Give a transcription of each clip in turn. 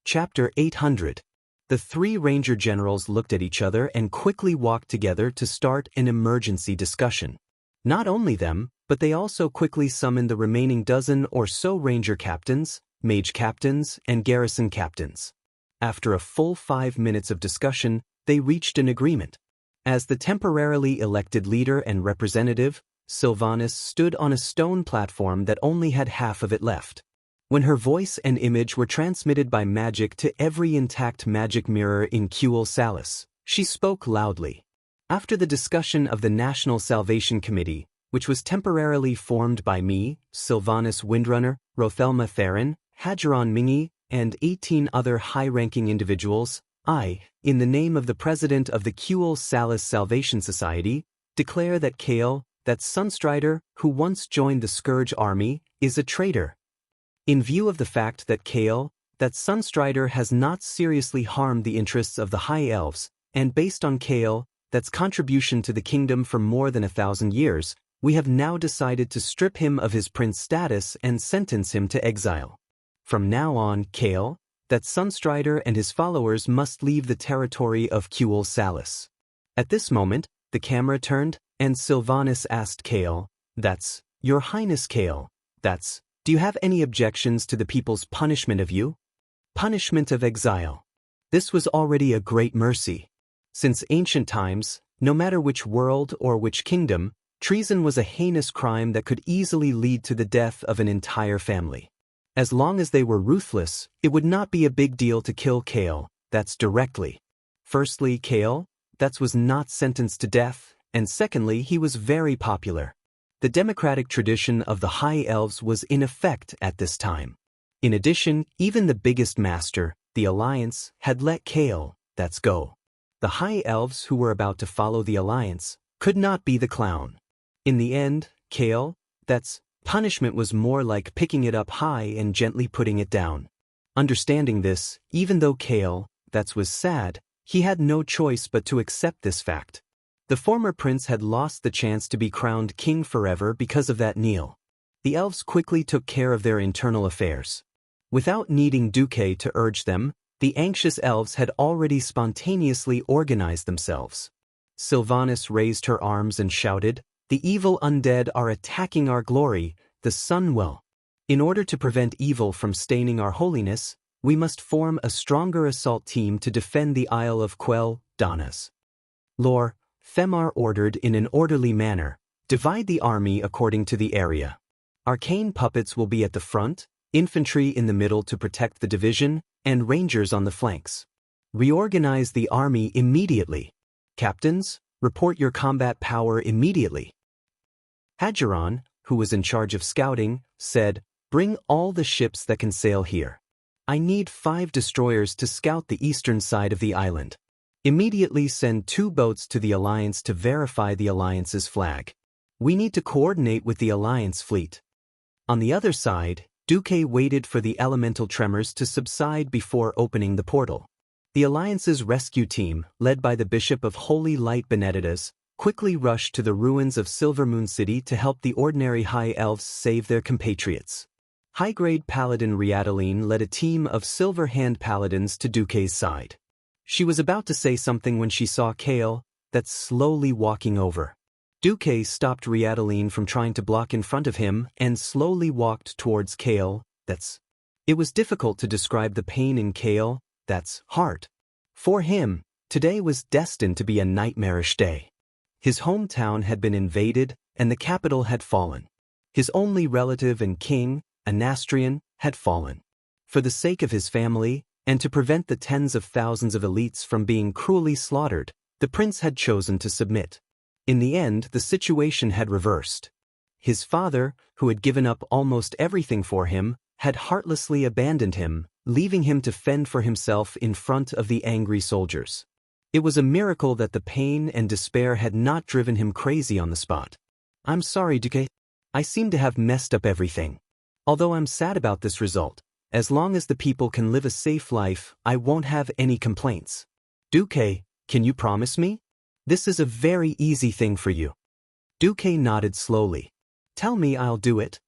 Chapter 800. The three ranger generals looked at each other and quickly walked together to start an emergency discussion. Not only them, but they also quickly summoned the remaining dozen or so ranger captains, mage captains, and garrison captains. After a full 5 minutes of discussion, they reached an agreement. As the temporarily elected leader and representative, Sylvanas stood on a stone platform that only had half of it left. When her voice and image were transmitted by magic to every intact magic mirror in Kuel Salis, she spoke loudly. After the discussion of the National Salvation Committee, which was temporarily formed by me, Sylvanas Windrunner, Rothelma Theron, Hadgeron Mingy, and 18 other high-ranking individuals, I, in the name of the president of the Kuel Salis Salvation Society, declare that Kale, that Sunstrider, who once joined the Scourge Army, is a traitor. In view of the fact that Kale, that Sunstrider has not seriously harmed the interests of the High Elves, and based on Kale, that's contribution to the kingdom for more than 1,000 years, we have now decided to strip him of his prince status and sentence him to exile. From now on, Kale, that Sunstrider and his followers must leave the territory of Kuel Salis. At this moment, the camera turned, and Sylvanas asked Kale, "That's, Your Highness Kale, that's, do you have any objections to the people's punishment of you? Punishment of exile. This was already a great mercy. Since ancient times, no matter which world or which kingdom, treason was a heinous crime that could easily lead to the death of an entire family. As long as they were ruthless, it would not be a big deal to kill Kale, that's directly. Firstly, Kale, that was not sentenced to death, and secondly, he was very popular. The democratic tradition of the High Elves was in effect at this time. In addition, even the biggest master, the Alliance, had let Kale, that's go. The High Elves who were about to follow the Alliance, could not be the clown. In the end, Kale, that's, punishment was more like picking it up high and gently putting it down. Understanding this, even though Kale, that's was sad, he had no choice but to accept this fact. The former prince had lost the chance to be crowned king forever because of that kneel. The elves quickly took care of their internal affairs. Without needing Duque to urge them, the anxious elves had already spontaneously organized themselves. Sylvanas raised her arms and shouted, "The evil undead are attacking our glory, the sun will. In order to prevent evil from staining our holiness, we must form a stronger assault team to defend the Isle of Quel, Danas. Lore, Femar ordered in an orderly manner, divide the army according to the area. Arcane puppets will be at the front, infantry in the middle to protect the division, and rangers on the flanks. Reorganize the army immediately. Captains, report your combat power immediately." Hadgeron, who was in charge of scouting, said, "Bring all the ships that can sail here. I need 5 destroyers to scout the eastern side of the island. Immediately send 2 boats to the Alliance to verify the Alliance's flag. We need to coordinate with the Alliance fleet." On the other side, Duque waited for the elemental tremors to subside before opening the portal. The Alliance's rescue team, led by the Bishop of Holy Light Benedictus, quickly rushed to the ruins of Silvermoon City to help the ordinary High Elves save their compatriots. High-grade Paladin Riadaline led a team of Silver Hand Paladins to Duque's side. She was about to say something when she saw Kale, that's slowly walking over. Duque stopped Riadaline from trying to block in front of him and slowly walked towards Kale, that's. It was difficult to describe the pain in Kale, that's heart. For him, today was destined to be a nightmarish day. His hometown had been invaded and the capital had fallen. His only relative and king, Anastrian, had fallen. For the sake of his family, and to prevent the tens of thousands of elites from being cruelly slaughtered, the prince had chosen to submit. In the end, the situation had reversed. His father, who had given up almost everything for him, had heartlessly abandoned him, leaving him to fend for himself in front of the angry soldiers. It was a miracle that the pain and despair had not driven him crazy on the spot. "I'm sorry, Duque. I seem to have messed up everything. Although I'm sad about this result, as long as the people can live a safe life, I won't have any complaints. Duque, can you promise me? This is a very easy thing for you." Duque nodded slowly. "Tell me, I'll do it."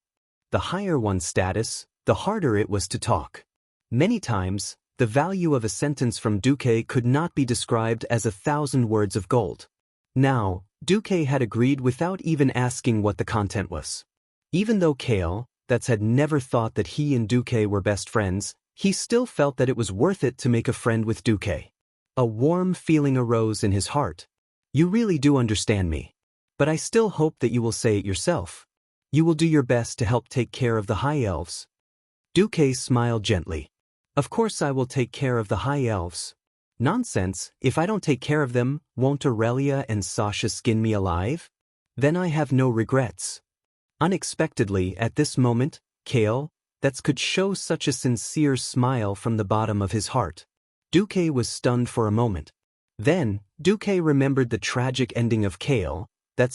The higher one's status, the harder it was to talk. Many times, The value of a sentence from Duque could not be described as 1,000 words of gold. Now, Duque had agreed without even asking what the content was. Even though Kale, had never thought that he and Duque were best friends, he still felt that it was worth it to make a friend with Duque. A warm feeling arose in his heart. You really do understand me. But I still hope that you will say it yourself. You will do your best to help take care of the High Elves. Duque smiled gently. Of course I will take care of the High Elves. Nonsense, if I don't take care of them, won't Aurelia and Sasha skin me alive? Then I have no regrets. Unexpectedly, at this moment, Kale, could show such a sincere smile from the bottom of his heart. Duque was stunned for a moment. Then, Duque remembered the tragic ending of Kale,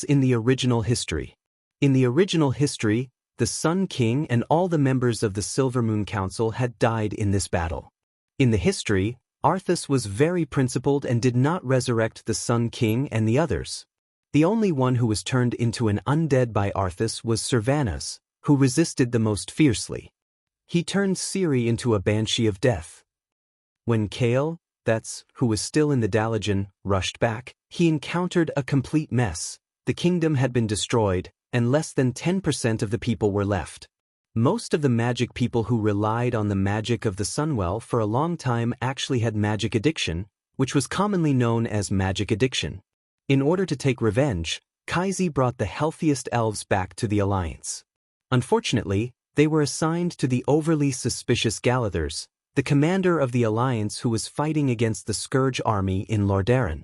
in the original history. In the original history, the Sun King and all the members of the Silvermoon Council had died in this battle. In the history, Arthas was very principled and did not resurrect the Sun King and the others. The only one who was turned into an undead by Arthas was Servanas, who resisted the most fiercely. He turned Ciri into a banshee of death. When Kale, who was still in the Dalajan, rushed back, he encountered a complete mess. The kingdom had been destroyed, and less than 10% of the people were left. Most of the magic people who relied on the magic of the Sunwell for a long time actually had magic addiction, which was commonly known as magic addiction. In order to take revenge, Kaisi brought the healthiest elves back to the Alliance. Unfortunately, they were assigned to the overly suspicious Galadhers, the commander of the Alliance who was fighting against the Scourge army in Lordaeron.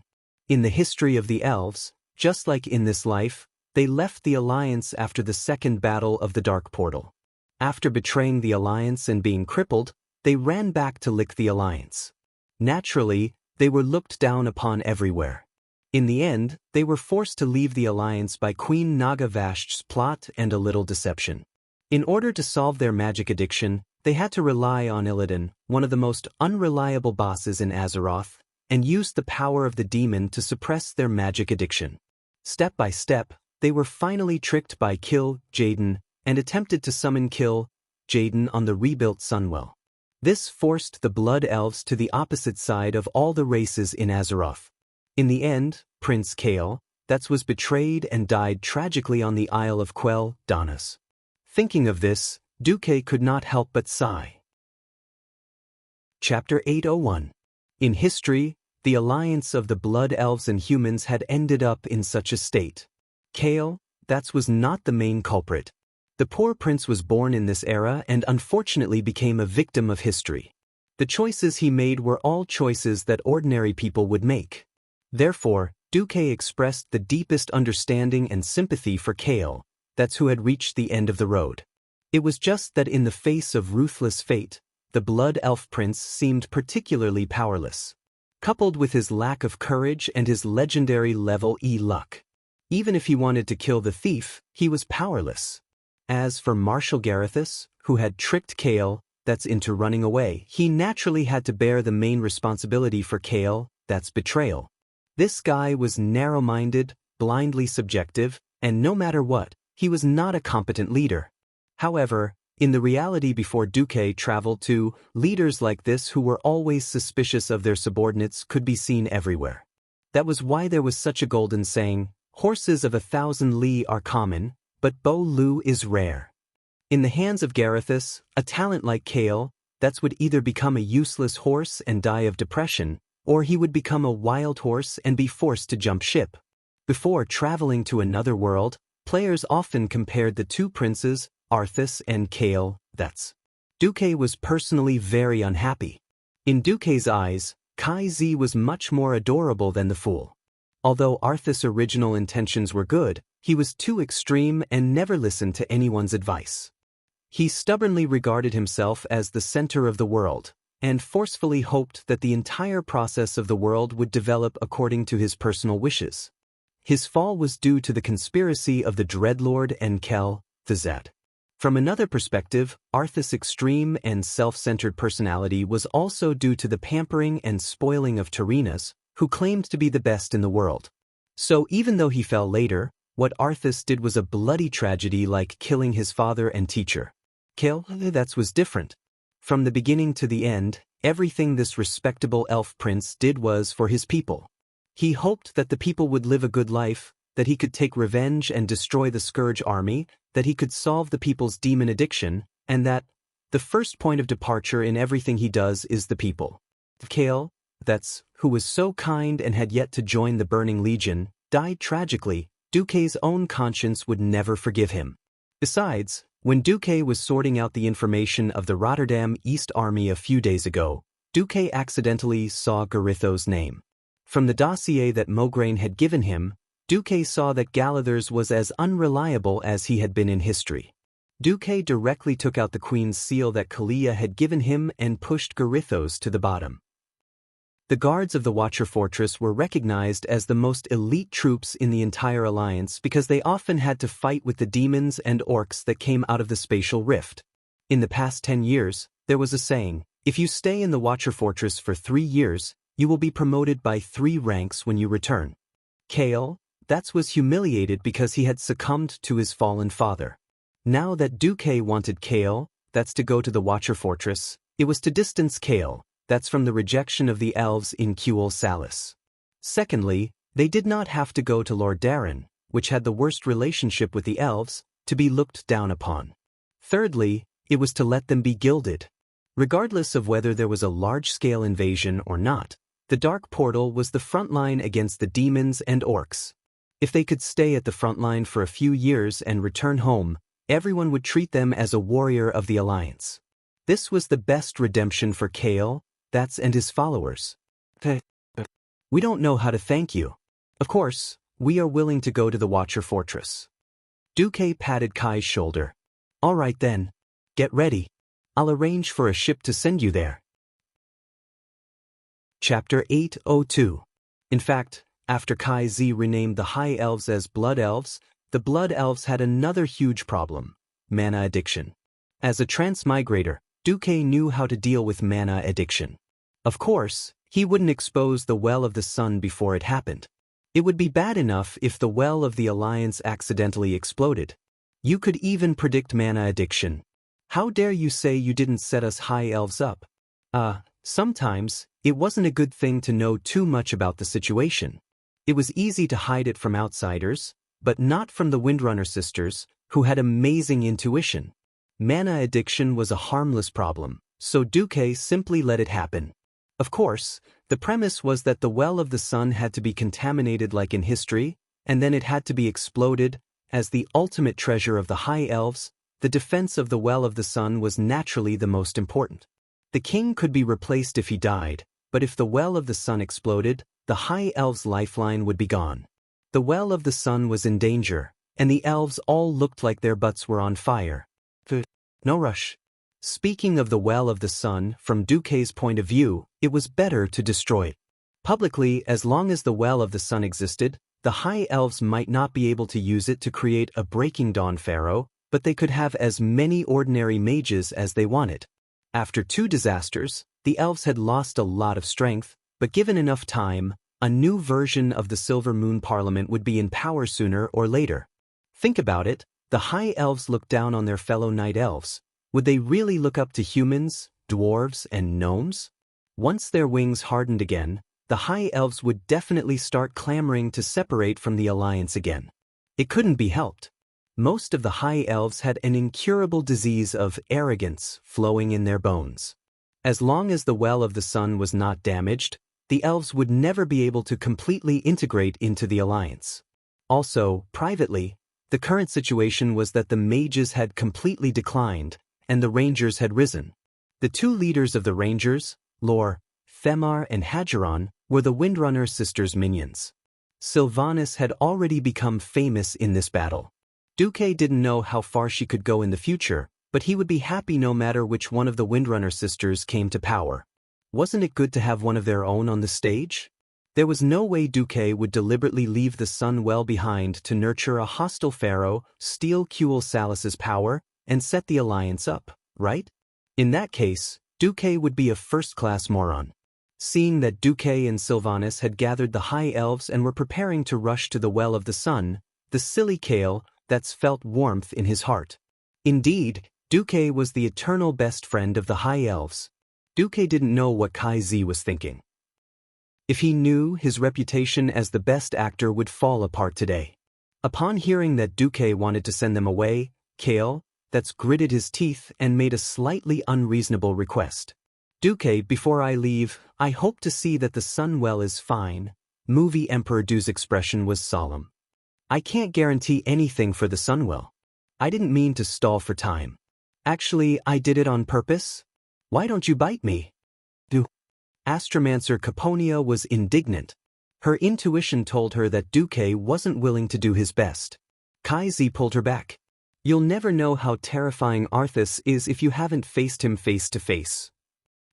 In the history of the elves, just like in this life, they left the Alliance after the second battle of the Dark Portal. After betraying the Alliance and being crippled, they ran back to lick the Alliance. Naturally, they were looked down upon everywhere. In the end, they were forced to leave the Alliance by Queen Nagavash's plot and a little deception. In order to solve their magic addiction, they had to rely on Illidan, one of the most unreliable bosses in Azeroth, and use the power of the demon to suppress their magic addiction. Step by step, they were finally tricked by Kill Jaden and attempted to summon Kill Jaden on the rebuilt Sunwell. This forced the Blood Elves to the opposite side of all the races in Azeroth. In the end, Prince Kale, was betrayed and died tragically on the Isle of Quell Danas. Thinking of this, Duque could not help but sigh. Chapter 801. In history, the alliance of the Blood Elves and humans had ended up in such a state. Kale, was not the main culprit. The poor prince was born in this era and unfortunately became a victim of history. The choices he made were all choices that ordinary people would make. Therefore, Duque expressed the deepest understanding and sympathy for Kale, who had reached the end of the road. It was just that in the face of ruthless fate, the Blood Elf Prince seemed particularly powerless. Coupled with his lack of courage and his legendary level E luck. Even if he wanted to kill the thief, he was powerless. As for Marshal Garithus, who had tricked Kale, into running away, he naturally had to bear the main responsibility for Kale, betrayal. This guy was narrow-minded, blindly subjective, and no matter what, he was not a competent leader. However, in the reality before Duque traveled to, leaders like this who were always suspicious of their subordinates could be seen everywhere. That was why there was such a golden saying, "Horses of 1,000 li are common, but Bo Lu is rare." In the hands of Garithus, a talent like Kale, would either become a useless horse and die of depression, or he would become a wild horse and be forced to jump ship. Before traveling to another world, players often compared the two princes, Arthas and Kale, Duque was personally very unhappy. In Duque's eyes, Kaisi was much more adorable than the fool. Although Arthas' original intentions were good, he was too extreme and never listened to anyone's advice. He stubbornly regarded himself as the center of the world, and forcefully hoped that the entire process of the world would develop according to his personal wishes. His fall was due to the conspiracy of the Dreadlord and Kel, the Zed. From another perspective, Arthas' extreme and self-centered personality was also due to the pampering and spoiling of Tyreenus, who claimed to be the best in the world. So even though he fell later, what Arthas did was a bloody tragedy like killing his father and teacher. Kale, was different. From the beginning to the end, everything this respectable elf prince did was for his people. He hoped that the people would live a good life, that he could take revenge and destroy the Scourge army, that he could solve the people's demon addiction, and that the first point of departure in everything he does is the people. Kale, who was so kind and had yet to join the Burning Legion, died tragically. Duque's own conscience would never forgive him. Besides, when Duque was sorting out the information of the Rotterdam East Army a few days ago, Duque accidentally saw Garitho's name. From the dossier that Mograine had given him, Duque saw that Galather's was as unreliable as he had been in history. Duque directly took out the Queen's seal that Kalia had given him and pushed Garitho's to the bottom. The guards of the Watcher Fortress were recognized as the most elite troops in the entire alliance because they often had to fight with the demons and orcs that came out of the spatial rift. In the past 10 years, there was a saying, if you stay in the Watcher Fortress for 3 years, you will be promoted by 3 ranks when you return. Kale, was humiliated because he had succumbed to his fallen father. Now that Duque wanted Kale, to go to the Watcher Fortress, it was to distance Kale, from the rejection of the elves in Quel Salis. Secondly, they did not have to go to Lord Darren, which had the worst relationship with the elves, to be looked down upon. Thirdly, it was to let them be gilded. Regardless of whether there was a large-scale invasion or not, the Dark Portal was the front line against the demons and orcs. If they could stay at the front line for a few years and return home, everyone would treat them as a warrior of the Alliance. This was the best redemption for Kale, and his followers. We don't know how to thank you. Of course, we are willing to go to the Watcher Fortress. Duque patted Kai's shoulder. All right then. Get ready. I'll arrange for a ship to send you there. Chapter 802. In fact, after Kai Z renamed the High Elves as Blood Elves, the Blood Elves had another huge problem: mana addiction. As a transmigrator, Duque knew how to deal with mana addiction. Of course, he wouldn't expose the Well of the Sun before it happened. It would be bad enough if the Well of the Alliance accidentally exploded. You could even predict mana addiction. How dare you say you didn't set us High Elves up? Sometimes, it wasn't a good thing to know too much about the situation. It was easy to hide it from outsiders, but not from the Windrunner sisters, who had amazing intuition. Mana addiction was a harmless problem, so Duque simply let it happen. Of course, the premise was that the Well of the Sun had to be contaminated like in history, and then it had to be exploded. As the ultimate treasure of the High Elves, the defense of the Well of the Sun was naturally the most important. The king could be replaced if he died, but if the Well of the Sun exploded, the High Elves' lifeline would be gone. The Well of the Sun was in danger, and the elves all looked like their butts were on fire. No rush. Speaking of the Well of the Sun, from Duque's point of view, it was better to destroy it. Publicly, as long as the Well of the Sun existed, the High Elves might not be able to use it to create a Breaking Dawn Pharaoh, but they could have as many ordinary mages as they wanted. After 2 disasters, the elves had lost a lot of strength, but given enough time, a new version of the Silver Moon Parliament would be in power sooner or later. Think about it. The High Elves look down on their fellow Night Elves. Would they really look up to humans, dwarves, and gnomes? Once their wings hardened again, the High Elves would definitely start clamoring to separate from the Alliance again. It couldn't be helped. Most of the High Elves had an incurable disease of arrogance flowing in their bones. As long as the Well of the Sun was not damaged, the elves would never be able to completely integrate into the Alliance. Also, privately, the current situation was that the mages had completely declined, and the rangers had risen. The 2 leaders of the rangers, Lor, Themar and Hageron, were the Windrunner sisters' minions. Sylvanas had already become famous in this battle. Duque didn't know how far she could go in the future, but he would be happy no matter which one of the Windrunner sisters came to power. Wasn't it good to have one of their own on the stage? There was no way Duque would deliberately leave the Sun Well behind to nurture a hostile pharaoh, steal Quel Salis's power, and set the Alliance up, right? In that case, Duque would be a first-class moron. Seeing that Duque and Sylvanas had gathered the High Elves and were preparing to rush to the Well of the Sun, the silly Kale felt warmth in his heart. Indeed, Duque was the eternal best friend of the High Elves. Duque didn't know what Kai Zi was thinking. If he knew, his reputation as the best actor would fall apart today. Upon hearing that Duque wanted to send them away, Kale, that's gritted his teeth and made a slightly unreasonable request. Duque, before I leave, I hope to see that the Sunwell is fine. Movie Emperor Du's expression was solemn. I can't guarantee anything for the Sunwell. I didn't mean to stall for time. Actually, I did it on purpose. Why don't you bite me? Du. Astromancer Caponia was indignant. Her intuition told her that Duque wasn't willing to do his best. Kai Zi pulled her back. You'll never know how terrifying Arthas is if you haven't faced him face to face.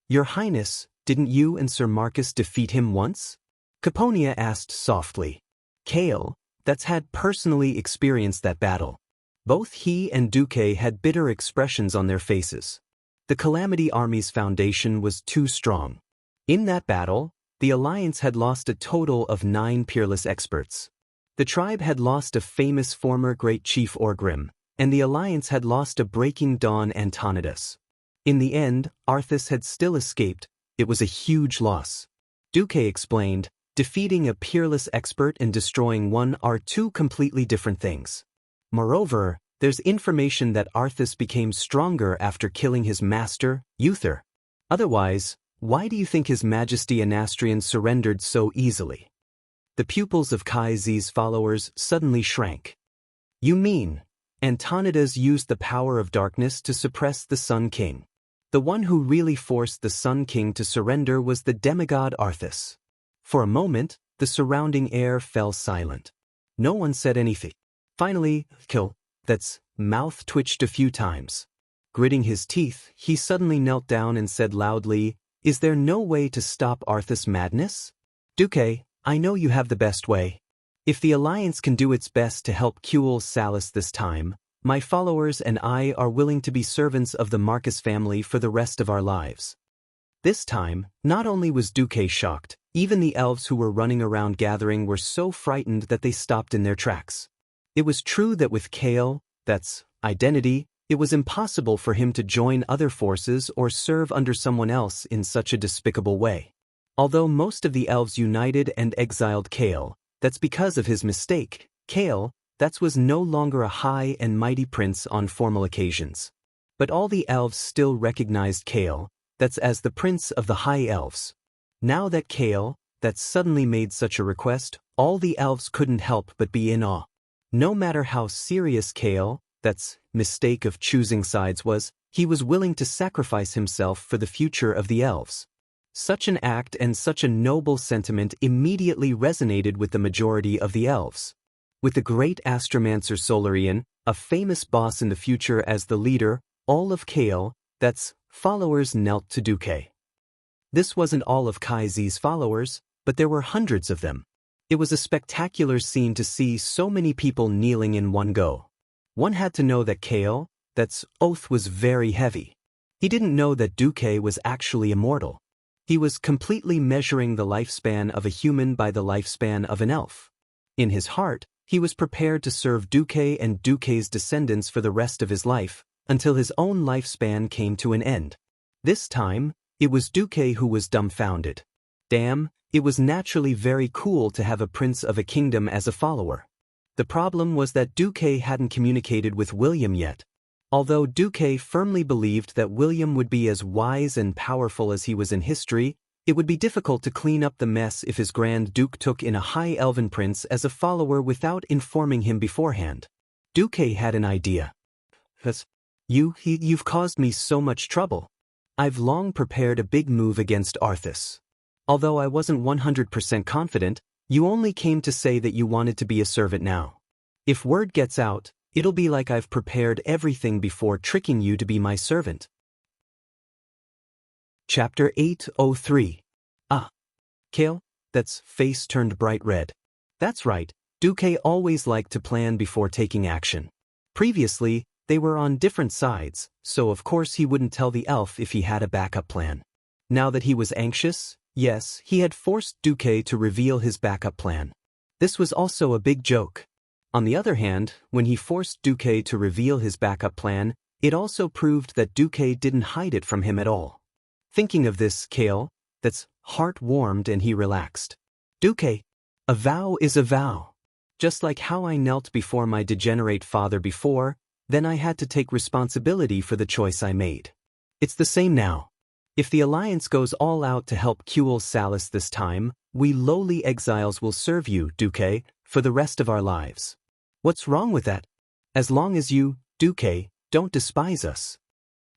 Your Highness, didn't you and Sir Marcus defeat him once? Caponia asked softly. Kale, that's had personally experienced that battle. Both he and Duque had bitter expressions on their faces. The Calamity Army's foundation was too strong. In that battle, the Alliance had lost a total of 9 peerless experts. The tribe had lost a famous former Great Chief Orgrim, and the Alliance had lost a Breaking Dawn Antonidas. In the end, Arthas had still escaped. It was a huge loss. Duque explained, defeating a peerless expert and destroying one are two completely different things. Moreover, there's information that Arthas became stronger after killing his master, Uther. Otherwise, why do you think His Majesty Anastrian surrendered so easily? The pupils of Kai Zi's followers suddenly shrank. You mean, Antonidas used the power of darkness to suppress the Sun King. The one who really forced the Sun King to surrender was the demigod Arthas. For a moment, the surrounding air fell silent. No one said anything. Finally, that's mouth twitched a few times. Gritting his teeth, he suddenly knelt down and said loudly, Is there no way to stop Arthas' madness? Duque, I know you have the best way. If the Alliance can do its best to help Kuel Salus this time, my followers and I are willing to be servants of the Marcus family for the rest of our lives. This time, not only was Duque shocked, even the elves who were running around gathering were so frightened that they stopped in their tracks. It was true that with Kale, that's identity, it was impossible for him to join other forces or serve under someone else in such a despicable way. Although most of the elves united and exiled Kale, that's because of his mistake. Kale, that was no longer a high and mighty prince on formal occasions. But all the elves still recognized Kale, that's as the prince of the high elves. Now that Kale, that suddenly made such a request, all the elves couldn't help but be in awe. No matter how serious Kale, that's mistake of choosing sides was, he was willing to sacrifice himself for the future of the elves. Such an act and such a noble sentiment immediately resonated with the majority of the elves. With the great astromancer Solarian, a famous boss in the future as the leader, all of Kale, that's followers knelt to Duque. This wasn't all of Kai Zi's followers, but there were hundreds of them. It was a spectacular scene to see so many people kneeling in one go. One had to know that Kale, that's oath was very heavy. He didn't know that Duque was actually immortal. He was completely measuring the lifespan of a human by the lifespan of an elf. In his heart, he was prepared to serve Duque and Duque's descendants for the rest of his life, until his own lifespan came to an end. This time, it was Duque who was dumbfounded. Damn, it was naturally very cool to have a prince of a kingdom as a follower. The problem was that Duque hadn't communicated with William yet. Although Duque firmly believed that William would be as wise and powerful as he was in history, it would be difficult to clean up the mess if his Grand Duke took in a high elven prince as a follower without informing him beforehand. Duque had an idea. You've caused me so much trouble. I've long prepared a big move against Arthas. Although I wasn't 100% confident, you only came to say that you wanted to be a servant now. If word gets out, it'll be like I've prepared everything before tricking you to be my servant. Chapter 803. Kale, that's face turned bright red. That's right, Duque always liked to plan before taking action. Previously, they were on different sides, so of course he wouldn't tell the elf if he had a backup plan. Now that he was anxious, yes, he had forced Duque to reveal his backup plan. This was also a big joke. On the other hand, when he forced Duque to reveal his backup plan, It also proved that Duque didn't hide it from him at all. Thinking of this, Kale, that's heart warmed and he relaxed. Duque, a vow is a vow. Just like how I knelt before my degenerate father before, then I had to take responsibility for the choice I made. It's the same now. If the Alliance goes all out to help Quel Salis this time, we lowly exiles will serve you, Duque, for the rest of our lives. What's wrong with that? As long as you, Duque, don't despise us.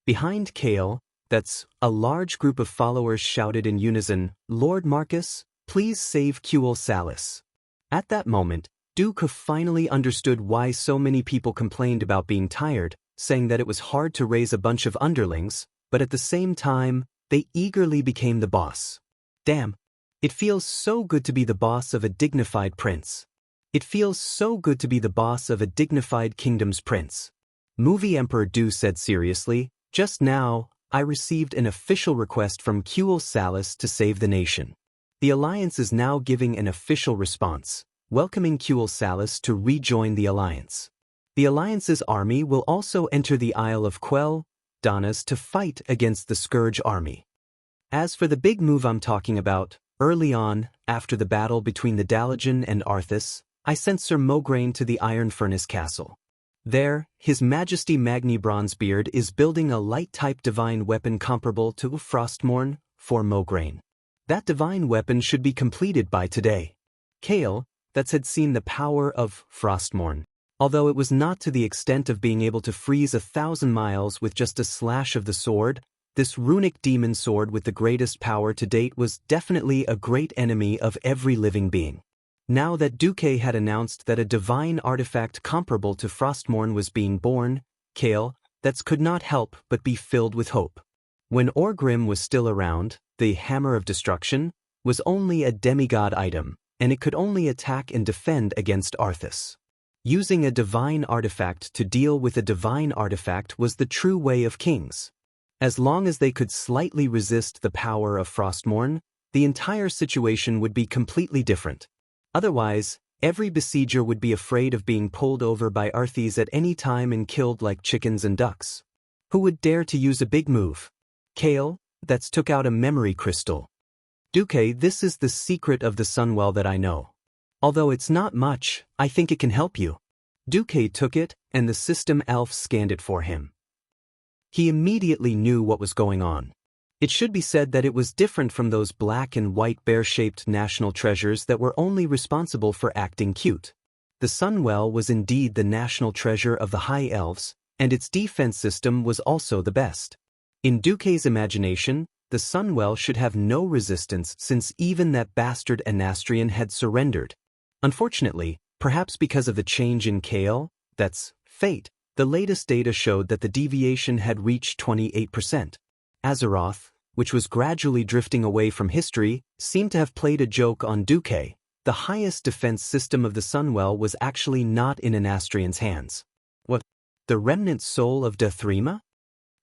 Behind Kale, that's a large group of followers shouted in unison, Lord Marcus, please save Quel Salis. At that moment, Duque finally understood why so many people complained about being tired, saying that it was hard to raise a bunch of underlings, but at the same time, they eagerly became the boss. Damn, it feels so good to be the boss of a dignified prince. It feels so good to be the boss of a dignified kingdom's prince. Movie Emperor Du said seriously, just now, I received an official request from Quel Salis to save the nation. The Alliance is now giving an official response, welcoming Quel Salis to rejoin the Alliance. The Alliance's army will also enter the Isle of Quel Danas to fight against the Scourge army. As for the big move I'm talking about, early on, after the battle between the Dalajan and Arthas, I sent Sir Mograine to the Iron Furnace Castle. There, His Majesty Magni Bronzebeard is building a light-type divine weapon comparable to Frostmourne for Mograine. That divine weapon should be completed by today. Kale, that had seen the power of Frostmourne, although it was not to the extent of being able to freeze 1,000 miles with just a slash of the sword, this runic demon sword with the greatest power to date was definitely a great enemy of every living being. Now that Duque had announced that a divine artifact comparable to Frostmourne was being born, Kale, that could not help but be filled with hope. When Orgrim was still around, the Hammer of Destruction was only a demigod item, and it could only attack and defend against Arthas. Using a divine artifact to deal with a divine artifact was the true way of kings. As long as they could slightly resist the power of Frostmourne, the entire situation would be completely different. Otherwise, every besieger would be afraid of being pulled over by Arthas at any time and killed like chickens and ducks. Who would dare to use a big move? Kale, that's took out a memory crystal. Duque, this is the secret of the Sunwell that I know. Although it's not much, I think it can help you. Duque took it, and the system elf scanned it for him. He immediately knew what was going on. It should be said that it was different from those black and white bear-shaped national treasures that were only responsible for acting cute. The Sunwell was indeed the national treasure of the High Elves, and its defense system was also the best. In Duque's imagination, the Sunwell should have no resistance since even that bastard Anastrian had surrendered. Unfortunately, perhaps because of the change in Kale, that's fate, the latest data showed that the deviation had reached 28%. Azeroth, which was gradually drifting away from history, seemed to have played a joke on Duque. The highest defense system of the Sunwell was actually not in Anastrian's hands. What? The remnant soul of Dathrima?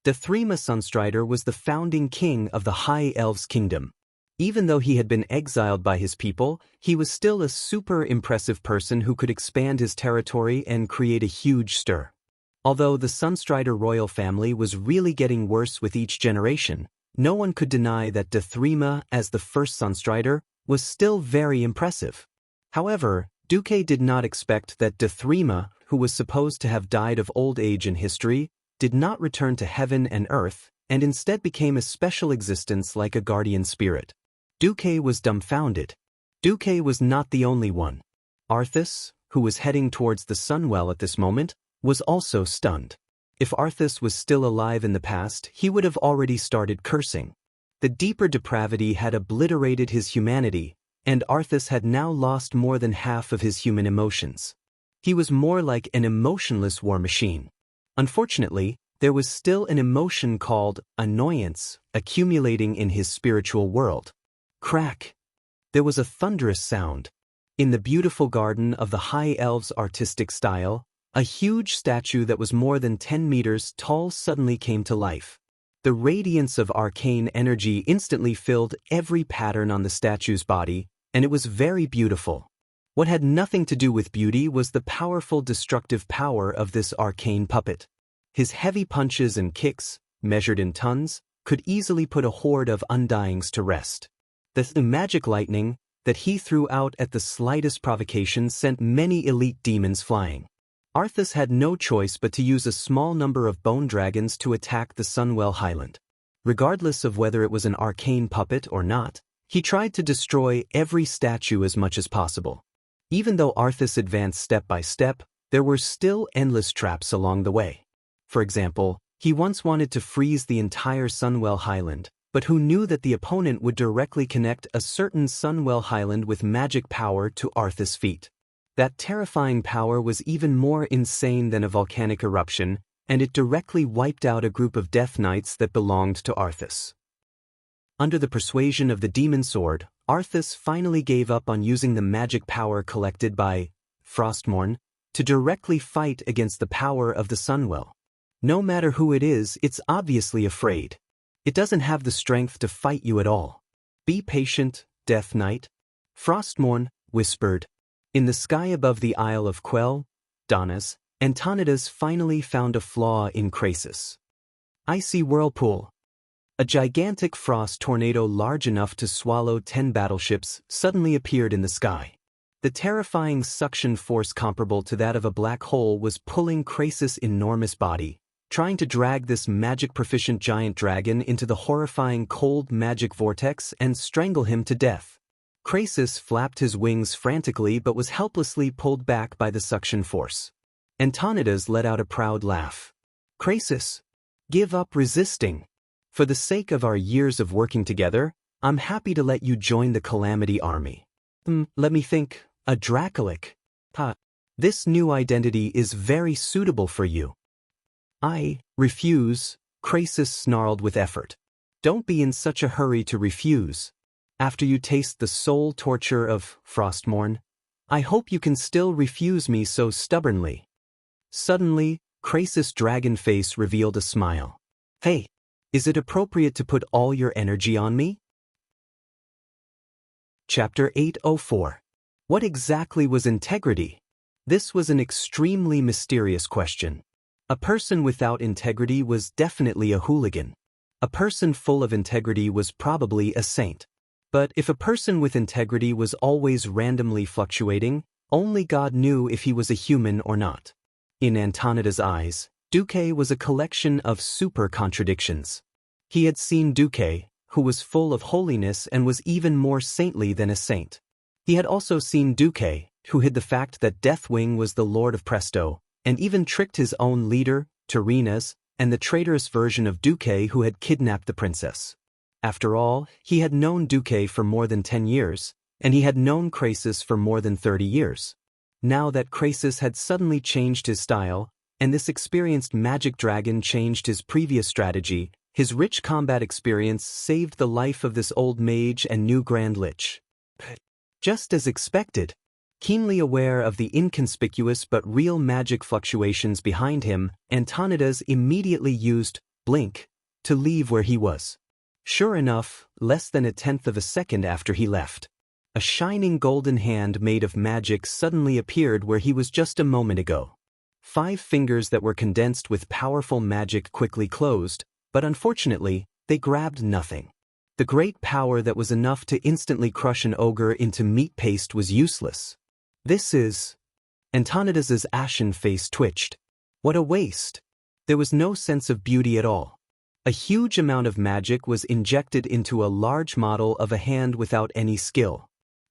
Dathrima Sunstrider was the founding king of the High Elves' kingdom. Even though he had been exiled by his people, he was still a super impressive person who could expand his territory and create a huge stir. Although the Sunstrider royal family was really getting worse with each generation, no one could deny that Dathrima, as the first Sunstrider, was still very impressive. However, Duque did not expect that Dathrima, who was supposed to have died of old age in history, did not return to heaven and earth, and instead became a special existence like a guardian spirit. Duque was dumbfounded. Duque was not the only one. Arthas, who was heading towards the Sunwell at this moment, was also stunned. If Arthas was still alive in the past, he would have already started cursing. The deeper depravity had obliterated his humanity, and Arthas had now lost more than half of his human emotions. He was more like an emotionless war machine. Unfortunately, there was still an emotion called annoyance accumulating in his spiritual world. Crack! There was a thunderous sound. In the beautiful garden of the High Elves' artistic style, a huge statue that was more than 10 meters tall suddenly came to life. The radiance of arcane energy instantly filled every pattern on the statue's body, and it was very beautiful. What had nothing to do with beauty was the powerful destructive power of this arcane puppet. His heavy punches and kicks, measured in tons, could easily put a horde of undyings to rest. The magic lightning that he threw out at the slightest provocation sent many elite demons flying. Arthas had no choice but to use a small number of bone dragons to attack the Sunwell Highland. Regardless of whether it was an arcane puppet or not, he tried to destroy every statue as much as possible. Even though Arthas advanced step by step, there were still endless traps along the way. For example, he once wanted to freeze the entire Sunwell Highland, but who knew that the opponent would directly connect a certain Sunwell Highland with magic power to Arthas' feet. That terrifying power was even more insane than a volcanic eruption, and it directly wiped out a group of Death Knights that belonged to Arthas. Under the persuasion of the Demon Sword, Arthas finally gave up on using the magic power collected by Frostmourne to directly fight against the power of the Sunwell. No matter who it is, it's obviously afraid. It doesn't have the strength to fight you at all. Be patient, Death Knight, Frostmourne whispered. In the sky above the Isle of Quell, Donas, Antonidas finally found a flaw in Krasus. Icy whirlpool. A gigantic frost tornado large enough to swallow 10 battleships suddenly appeared in the sky. The terrifying suction force comparable to that of a black hole was pulling Krasus' enormous body, trying to drag this magic-proficient giant dragon into the horrifying cold magic vortex and strangle him to death. Krasus flapped his wings frantically but was helplessly pulled back by the suction force. Antonidas let out a proud laugh. Krasus, give up resisting. For the sake of our years of working together, I'm happy to let you join the Calamity Army. Let me think, a Dracolic. This new identity is very suitable for you. I refuse, Krasus snarled with effort. Don't be in such a hurry to refuse. After you taste the soul torture of Frostmourne, I hope you can still refuse me so stubbornly. Suddenly, Krasus' dragon face revealed a smile. Hey, is it appropriate to put all your energy on me? Chapter 804. What exactly was integrity? This was an extremely mysterious question. A person without integrity was definitely a hooligan. A person full of integrity was probably a saint. But if a person with integrity was always randomly fluctuating, only God knew if he was a human or not. In Antonida's eyes, Duque was a collection of super contradictions. He had seen Duque, who was full of holiness and was even more saintly than a saint. He had also seen Duque, who hid the fact that Deathwing was the Lord of Presto, and even tricked his own leader, Tyrenas, and the traitorous version of Duque who had kidnapped the princess. After all, he had known Duque for more than 10 years, and he had known Krasus for more than 30 years. Now that Krasus had suddenly changed his style, and this experienced magic dragon changed his previous strategy, his rich combat experience saved the life of this old mage and new Grand Lich. Just as expected, keenly aware of the inconspicuous but real magic fluctuations behind him, Antonidas immediately used Blink to leave where he was. Sure enough, less than 1/10 of a second after he left, a shining golden hand made of magic suddenly appeared where he was just a moment ago. 5 fingers that were condensed with powerful magic quickly closed, but unfortunately, they grabbed nothing. The great power that was enough to instantly crush an ogre into meat paste was useless. This is... Antonidas's ashen face twitched. What a waste. There was no sense of beauty at all. A huge amount of magic was injected into a large model of a hand without any skill.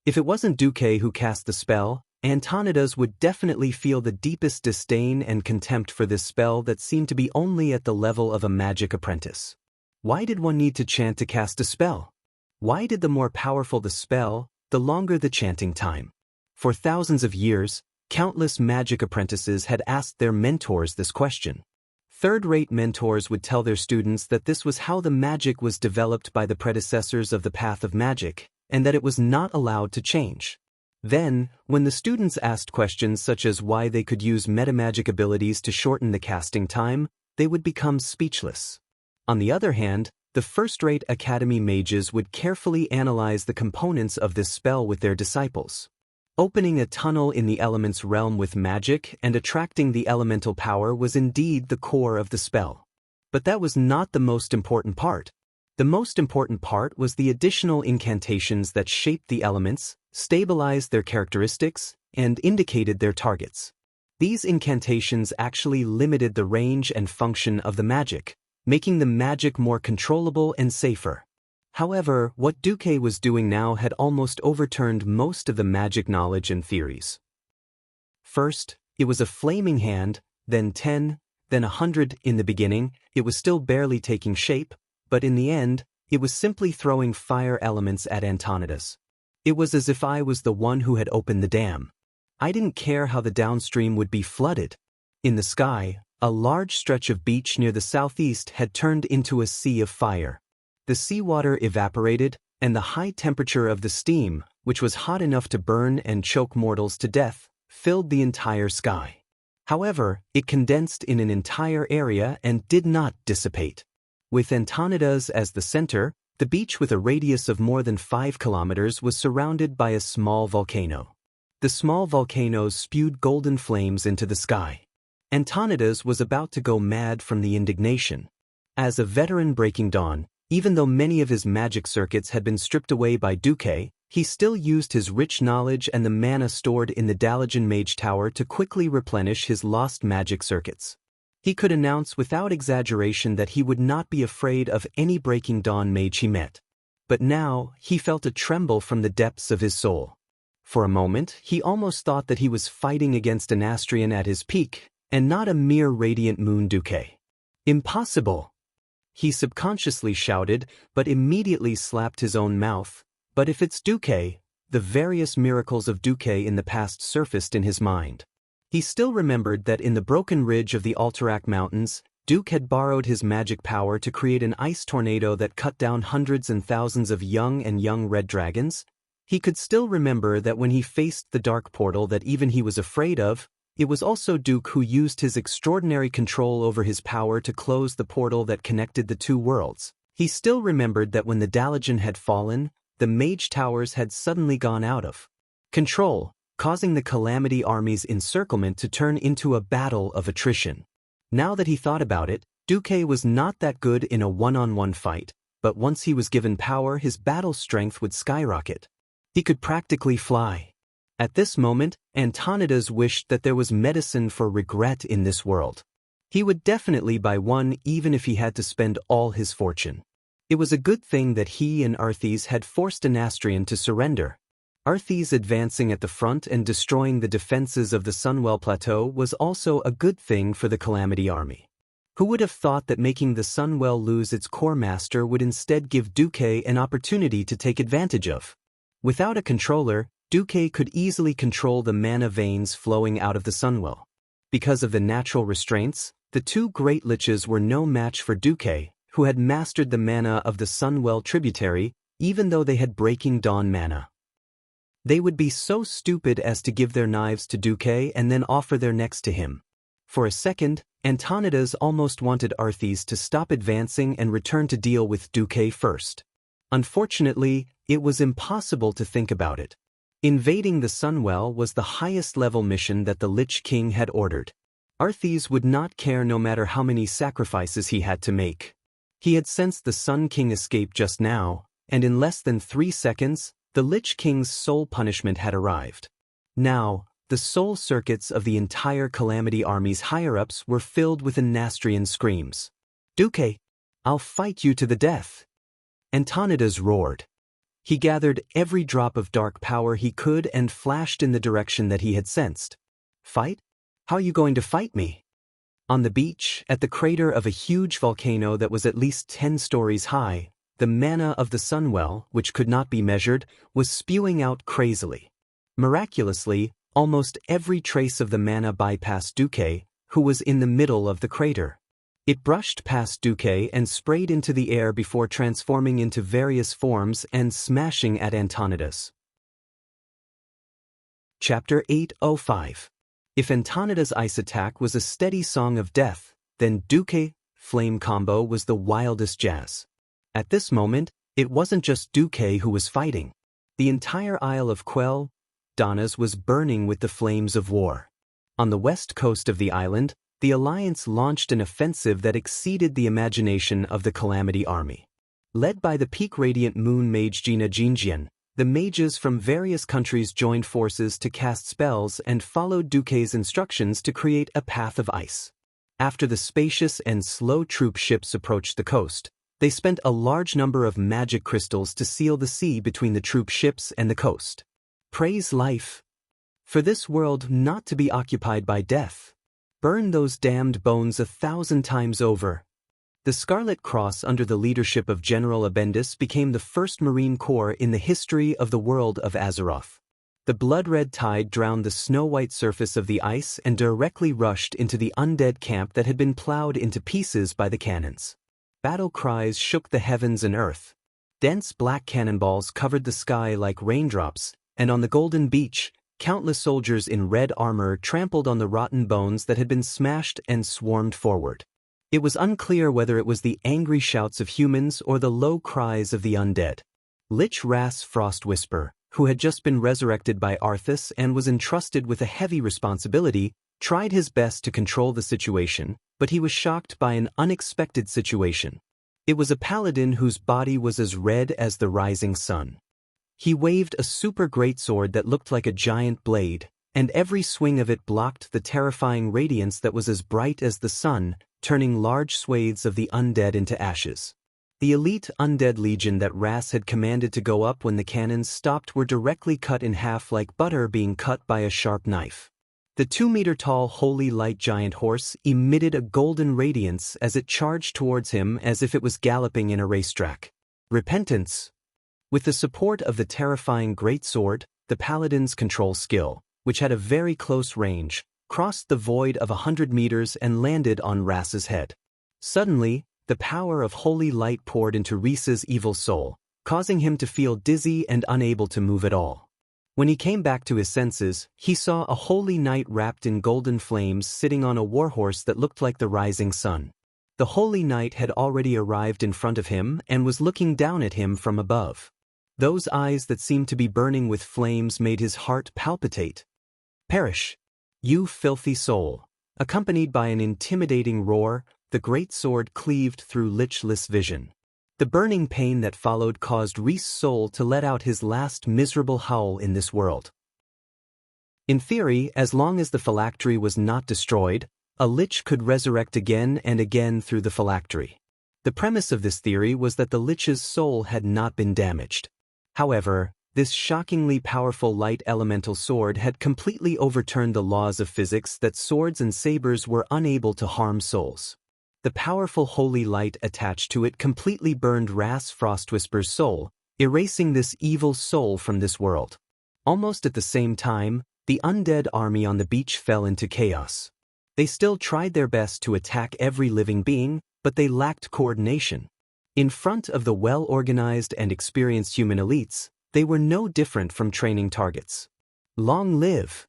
If it wasn't Duque who cast the spell, Antonidas would definitely feel the deepest disdain and contempt for this spell that seemed to be only at the level of a magic apprentice. Why did one need to chant to cast a spell? Why did the more powerful the spell, the longer the chanting time? For thousands of years, countless magic apprentices had asked their mentors this question. Third-rate mentors would tell their students that this was how the magic was developed by the predecessors of the path of magic, and that it was not allowed to change. Then, when the students asked questions such as why they could use metamagic abilities to shorten the casting time, they would become speechless. On the other hand, the first-rate academy mages would carefully analyze the components of this spell with their disciples. Opening a tunnel in the elements realm with magic and attracting the elemental power was indeed the core of the spell. But that was not the most important part. The most important part was the additional incantations that shaped the elements, stabilized their characteristics, and indicated their targets. These incantations actually limited the range and function of the magic, making the magic more controllable and safer. However, what Duque was doing now had almost overturned most of the magic knowledge and theories. First, it was a flaming hand, then 10, then 100. In the beginning, it was still barely taking shape, but in the end, it was simply throwing fire elements at Antonidas. It was as if I was the one who had opened the dam. I didn't care how the downstream would be flooded. In the sky, a large stretch of beach near the southeast had turned into a sea of fire. The seawater evaporated, and the high temperature of the steam, which was hot enough to burn and choke mortals to death, filled the entire sky. However, it condensed in an entire area and did not dissipate. With Antonidas as the center, the beach with a radius of more than 5 kilometers was surrounded by a small volcano. The small volcanoes spewed golden flames into the sky. Antonidas was about to go mad from the indignation. As a veteran breaking dawn, even though many of his magic circuits had been stripped away by Duque, he still used his rich knowledge and the mana stored in the Dalajan Mage Tower to quickly replenish his lost magic circuits. He could announce without exaggeration that he would not be afraid of any Breaking Dawn mage he met. But now, he felt a tremble from the depths of his soul. For a moment, he almost thought that he was fighting against an Astrian at his peak, and not a mere radiant moon Duque. Impossible! He subconsciously shouted, but immediately slapped his own mouth. But if it's Duque, the various miracles of Duque in the past surfaced in his mind. He still remembered that in the broken ridge of the Alterac Mountains, Duque had borrowed his magic power to create an ice tornado that cut down hundreds and thousands of young red dragons. He could still remember that when he faced the dark portal that even he was afraid of, it was also Duque who used his extraordinary control over his power to close the portal that connected the two worlds. He still remembered that when the Dalajan had fallen, the mage towers had suddenly gone out of control, causing the Calamity Army's encirclement to turn into a battle of attrition. Now that he thought about it, Duque was not that good in a one-on-one fight, but once he was given power, his battle strength would skyrocket. He could practically fly. At this moment, Antonidas wished that there was medicine for regret in this world. He would definitely buy one even if he had to spend all his fortune. It was a good thing that he and Arthes had forced an Astrian to surrender. Arthes advancing at the front and destroying the defenses of the Sunwell Plateau was also a good thing for the Calamity Army. Who would have thought that making the Sunwell lose its core master would instead give Duque an opportunity to take advantage of? Without a controller, Duque could easily control the mana veins flowing out of the Sunwell. Because of the natural restraints, the two great liches were no match for Duque, who had mastered the mana of the Sunwell tributary, even though they had Breaking Dawn mana. They would be so stupid as to give their knives to Duque and then offer their necks to him. For a second, Antonidas almost wanted Arthes to stop advancing and return to deal with Duque first. Unfortunately, it was impossible to think about it. Invading the Sunwell was the highest-level mission that the Lich King had ordered. Arthes would not care no matter how many sacrifices he had to make. He had sensed the Sun King escape just now, and in less than 3 seconds, the Lich King's soul punishment had arrived. Now, the soul circuits of the entire Calamity Army's higher-ups were filled with Anastrian screams. "Duque, I'll fight you to the death!" Antonidas roared. He gathered every drop of dark power he could and flashed in the direction that he had sensed. "Fight? How are you going to fight me?" On the beach, at the crater of a huge volcano that was at least 10 stories high, the mana of the Sunwell, which could not be measured, was spewing out crazily. Miraculously, almost every trace of the mana bypassed Duque, who was in the middle of the crater. It brushed past Duque and sprayed into the air before transforming into various forms and smashing at Antonidas. Chapter 805. If Antonidas' ice attack was a steady song of death, then Duque flame combo was the wildest jazz. At this moment, it wasn't just Duque who was fighting. The entire Isle of Quell, Donna's was burning with the flames of war. On the west coast of the island, the Alliance launched an offensive that exceeded the imagination of the Calamity Army. Led by the peak radiant moon mage Gina Jinjian, the mages from various countries joined forces to cast spells and followed Duque's instructions to create a path of ice. After the spacious and slow troop ships approached the coast, they spent a large number of magic crystals to seal the sea between the troop ships and the coast. Praise life. For this world not to be occupied by death. Burn those damned bones 1,000 times over. The Scarlet Cross under the leadership of General Abendis became the first Marine Corps in the history of the world of Azeroth. The blood-red tide drowned the snow-white surface of the ice and directly rushed into the undead camp that had been plowed into pieces by the cannons. Battle cries shook the heavens and earth. Dense black cannonballs covered the sky like raindrops, and on the golden beach, countless soldiers in red armor trampled on the rotten bones that had been smashed and swarmed forward. It was unclear whether it was the angry shouts of humans or the low cries of the undead. Lich Ras Frostwhisper, who had just been resurrected by Arthas and was entrusted with a heavy responsibility, tried his best to control the situation, but he was shocked by an unexpected situation. It was a paladin whose body was as red as the rising sun. He waved a super greatsword that looked like a giant blade, and every swing of it blocked the terrifying radiance that was as bright as the sun, turning large swathes of the undead into ashes. The elite undead legion that Ras had commanded to go up when the cannons stopped were directly cut in half like butter being cut by a sharp knife. The 2-meter-tall holy light giant horse emitted a golden radiance as it charged towards him as if it was galloping in a racetrack. Repentance. With the support of the terrifying greatsword, the paladin's control skill, which had a very close range, crossed the void of 100 meters and landed on Ras's head. Suddenly, the power of holy light poured into Rhys's evil soul, causing him to feel dizzy and unable to move at all. When he came back to his senses, he saw a holy knight wrapped in golden flames sitting on a warhorse that looked like the rising sun. The holy knight had already arrived in front of him and was looking down at him from above. Those eyes that seemed to be burning with flames made his heart palpitate. Perish, you filthy soul! Accompanied by an intimidating roar, the great sword cleaved through Lichless vision. The burning pain that followed caused Rhys's soul to let out his last miserable howl in this world. In theory, as long as the phylactery was not destroyed, a lich could resurrect again and again through the phylactery. The premise of this theory was that the lich's soul had not been damaged. However, this shockingly powerful light elemental sword had completely overturned the laws of physics that swords and sabers were unable to harm souls. The powerful holy light attached to it completely burned Ras Frostwhisper's soul, erasing this evil soul from this world. Almost at the same time, the undead army on the beach fell into chaos. They still tried their best to attack every living being, but they lacked coordination. In front of the well-organized and experienced human elites, they were no different from training targets. Long live!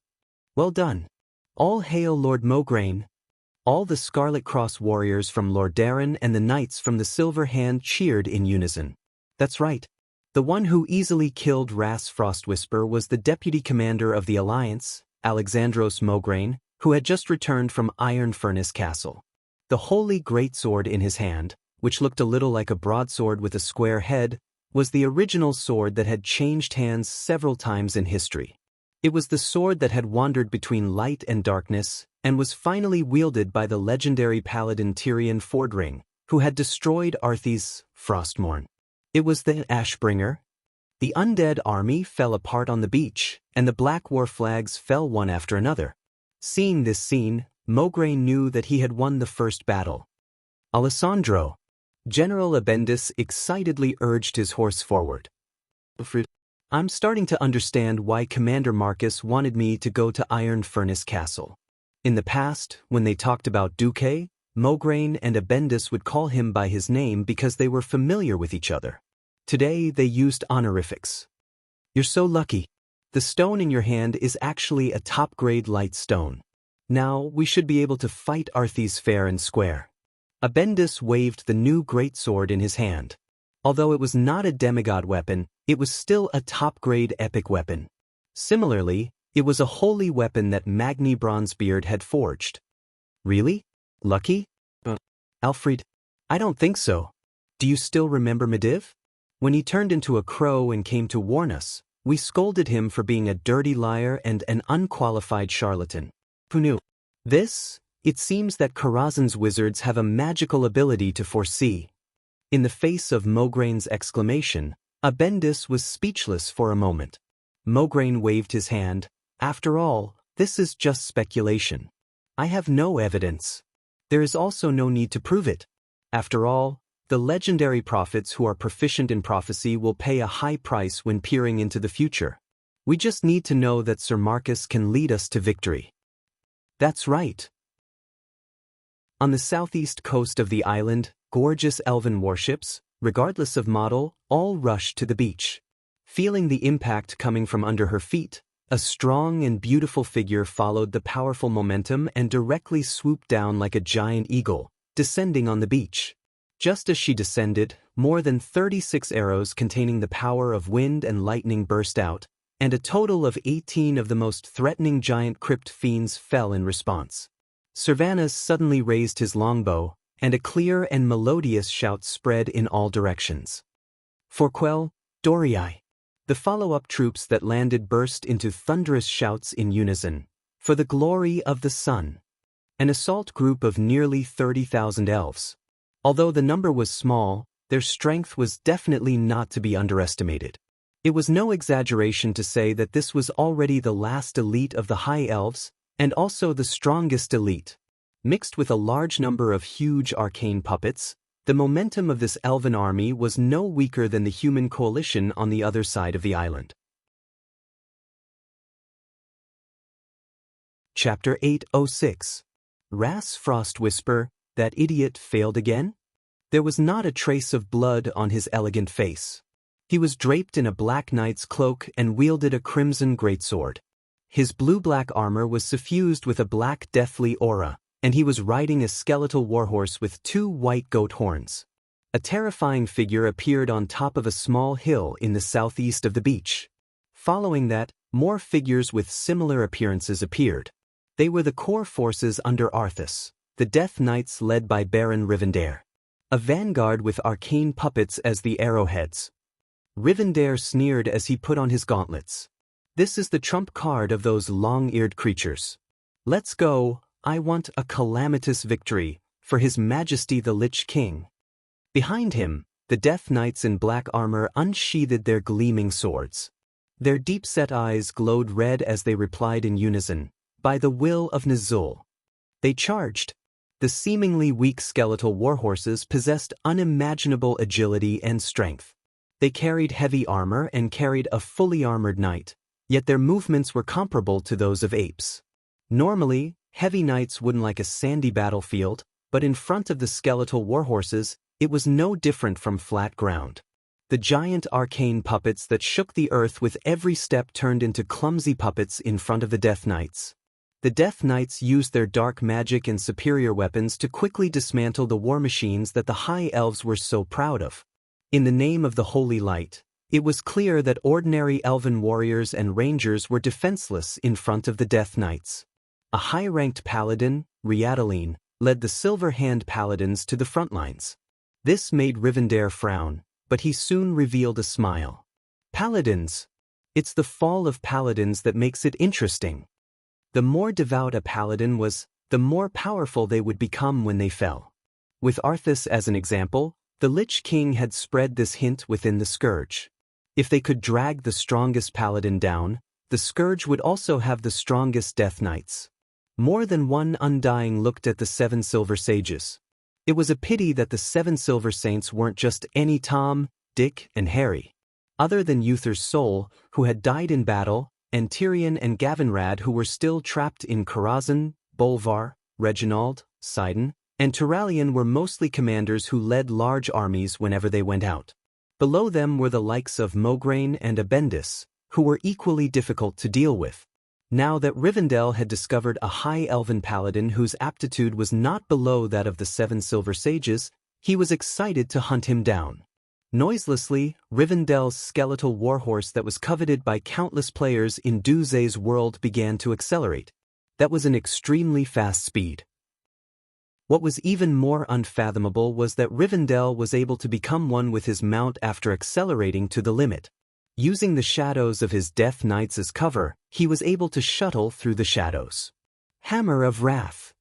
Well done! All hail Lord Mograine! All the Scarlet Cross warriors from Lordaeron and the knights from the Silver Hand cheered in unison. That's right. The one who easily killed Ras Frostwhisper was the deputy commander of the Alliance, Alexandros Mograine, who had just returned from Iron Furnace Castle. The holy greatsword in his hand, which looked a little like a broadsword with a square head, was the original sword that had changed hands several times in history. It was the sword that had wandered between light and darkness, and was finally wielded by the legendary paladin Tyrion Fordring, who had destroyed Arthas Frostmourne. It was the Ashbringer. The undead army fell apart on the beach, and the black war flags fell one after another. Seeing this scene, Mograine knew that he had won the first battle. Alessandro! General Abendis excitedly urged his horse forward. I'm starting to understand why Commander Marcus wanted me to go to Iron Furnace Castle. In the past, when they talked about Duque, Mograine and Abendis would call him by his name because they were familiar with each other. Today they used honorifics. You're so lucky. The stone in your hand is actually a top-grade light stone. Now we should be able to fight Arthas fair and square. Abendis waved the new greatsword in his hand. Although it was not a demigod weapon, it was still a top-grade epic weapon. Similarly, it was a holy weapon that Magni Bronzebeard had forged. Really? Lucky? Alfred? I don't think so. Do you still remember Mediv? When he turned into a crow and came to warn us, we scolded him for being a dirty liar and an unqualified charlatan. Who knew? This? It seems that Karazhan's wizards have a magical ability to foresee. In the face of Mograine's exclamation, Abendis was speechless for a moment. Mograine waved his hand. After all, this is just speculation. I have no evidence. There is also no need to prove it. After all, the legendary prophets who are proficient in prophecy will pay a high price when peering into the future. We just need to know that Sir Marcus can lead us to victory. That's right. On the southeast coast of the island, gorgeous elven warships, regardless of model, all rushed to the beach. Feeling the impact coming from under her feet, a strong and beautiful figure followed the powerful momentum and directly swooped down like a giant eagle, descending on the beach. Just as she descended, more than 36 arrows containing the power of wind and lightning burst out, and a total of 18 of the most threatening giant crypt fiends fell in response. Servanas suddenly raised his longbow, and a clear and melodious shout spread in all directions. Forquel, Dorii. The follow-up troops that landed burst into thunderous shouts in unison. For the glory of the sun. An assault group of nearly 30,000 elves. Although the number was small, their strength was definitely not to be underestimated. It was no exaggeration to say that this was already the last elite of the High Elves, and also the strongest elite. Mixed with a large number of huge arcane puppets, the momentum of this elven army was no weaker than the human coalition on the other side of the island. Chapter 806. Ras Frostwhisper, that idiot failed again? There was not a trace of blood on his elegant face. He was draped in a black knight's cloak and wielded a crimson greatsword. His blue-black armor was suffused with a black deathly aura, and he was riding a skeletal warhorse with 2 white goat horns. A terrifying figure appeared on top of a small hill in the southeast of the beach. Following that, more figures with similar appearances appeared. They were the core forces under Arthas, the Death Knights led by Baron Rivendare. A vanguard with arcane puppets as the arrowheads. Rivendare sneered as he put on his gauntlets. This is the trump card of those long-eared creatures. Let's go, I want a calamitous victory, for His Majesty the Lich King. Behind him, the Death Knights in black armor unsheathed their gleaming swords. Their deep-set eyes glowed red as they replied in unison, by the will of Nazul. They charged. The seemingly weak skeletal warhorses possessed unimaginable agility and strength. They carried heavy armor and carried a fully armored knight, yet their movements were comparable to those of apes. Normally, heavy knights wouldn't like a sandy battlefield, but in front of the skeletal warhorses, it was no different from flat ground. The giant arcane puppets that shook the earth with every step turned into clumsy puppets in front of the Death Knights. The Death Knights used their dark magic and superior weapons to quickly dismantle the war machines that the High Elves were so proud of. In the name of the Holy Light, it was clear that ordinary elven warriors and rangers were defenseless in front of the Death Knights. A high-ranked paladin, Riadaline, led the Silver Hand Paladins to the front lines. This made Rivendare frown, but he soon revealed a smile. Paladins! It's the fall of paladins that makes it interesting. The more devout a paladin was, the more powerful they would become when they fell. With Arthas as an example, the Lich King had spread this hint within the Scourge. If they could drag the strongest paladin down, the Scourge would also have the strongest Death Knights. More than one Undying looked at the 7 Silver Sages. It was a pity that the 7 Silver Saints weren't just any Tom, Dick, and Harry. Other than Uther's soul, who had died in battle, and Tyrion and Gavinrad who were still trapped in Karazhan, Bolvar, Reginald, Sidon, and Turalyon were mostly commanders who led large armies whenever they went out. Below them were the likes of Mograine and Abendis, who were equally difficult to deal with. Now that Rivendell had discovered a high elven paladin whose aptitude was not below that of the 7 Silver Sages, he was excited to hunt him down. Noiselessly, Rivendell's skeletal warhorse that was coveted by countless players in Duze's world began to accelerate. That was an extremely fast speed. What was even more unfathomable was that Rivendell was able to become one with his mount after accelerating to the limit. Using the shadows of his Death Knights as cover, he was able to shuttle through the shadows. Hammer of Wrath.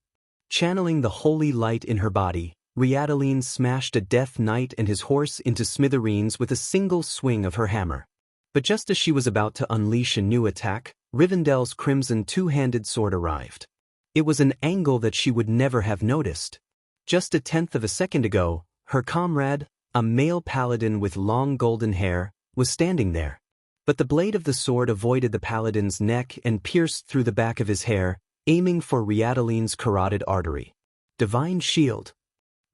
Channeling the holy light in her body, Rhiannoline smashed a Death Knight and his horse into smithereens with a single swing of her hammer. But just as she was about to unleash a new attack, Rivendell's crimson two-handed sword arrived. It was an angle that she would never have noticed. Just a tenth of a second ago, her comrade, a male paladin with long golden hair, was standing there. But the blade of the sword avoided the paladin's neck and pierced through the back of his hair, aiming for Rhiannoline's carotid artery. Divine Shield.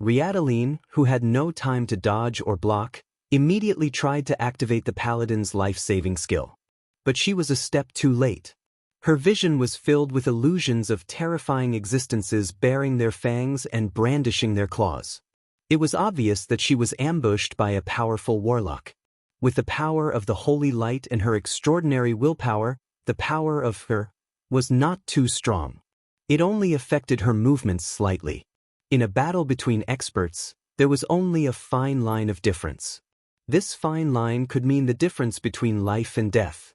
Rhiannoline, who had no time to dodge or block, immediately tried to activate the paladin's life-saving skill. But she was a step too late. Her vision was filled with illusions of terrifying existences baring their fangs and brandishing their claws. It was obvious that she was ambushed by a powerful warlock. With the power of the holy light and her extraordinary willpower, the power of her was not too strong. It only affected her movements slightly. In a battle between experts, there was only a fine line of difference. This fine line could mean the difference between life and death.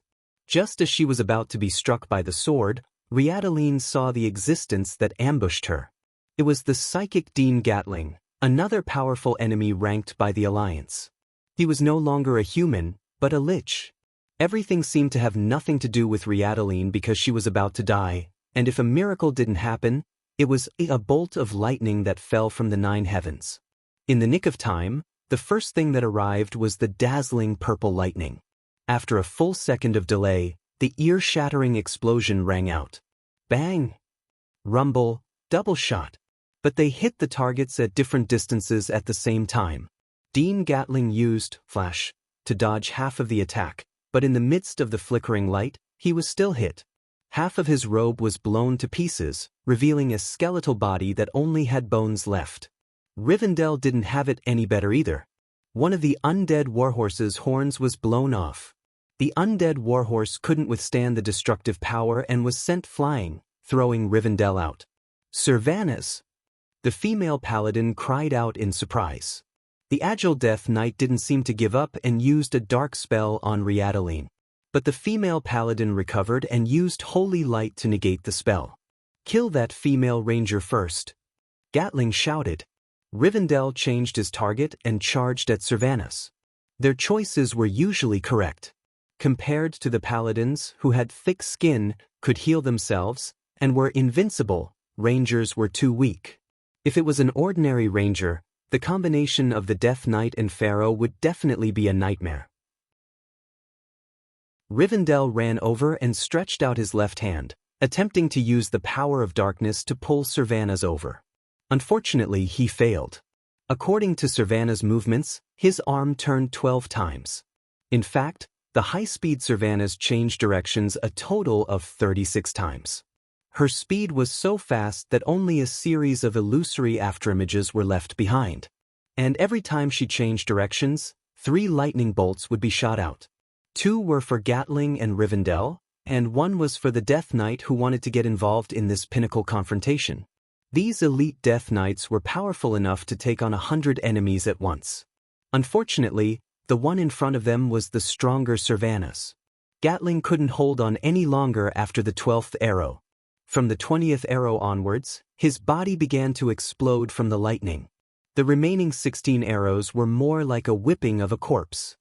Just as she was about to be struck by the sword, Rhiannoline saw the existence that ambushed her. It was the psychic Dean Gatling, another powerful enemy ranked by the Alliance. He was no longer a human, but a lich. Everything seemed to have nothing to do with Rhiannoline because she was about to die, and if a miracle didn't happen, it was a bolt of lightning that fell from the 9 heavens. In the nick of time, the first thing that arrived was the dazzling purple lightning. After a full second of delay, the ear-shattering explosion rang out. Bang! Rumble, double shot. But they hit the targets at different distances at the same time. Dean Gatling used flash to dodge half of the attack, but in the midst of the flickering light, he was still hit. Half of his robe was blown to pieces, revealing a skeletal body that only had bones left. Rivendell didn't have it any better either. One of the undead warhorse's horns was blown off. The undead warhorse couldn't withstand the destructive power and was sent flying, throwing Rivendell out. Sylvanas! The female paladin cried out in surprise. The agile Death Knight didn't seem to give up and used a dark spell on Rhiannoline. But the female paladin recovered and used holy light to negate the spell. Kill that female ranger first. Gatling shouted. Rivendell changed his target and charged at Sylvanas. Their choices were usually correct. Compared to the paladins, who had thick skin, could heal themselves, and were invincible, rangers were too weak. If it was an ordinary ranger, the combination of the Death Knight and Pharaoh would definitely be a nightmare. Rivendell ran over and stretched out his left hand, attempting to use the power of darkness to pull Sylvanas over. Unfortunately, he failed. According to Sylvanas' movements, his arm turned 12 times. In fact, the high-speed Sylvanas changed directions a total of 36 times. Her speed was so fast that only a series of illusory afterimages were left behind. And every time she changed directions, 3 lightning bolts would be shot out. 2 were for Gatling and Rivendell, and 1 was for the Death Knight who wanted to get involved in this pinnacle confrontation. These elite Death Knights were powerful enough to take on 100 enemies at once. Unfortunately, the one in front of them was the stronger Sylvanas. Gatling couldn't hold on any longer after the 12th arrow. From the 20th arrow onwards, his body began to explode from the lightning. The remaining 16 arrows were more like a whipping of a corpse.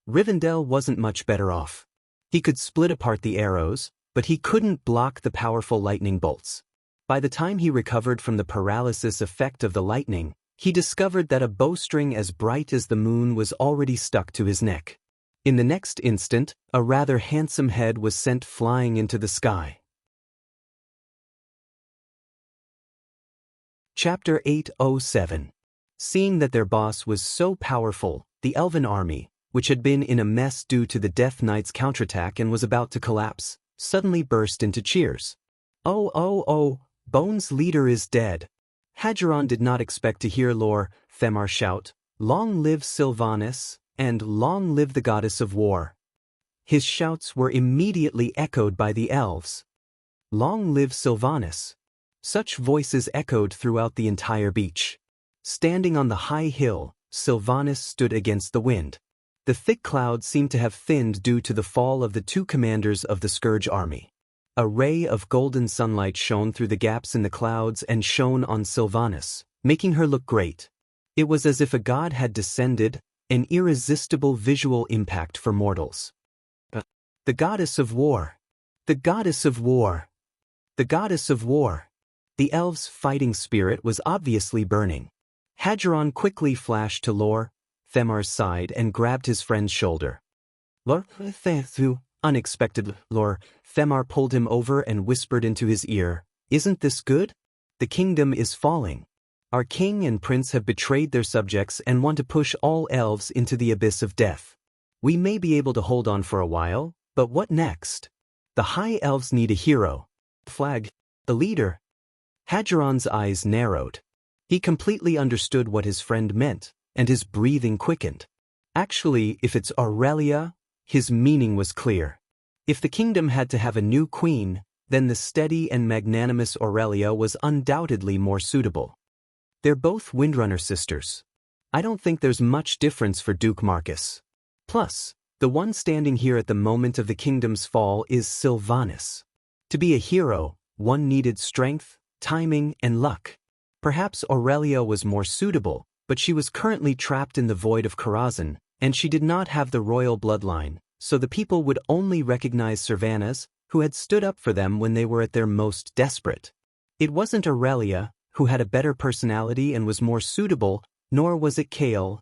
Rivendell wasn't much better off. He could split apart the arrows, but he couldn't block the powerful lightning bolts. By the time he recovered from the paralysis effect of the lightning, he discovered that a bowstring as bright as the moon was already stuck to his neck. In the next instant, a rather handsome head was sent flying into the sky. Chapter 807. Seeing that their boss was so powerful, the Elven army, which had been in a mess due to the Death Knight's counterattack and was about to collapse, suddenly burst into cheers. Oh, Bones' leader is dead. Hadgeron did not expect to hear Lord Themar shout, "Long live Sylvanas," and "Long live the goddess of war." His shouts were immediately echoed by the elves. "Long live Sylvanus." Such voices echoed throughout the entire beach. Standing on the high hill, Sylvanus stood against the wind. The thick clouds seemed to have thinned due to the fall of the two commanders of the Scourge army. A ray of golden sunlight shone through the gaps in the clouds and shone on Sylvanus, making her look great. It was as if a god had descended, an irresistible visual impact for mortals. The goddess of war. The goddess of war. The goddess of war. The elves' fighting spirit was obviously burning. Hadgeron quickly flashed to Lor Themar's side and grabbed his friend's shoulder. "Lor Thethru," unexpected Lor Themar pulled him over and whispered into his ear, "Isn't this good? The kingdom is falling. Our king and prince have betrayed their subjects and want to push all elves into the abyss of death. We may be able to hold on for a while, but what next? The high elves need a hero. Flag. A leader." Hadgeron's eyes narrowed. He completely understood what his friend meant, and his breathing quickened. Actually, if it's Aurelia, his meaning was clear. If the kingdom had to have a new queen, then the steady and magnanimous Aurelia was undoubtedly more suitable. They're both Windrunner sisters. I don't think there's much difference for Duke Marcus. Plus, the one standing here at the moment of the kingdom's fall is Sylvanus. To be a hero, one needed strength, timing, and luck. Perhaps Aurelia was more suitable, but she was currently trapped in the void of Karazhan, and she did not have the royal bloodline, so the people would only recognize Sylvanus, who had stood up for them when they were at their most desperate. It wasn't Aurelia, who had a better personality and was more suitable, nor was it Kale,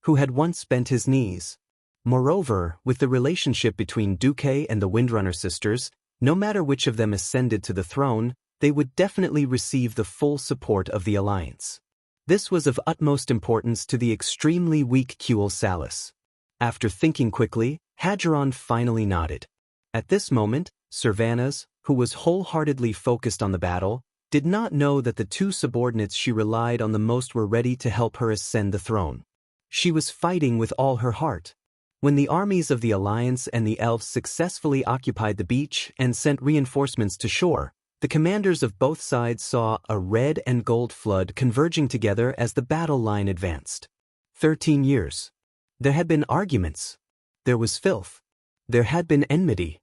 who had once bent his knees. Moreover, with the relationship between Duke and the Windrunner sisters, no matter which of them ascended to the throne, they would definitely receive the full support of the alliance. This was of utmost importance to the extremely weak Kuel Salus. After thinking quickly, Hadgeron finally nodded. At this moment, Sylvanus, who was wholeheartedly focused on the battle, did not know that the two subordinates she relied on the most were ready to help her ascend the throne. She was fighting with all her heart. When the armies of the Alliance and the elves successfully occupied the beach and sent reinforcements to shore, the commanders of both sides saw a red and gold flood converging together as the battle line advanced. 13 years. There had been arguments. There was filth. There had been enmity.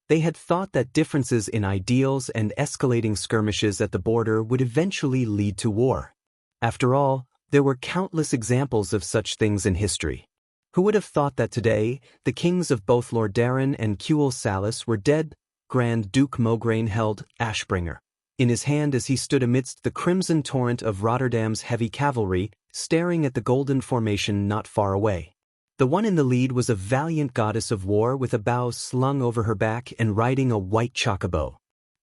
They had thought that differences in ideals and escalating skirmishes at the border would eventually lead to war. After all, there were countless examples of such things in history. Who would have thought that today, the kings of both Lordaeron and Kuel Salus were dead? Grand Duke Mograine held Ashbringer in his hand as he stood amidst the crimson torrent of Rotterdam's heavy cavalry, staring at the golden formation not far away. The one in the lead was a valiant goddess of war with a bow slung over her back and riding a white chocobo.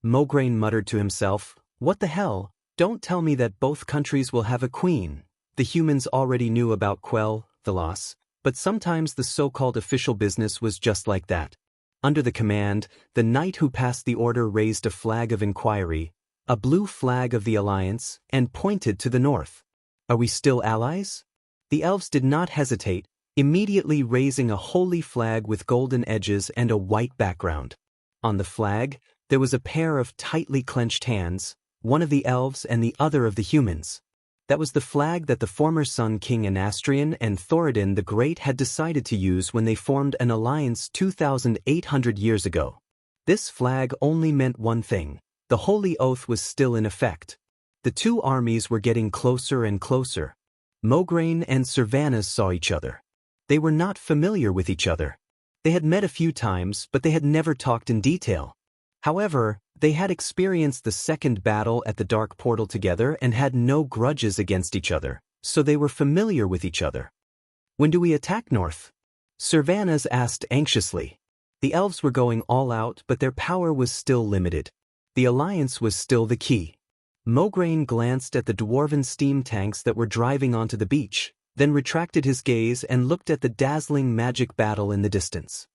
Mograine muttered to himself, "What the hell? Don't tell me that both countries will have a queen." The humans already knew about Quell, the loss, but sometimes the so-called official business was just like that. Under the command, the knight who passed the order raised a flag of inquiry, a blue flag of the alliance, and pointed to the north. "Are we still allies?" The elves did not hesitate, immediately raising a holy flag with golden edges and a white background. On the flag, there was a pair of tightly clenched hands, one of the elves and the other of the humans. That was the flag that the former Sun King Anastrian and Thoradin the Great had decided to use when they formed an alliance 2,800 years ago. This flag only meant one thing: the holy oath was still in effect. The two armies were getting closer and closer. Mograine and Sylvanus saw each other. They were not familiar with each other. They had met a few times, but they had never talked in detail. However, they had experienced the second battle at the Dark Portal together and had no grudges against each other, so they were familiar with each other. "When do we attack north?" Sylvanus asked anxiously. The elves were going all out, but their power was still limited. The alliance was still the key. Mograine glanced at the dwarven steam tanks that were driving onto the beach, then retracted his gaze and looked at the dazzling magic battle in the distance.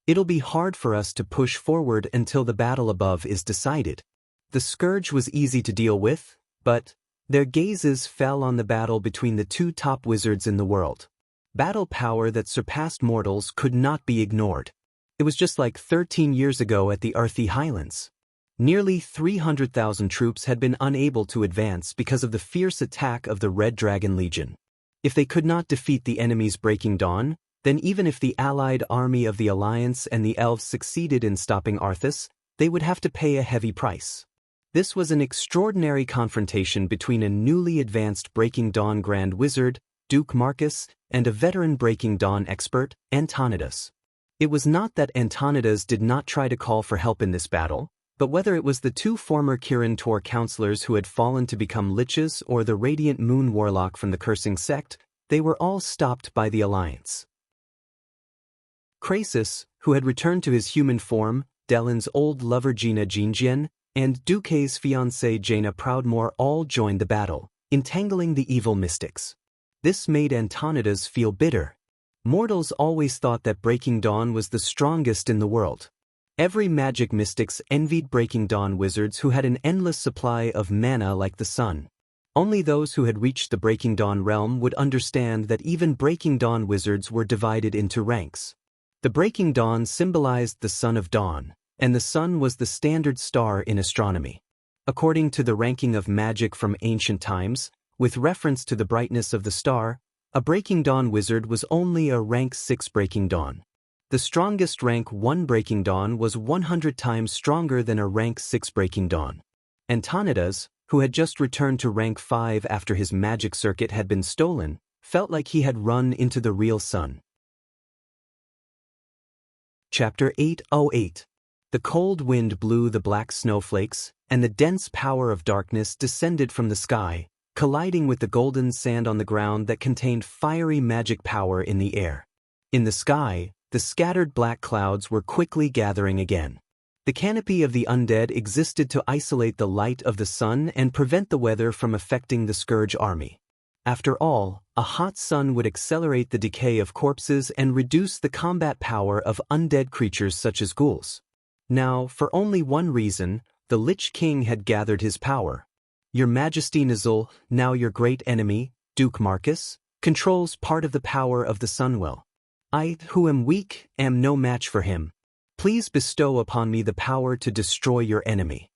"It'll be hard for us to push forward until the battle above is decided." The Scourge was easy to deal with, but their gazes fell on the battle between the two top wizards in the world. Battle power that surpassed mortals could not be ignored. It was just like 13 years ago at the Arthi Highlands. Nearly 300,000 troops had been unable to advance because of the fierce attack of the Red Dragon Legion. If they could not defeat the enemy's Breaking Dawn, then even if the allied army of the Alliance and the Elves succeeded in stopping Arthas, they would have to pay a heavy price. This was an extraordinary confrontation between a newly advanced Breaking Dawn Grand Wizard, Duke Marcus, and a veteran Breaking Dawn expert, Antonidas. It was not that Antonidas did not try to call for help in this battle, but whether it was the two former Kirin Tor counselors who had fallen to become liches or the Radiant Moon Warlock from the Cursing Sect, they were all stopped by the Alliance. Krasus, who had returned to his human form, Dellen's old lover Gina Jinjian, and Duque's fiancée Jaina Proudmoore all joined the battle, entangling the evil mystics. This made Antonidas feel bitter. Mortals always thought that Breaking Dawn was the strongest in the world. Every magic mystics envied Breaking Dawn wizards who had an endless supply of mana like the sun. Only those who had reached the Breaking Dawn realm would understand that even Breaking Dawn wizards were divided into ranks. The Breaking Dawn symbolized the Son of Dawn, and the sun was the standard star in astronomy. According to the ranking of magic from ancient times, with reference to the brightness of the star, a Breaking Dawn wizard was only a rank 6 Breaking Dawn. The strongest rank 1 Breaking Dawn was 100 times stronger than a rank 6 Breaking Dawn. Antonidas, who had just returned to rank 5 after his magic circuit had been stolen, felt like he had run into the real sun. Chapter 808. The cold wind blew the black snowflakes, and the dense power of darkness descended from the sky, colliding with the golden sand on the ground that contained fiery magic power in the air. In the sky, the scattered black clouds were quickly gathering again. The canopy of the undead existed to isolate the light of the sun and prevent the weather from affecting the Scourge army. After all, a hot sun would accelerate the decay of corpses and reduce the combat power of undead creatures such as ghouls. Now, for only one reason, the Lich King had gathered his power. Your Majesty Nizul, now your great enemy, Duke Marcus, controls part of the power of the Sunwell. I, who am weak, am no match for him. Please bestow upon me the power to destroy your enemy.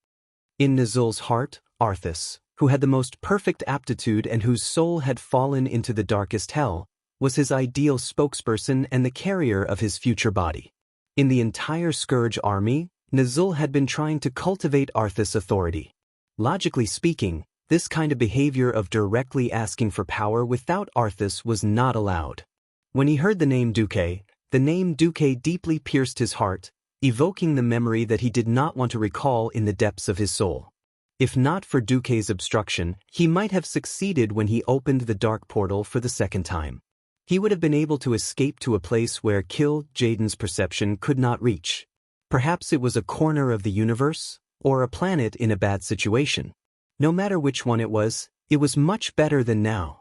In Nizul's heart, Arthas, who had the most perfect aptitude and whose soul had fallen into the darkest hell, was his ideal spokesperson and the carrier of his future body. In the entire Scourge army, Nizul had been trying to cultivate Arthas' authority. Logically speaking, this kind of behavior of directly asking for power without Arthas was not allowed. When he heard the name Duque deeply pierced his heart, evoking the memory that he did not want to recall in the depths of his soul. If not for Duque's obstruction, he might have succeeded when he opened the dark portal for the second time. He would have been able to escape to a place where Kill Jaden's perception could not reach. Perhaps it was a corner of the universe, or a planet in a bad situation. No matter which one it was much better than now.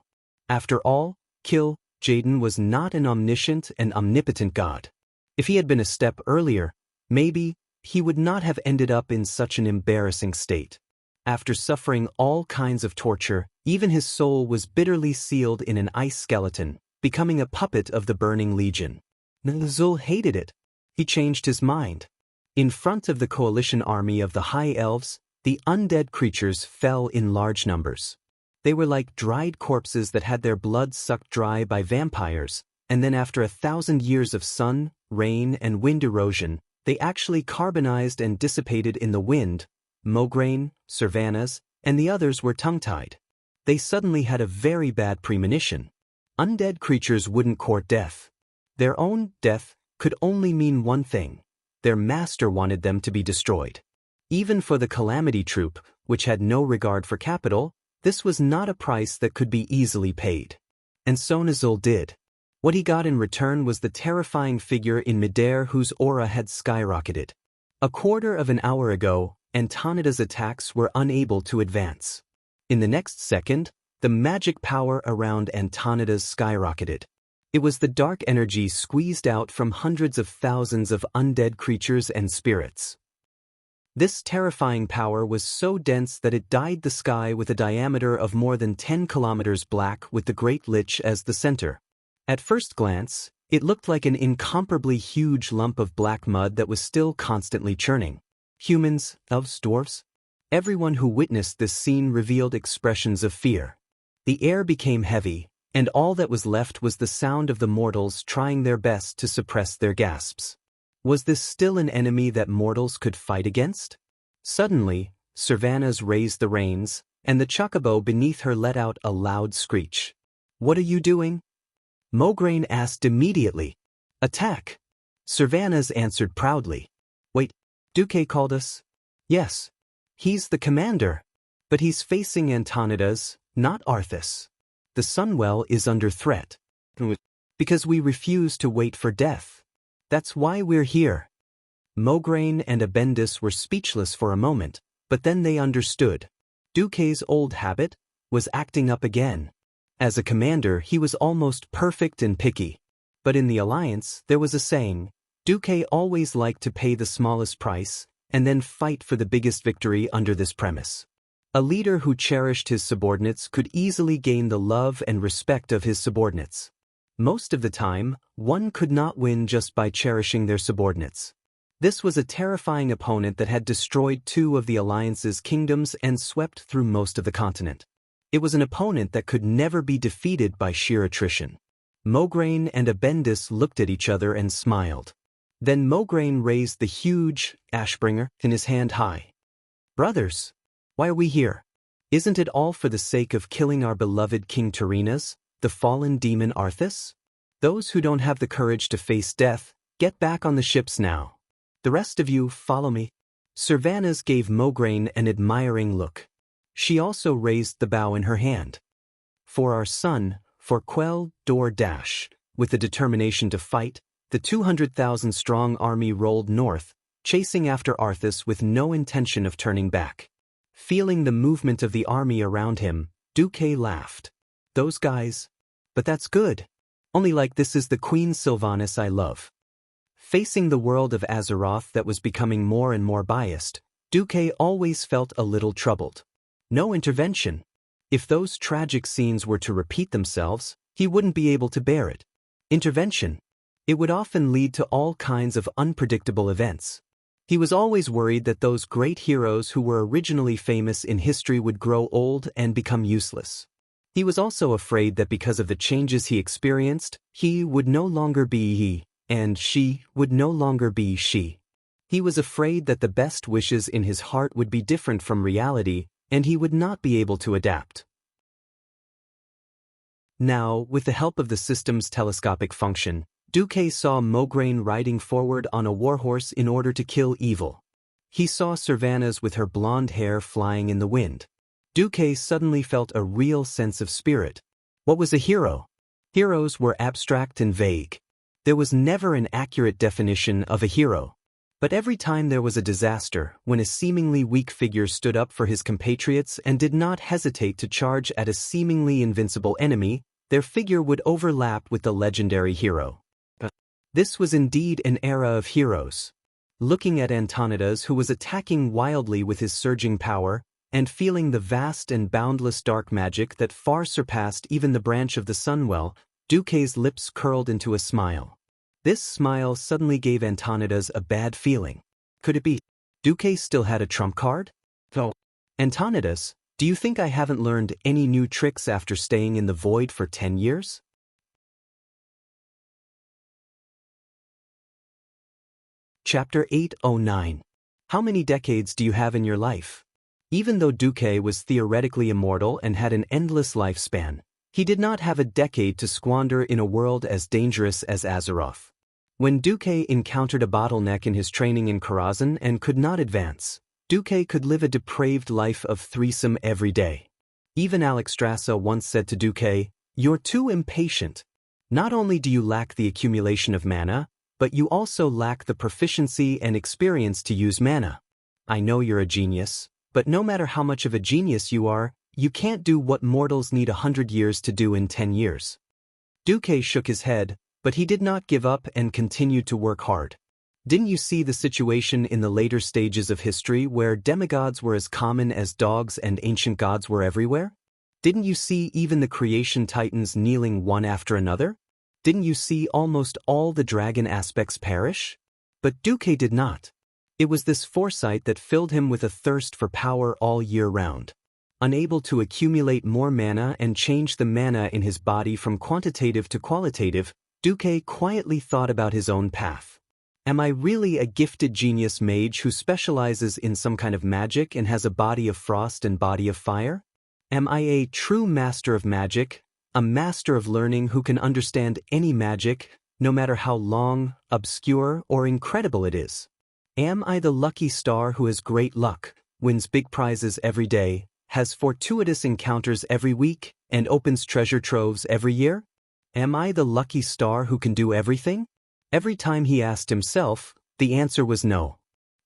After all, Kill Jaden was not an omniscient and omnipotent god. If he had been a step earlier, maybe he would not have ended up in such an embarrassing state. After suffering all kinds of torture, even his soul was bitterly sealed in an ice skeleton, becoming a puppet of the Burning Legion. Nizul hated it. He changed his mind. In front of the coalition army of the High Elves, the undead creatures fell in large numbers. They were like dried corpses that had their blood sucked dry by vampires, and then after 1,000 years of sun, rain, and wind erosion, they actually carbonized and dissipated in the wind. Mograine, Servanas, and the others were tongue-tied. They suddenly had a very bad premonition. Undead creatures wouldn't court death. Their own death could only mean one thing. Their master wanted them to be destroyed. Even for the Calamity Troop, which had no regard for capital, this was not a price that could be easily paid. And so Nizul did. What he got in return was the terrifying figure in midair whose aura had skyrocketed. A quarter of an hour ago, Antonida's attacks were unable to advance. In the next second, the magic power around Antonida's skyrocketed. It was the dark energy squeezed out from hundreds of thousands of undead creatures and spirits. This terrifying power was so dense that it dyed the sky with a diameter of more than 10 kilometers black with the Great Lich as the center. At first glance, it looked like an incomparably huge lump of black mud that was still constantly churning. Humans, elves, dwarves? Everyone who witnessed this scene revealed expressions of fear. The air became heavy, and all that was left was the sound of the mortals trying their best to suppress their gasps. Was this still an enemy that mortals could fight against? Suddenly, Sylvanas raised the reins, and the chocobo beneath her let out a loud screech. "What are you doing?" Mograine asked immediately. "Attack!" Sylvanas answered proudly. "Wait, Duque called us?" "Yes. He's the commander. But he's facing Antonidas, not Arthas. The Sunwell is under threat. Because we refuse to wait for death. That's why we're here." Mograine and Abendis were speechless for a moment, but then they understood. Duque's old habit was acting up again. As a commander, he was almost perfect and picky. But in the alliance, there was a saying: Duque always liked to pay the smallest price, and then fight for the biggest victory under this premise. A leader who cherished his subordinates could easily gain the love and respect of his subordinates. Most of the time, one could not win just by cherishing their subordinates. This was a terrifying opponent that had destroyed 2 of the Alliance's kingdoms and swept through most of the continent. It was an opponent that could never be defeated by sheer attrition. Mograine and Abendis looked at each other and smiled. Then Mograine raised the huge Ashbringer in his hand high. "Brothers, why are we here? Isn't it all for the sake of killing our beloved King Tyrrhenas, the fallen demon Arthas? Those who don't have the courage to face death, get back on the ships now. The rest of you, follow me." Sylvanas gave Mograine an admiring look. She also raised the bow in her hand. "For our son, for Quell Dor Dash," with the determination to fight, the 200,000-strong army rolled north, chasing after Arthas with no intention of turning back. Feeling the movement of the army around him, Duque laughed. "Those guys? But that's good. Only like this is the Queen Sylvanas I love." Facing the world of Azeroth that was becoming more and more biased, Duque always felt a little troubled. No intervention. If those tragic scenes were to repeat themselves, he wouldn't be able to bear it. Intervention. It would often lead to all kinds of unpredictable events. He was always worried that those great heroes who were originally famous in history would grow old and become useless. He was also afraid that because of the changes he experienced, he would no longer be he, and she would no longer be she. He was afraid that the best wishes in his heart would be different from reality, and he would not be able to adapt. Now, with the help of the system's telescopic function, Duque saw Mograine riding forward on a warhorse in order to kill evil. He saw Sylvanas with her blonde hair flying in the wind. Duque suddenly felt a real sense of spirit. What was a hero? Heroes were abstract and vague. There was never an accurate definition of a hero. But every time there was a disaster, when a seemingly weak figure stood up for his compatriots and did not hesitate to charge at a seemingly invincible enemy, their figure would overlap with the legendary hero. This was indeed an era of heroes. Looking at Antonidas, who was attacking wildly with his surging power, and feeling the vast and boundless dark magic that far surpassed even the branch of the Sunwell, Duque's lips curled into a smile. This smile suddenly gave Antonidas a bad feeling. Could it be Duque still had a trump card? "So, Antonidas, do you think I haven't learned any new tricks after staying in the void for 10 years? Chapter 809. How many decades do you have in your life? Even though Duque was theoretically immortal and had an endless lifespan, he did not have a decade to squander in a world as dangerous as Azeroth. When Duque encountered a bottleneck in his training in Karazhan and could not advance, Duque could live a depraved life of threesome every day. Even Alexstrasza once said to Duque, "You're too impatient. Not only do you lack the accumulation of mana, but you also lack the proficiency and experience to use mana. I know you're a genius, but no matter how much of a genius you are, you can't do what mortals need 100 years to do in 10 years. Duque shook his head, but he did not give up and continued to work hard. Didn't you see the situation in the later stages of history where demigods were as common as dogs and ancient gods were everywhere? Didn't you see even the creation titans kneeling one after another? Didn't you see almost all the dragon aspects perish? But Duque did not. It was this foresight that filled him with a thirst for power all year round. Unable to accumulate more mana and change the mana in his body from quantitative to qualitative, Duque quietly thought about his own path. Am I really a gifted genius mage who specializes in some kind of magic and has a body of frost and body of fire? Am I a true master of magic, a master of learning who can understand any magic, no matter how long, obscure, or incredible it is? Am I the lucky star who has great luck, wins big prizes every day, has fortuitous encounters every week, and opens treasure troves every year? Am I the lucky star who can do everything? Every time he asked himself, the answer was no.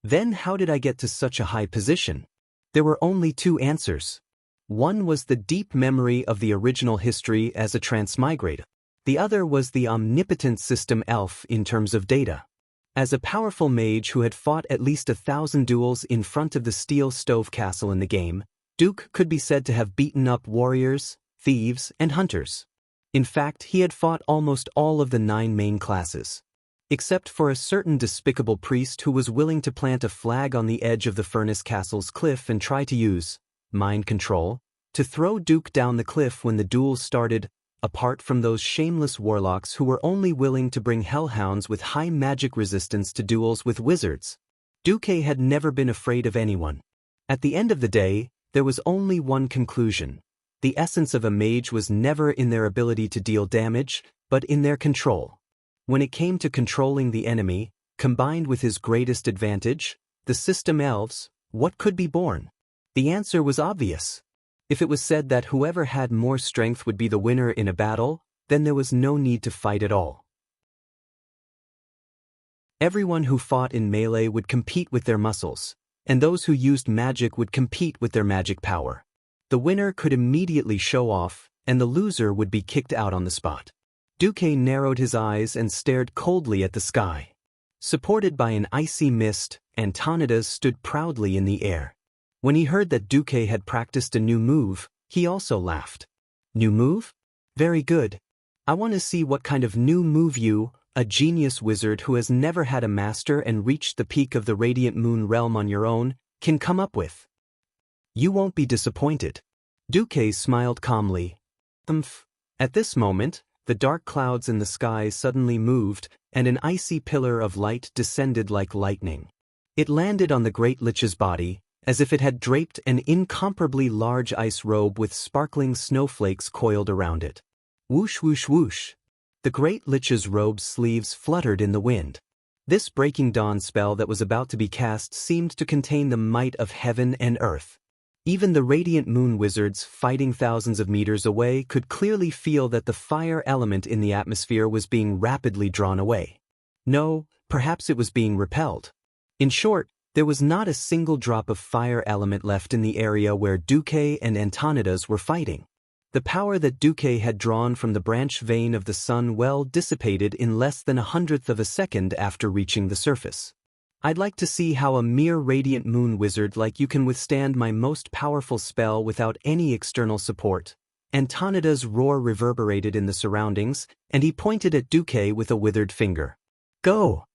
Then how did I get to such a high position? There were only two answers. One was the deep memory of the original history as a transmigrator. The other was the omnipotent system elf in terms of data. As a powerful mage who had fought at least 1,000 duels in front of the steel stove castle in the game, Duque could be said to have beaten up warriors, thieves, and hunters. In fact, he had fought almost all of the 9 main classes. Except for a certain despicable priest who was willing to plant a flag on the edge of the Furnace Castle's cliff and try to use mind control to throw Duque down the cliff when the duel started. Apart from those shameless warlocks who were only willing to bring hellhounds with high magic resistance to duels with wizards, Duque had never been afraid of anyone. At the end of the day, there was only one conclusion. The essence of a mage was never in their ability to deal damage, but in their control. When it came to controlling the enemy, combined with his greatest advantage, the system elves, what could be born? The answer was obvious. If it was said that whoever had more strength would be the winner in a battle, then there was no need to fight at all. Everyone who fought in melee would compete with their muscles, and those who used magic would compete with their magic power. The winner could immediately show off, and the loser would be kicked out on the spot. Duque narrowed his eyes and stared coldly at the sky. Supported by an icy mist, Antonidas stood proudly in the air. When he heard that Duque had practiced a new move, he also laughed. New move? Very good. I want to see what kind of new move you, a genius wizard who has never had a master and reached the peak of the Radiant Moon realm on your own, can come up with. You won't be disappointed. Duque smiled calmly. At this moment, the dark clouds in the sky suddenly moved, and an icy pillar of light descended like lightning. It landed on the Great Lich's body, as if it had draped an incomparably large ice robe with sparkling snowflakes coiled around it. Whoosh whoosh whoosh. The Great Lich's robe's sleeves fluttered in the wind. This breaking dawn spell that was about to be cast seemed to contain the might of heaven and earth. Even the Radiant Moon wizards fighting thousands of meters away could clearly feel that the fire element in the atmosphere was being rapidly drawn away. No, perhaps it was being repelled. In short, there was not a single drop of fire element left in the area where Duque and Antonidas were fighting. The power that Duque had drawn from the branch vein of the sun well dissipated in less than 1/100th of a second after reaching the surface. I'd like to see how a mere Radiant Moon wizard like you can withstand my most powerful spell without any external support. Antonidas' roar reverberated in the surroundings, and he pointed at Duque with a withered finger. Go!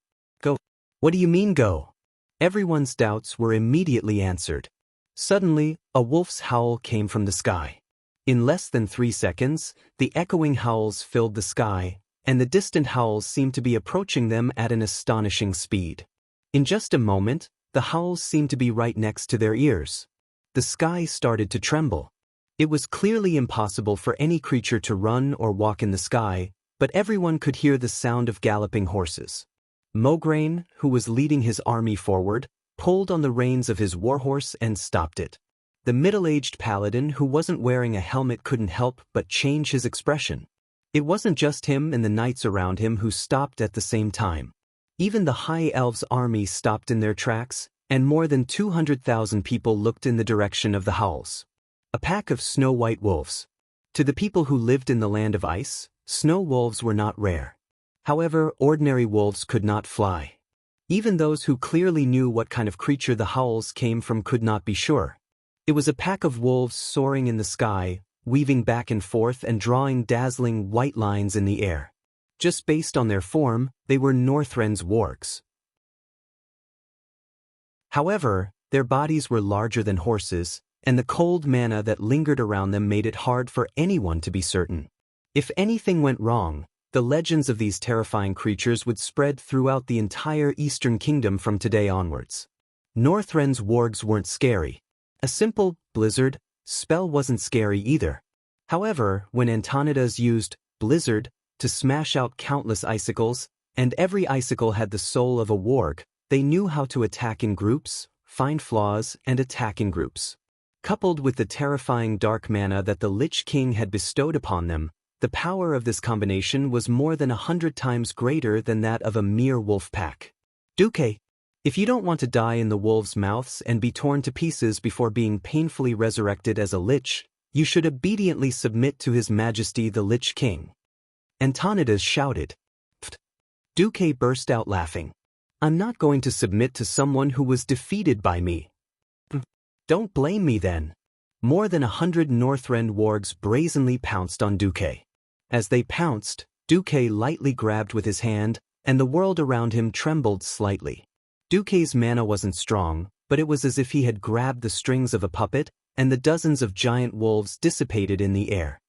Go! What do you mean go? Everyone's doubts were immediately answered. Suddenly, a wolf's howl came from the sky. In less than 3 seconds, the echoing howls filled the sky, and the distant howls seemed to be approaching them at an astonishing speed. In just a moment, the howls seemed to be right next to their ears. The sky started to tremble. It was clearly impossible for any creature to run or walk in the sky, but everyone could hear the sound of galloping horses. Mograine, who was leading his army forward, pulled on the reins of his warhorse and stopped it. The middle-aged paladin who wasn't wearing a helmet couldn't help but change his expression. It wasn't just him and the knights around him who stopped at the same time. Even the High Elves' army stopped in their tracks, and more than 200,000 people looked in the direction of the howls. A pack of snow-white wolves. To the people who lived in the land of ice, snow wolves were not rare. However, ordinary wolves could not fly. Even those who clearly knew what kind of creature the howls came from could not be sure. It was a pack of wolves soaring in the sky, weaving back and forth and drawing dazzling white lines in the air. Just based on their form, they were Northren's wargs. However, their bodies were larger than horses, and the cold mana that lingered around them made it hard for anyone to be certain. If anything went wrong, the legends of these terrifying creatures would spread throughout the entire Eastern Kingdom from today onwards. Northren's wargs weren't scary. A simple blizzard spell wasn't scary either. However, when Antonidas used blizzard to smash out countless icicles, and every icicle had the soul of a warg, they knew how to attack in groups, find flaws, and attack in groups. Coupled with the terrifying dark mana that the Lich King had bestowed upon them, the power of this combination was more than 100 times greater than that of a mere wolf pack. Duque, if you don't want to die in the wolves' mouths and be torn to pieces before being painfully resurrected as a lich, you should obediently submit to His Majesty the Lich King. Antonidas shouted. Pfft. Duque burst out laughing. I'm not going to submit to someone who was defeated by me. Don't blame me then. More than 100 Northren wargs brazenly pounced on Duque. As they pounced, Duque lightly grabbed with his hand, and the world around him trembled slightly. Duque's mana wasn't strong, but it was as if he had grabbed the strings of a puppet, and the dozens of giant wolves dissipated in the air.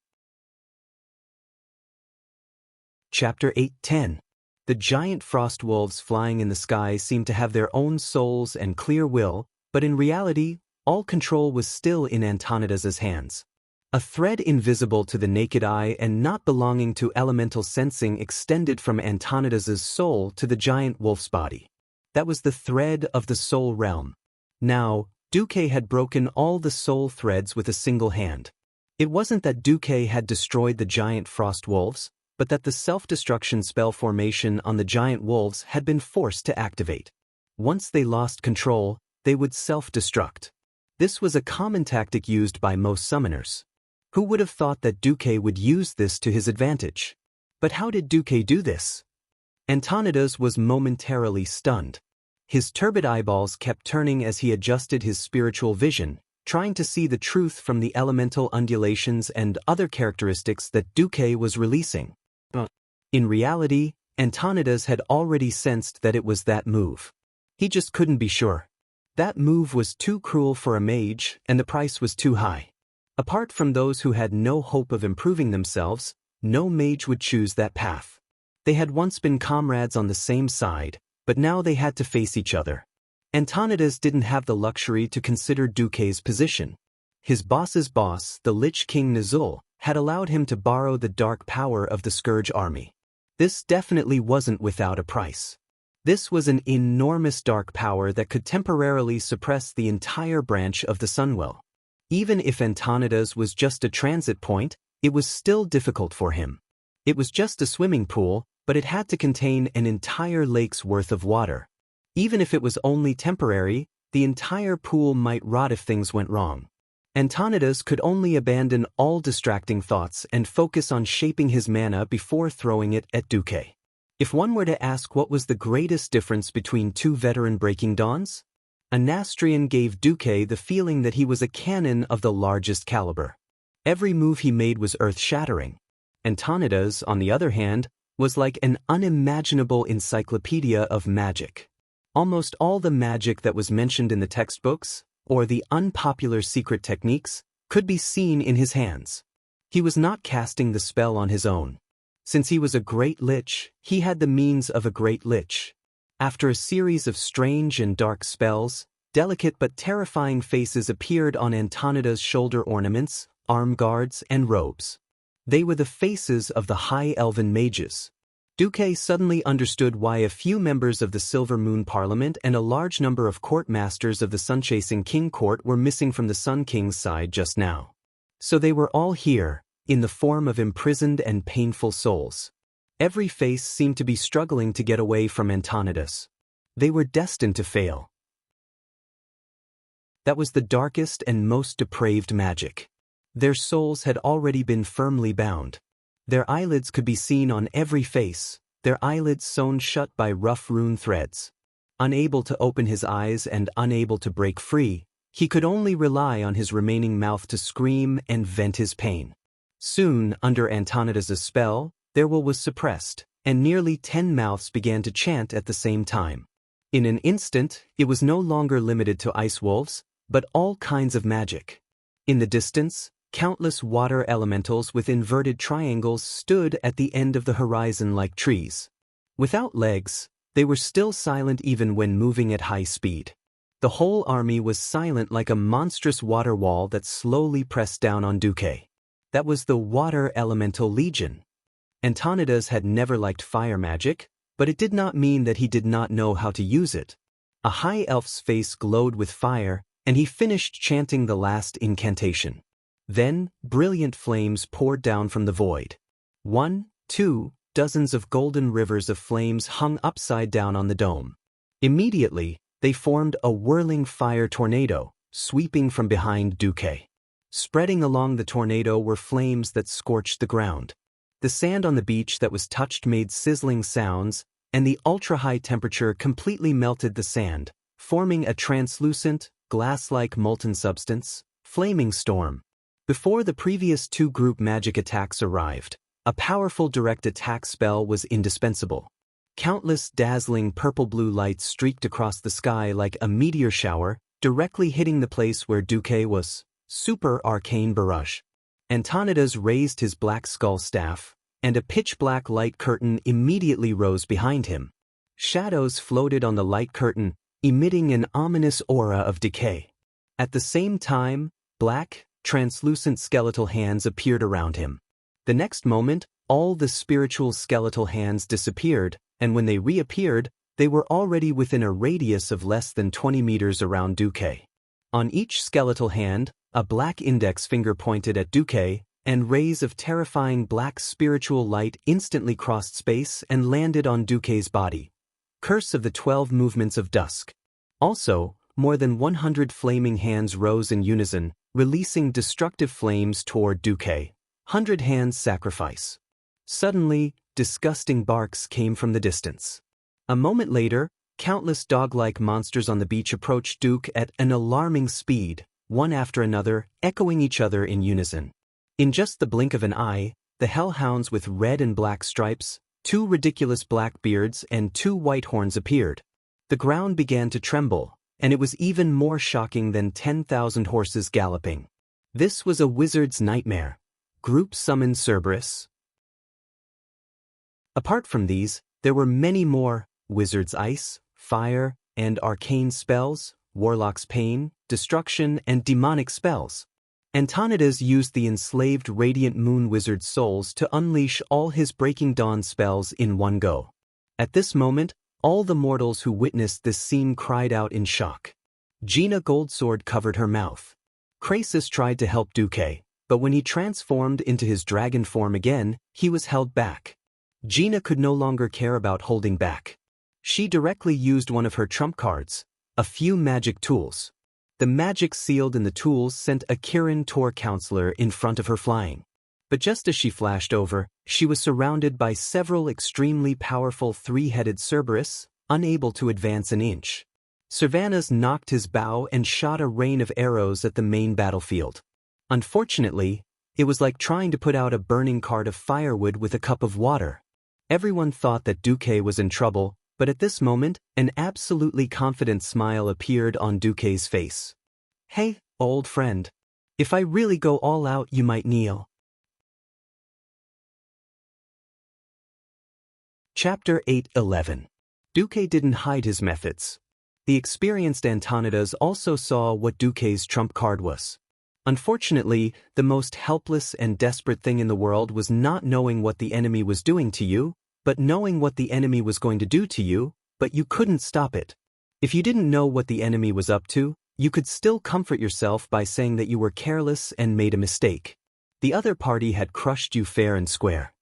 Chapter 8:10. The giant frost wolves flying in the sky seemed to have their own souls and clear will, but in reality, all control was still in Antonidas's hands. A thread invisible to the naked eye and not belonging to elemental sensing extended from Antonidas's soul to the giant wolf's body. That was the thread of the soul realm. Now, Duque had broken all the soul threads with a single hand. It wasn't that Duque had destroyed the giant frost wolves, but that the self-destruction spell formation on the giant wolves had been forced to activate. Once they lost control, they would self-destruct. This was a common tactic used by most summoners. Who would have thought that Duque would use this to his advantage? But how did Duque do this? Antonidas was momentarily stunned. His turbid eyeballs kept turning as he adjusted his spiritual vision, trying to see the truth from the elemental undulations and other characteristics that Duque was releasing. In reality, Antonidas had already sensed that it was that move. He just couldn't be sure. That move was too cruel for a mage, and the price was too high. Apart from those who had no hope of improving themselves, no mage would choose that path. They had once been comrades on the same side, but now they had to face each other. Antonidas didn't have the luxury to consider Duque's position. His boss's boss, the Lich King Nazul, had allowed him to borrow the dark power of the Scourge army. This definitely wasn't without a price. This was an enormous dark power that could temporarily suppress the entire branch of the Sunwell. Even if Antonidas was just a transit point, it was still difficult for him. It was just a swimming pool, but it had to contain an entire lake's worth of water. Even if it was only temporary, the entire pool might rot if things went wrong. Antonidas could only abandon all distracting thoughts and focus on shaping his mana before throwing it at Duque. If one were to ask what was the greatest difference between two veteran Breaking Dawns, a Nastrian gave Duque the feeling that he was a cannon of the largest caliber. Every move he made was earth-shattering. Antonidas, on the other hand, was like an unimaginable encyclopedia of magic. Almost all the magic that was mentioned in the textbooks, or the unpopular secret techniques, could be seen in his hands. He was not casting the spell on his own. Since he was a great lich, he had the means of a great lich. After a series of strange and dark spells, delicate but terrifying faces appeared on Antonida's shoulder ornaments, arm guards, and robes. They were the faces of the High Elven mages. Duque suddenly understood why a few members of the Silver Moon Parliament and a large number of court masters of the Sun-Chasing King Court were missing from the Sun King's side just now. So they were all here, in the form of imprisoned and painful souls. Every face seemed to be struggling to get away from Antonidas. They were destined to fail. That was the darkest and most depraved magic. Their souls had already been firmly bound. Their eyelids could be seen on every face, their eyelids sewn shut by rough rune threads. Unable to open his eyes and unable to break free, he could only rely on his remaining mouth to scream and vent his pain. Soon, under Antonidas's spell, their will was suppressed, and nearly 10 mouths began to chant at the same time. In an instant, it was no longer limited to ice wolves, but all kinds of magic. In the distance, countless water elementals with inverted triangles stood at the end of the horizon like trees. Without legs, they were still silent even when moving at high speed. The whole army was silent like a monstrous water wall that slowly pressed down on Duque. That was the Water Elemental Legion. Antonidas had never liked fire magic, but it did not mean that he did not know how to use it. A high elf's face glowed with fire, and he finished chanting the last incantation. Then, brilliant flames poured down from the void. 1, 2, dozens of golden rivers of flames hung upside down on the dome. Immediately, they formed a whirling fire tornado, sweeping from behind Duque. Spreading along the tornado were flames that scorched the ground. The sand on the beach that was touched made sizzling sounds, and the ultra-high temperature completely melted the sand, forming a translucent, glass-like molten substance, flaming storm. Before the previous 2 group magic attacks arrived, a powerful direct attack spell was indispensable. Countless dazzling purple-blue lights streaked across the sky like a meteor shower, directly hitting the place where Duque was. Super arcane barrage. Antonidas raised his black skull staff, and a pitch-black light curtain immediately rose behind him. Shadows floated on the light curtain, emitting an ominous aura of decay. At the same time, black, translucent skeletal hands appeared around him. The next moment, all the spiritual skeletal hands disappeared, and when they reappeared, they were already within a radius of less than 20 meters around Duque. On each skeletal hand, a black index finger pointed at Duque, and rays of terrifying black spiritual light instantly crossed space and landed on Duque's body. Curse of the 12 Movements of Dusk. Also, more than 100 flaming hands rose in unison, releasing destructive flames toward Duque. 100 hands sacrifice. Suddenly, disgusting barks came from the distance. A moment later, countless dog-like monsters on the beach approached Duque at an alarming speed, one after another, echoing each other in unison. In just the blink of an eye, the hellhounds with red and black stripes, 2 ridiculous black beards and 2 white horns appeared. The ground began to tremble, and it was even more shocking than 10,000 horses galloping. This was a wizard's nightmare. Group summoned Cerberus. Apart from these, there were many more: wizard's ice, fire, and arcane spells, warlock's pain, destruction, and demonic spells. Antonidas used the enslaved radiant moon wizard's souls to unleash all his Breaking Dawn spells in one go. At this moment, all the mortals who witnessed this scene cried out in shock. Gina Goldsword covered her mouth. Crasus tried to help Duque, but when he transformed into his dragon form again, he was held back. Gina could no longer care about holding back. She directly used one of her trump cards, a few magic tools. The magic sealed in the tools sent a Kirin Tor counselor in front of her flying. But just as she flashed over, she was surrounded by several extremely powerful 3-headed Cerberus, unable to advance an inch. Cervanus knocked his bow and shot a rain of arrows at the main battlefield. Unfortunately, it was like trying to put out a burning cart of firewood with a cup of water. Everyone thought that Duque was in trouble, but at this moment, an absolutely confident smile appeared on Duque's face. "Hey, old friend. If I really go all out, you might kneel." Chapter 8:11. Duque didn't hide his methods. The experienced Antonidas also saw what Duque's trump card was. Unfortunately, the most helpless and desperate thing in the world was not knowing what the enemy was doing to you, but knowing what the enemy was going to do to you, but you couldn't stop it. If you didn't know what the enemy was up to, you could still comfort yourself by saying that you were careless and made a mistake. The other party had crushed you fair and square.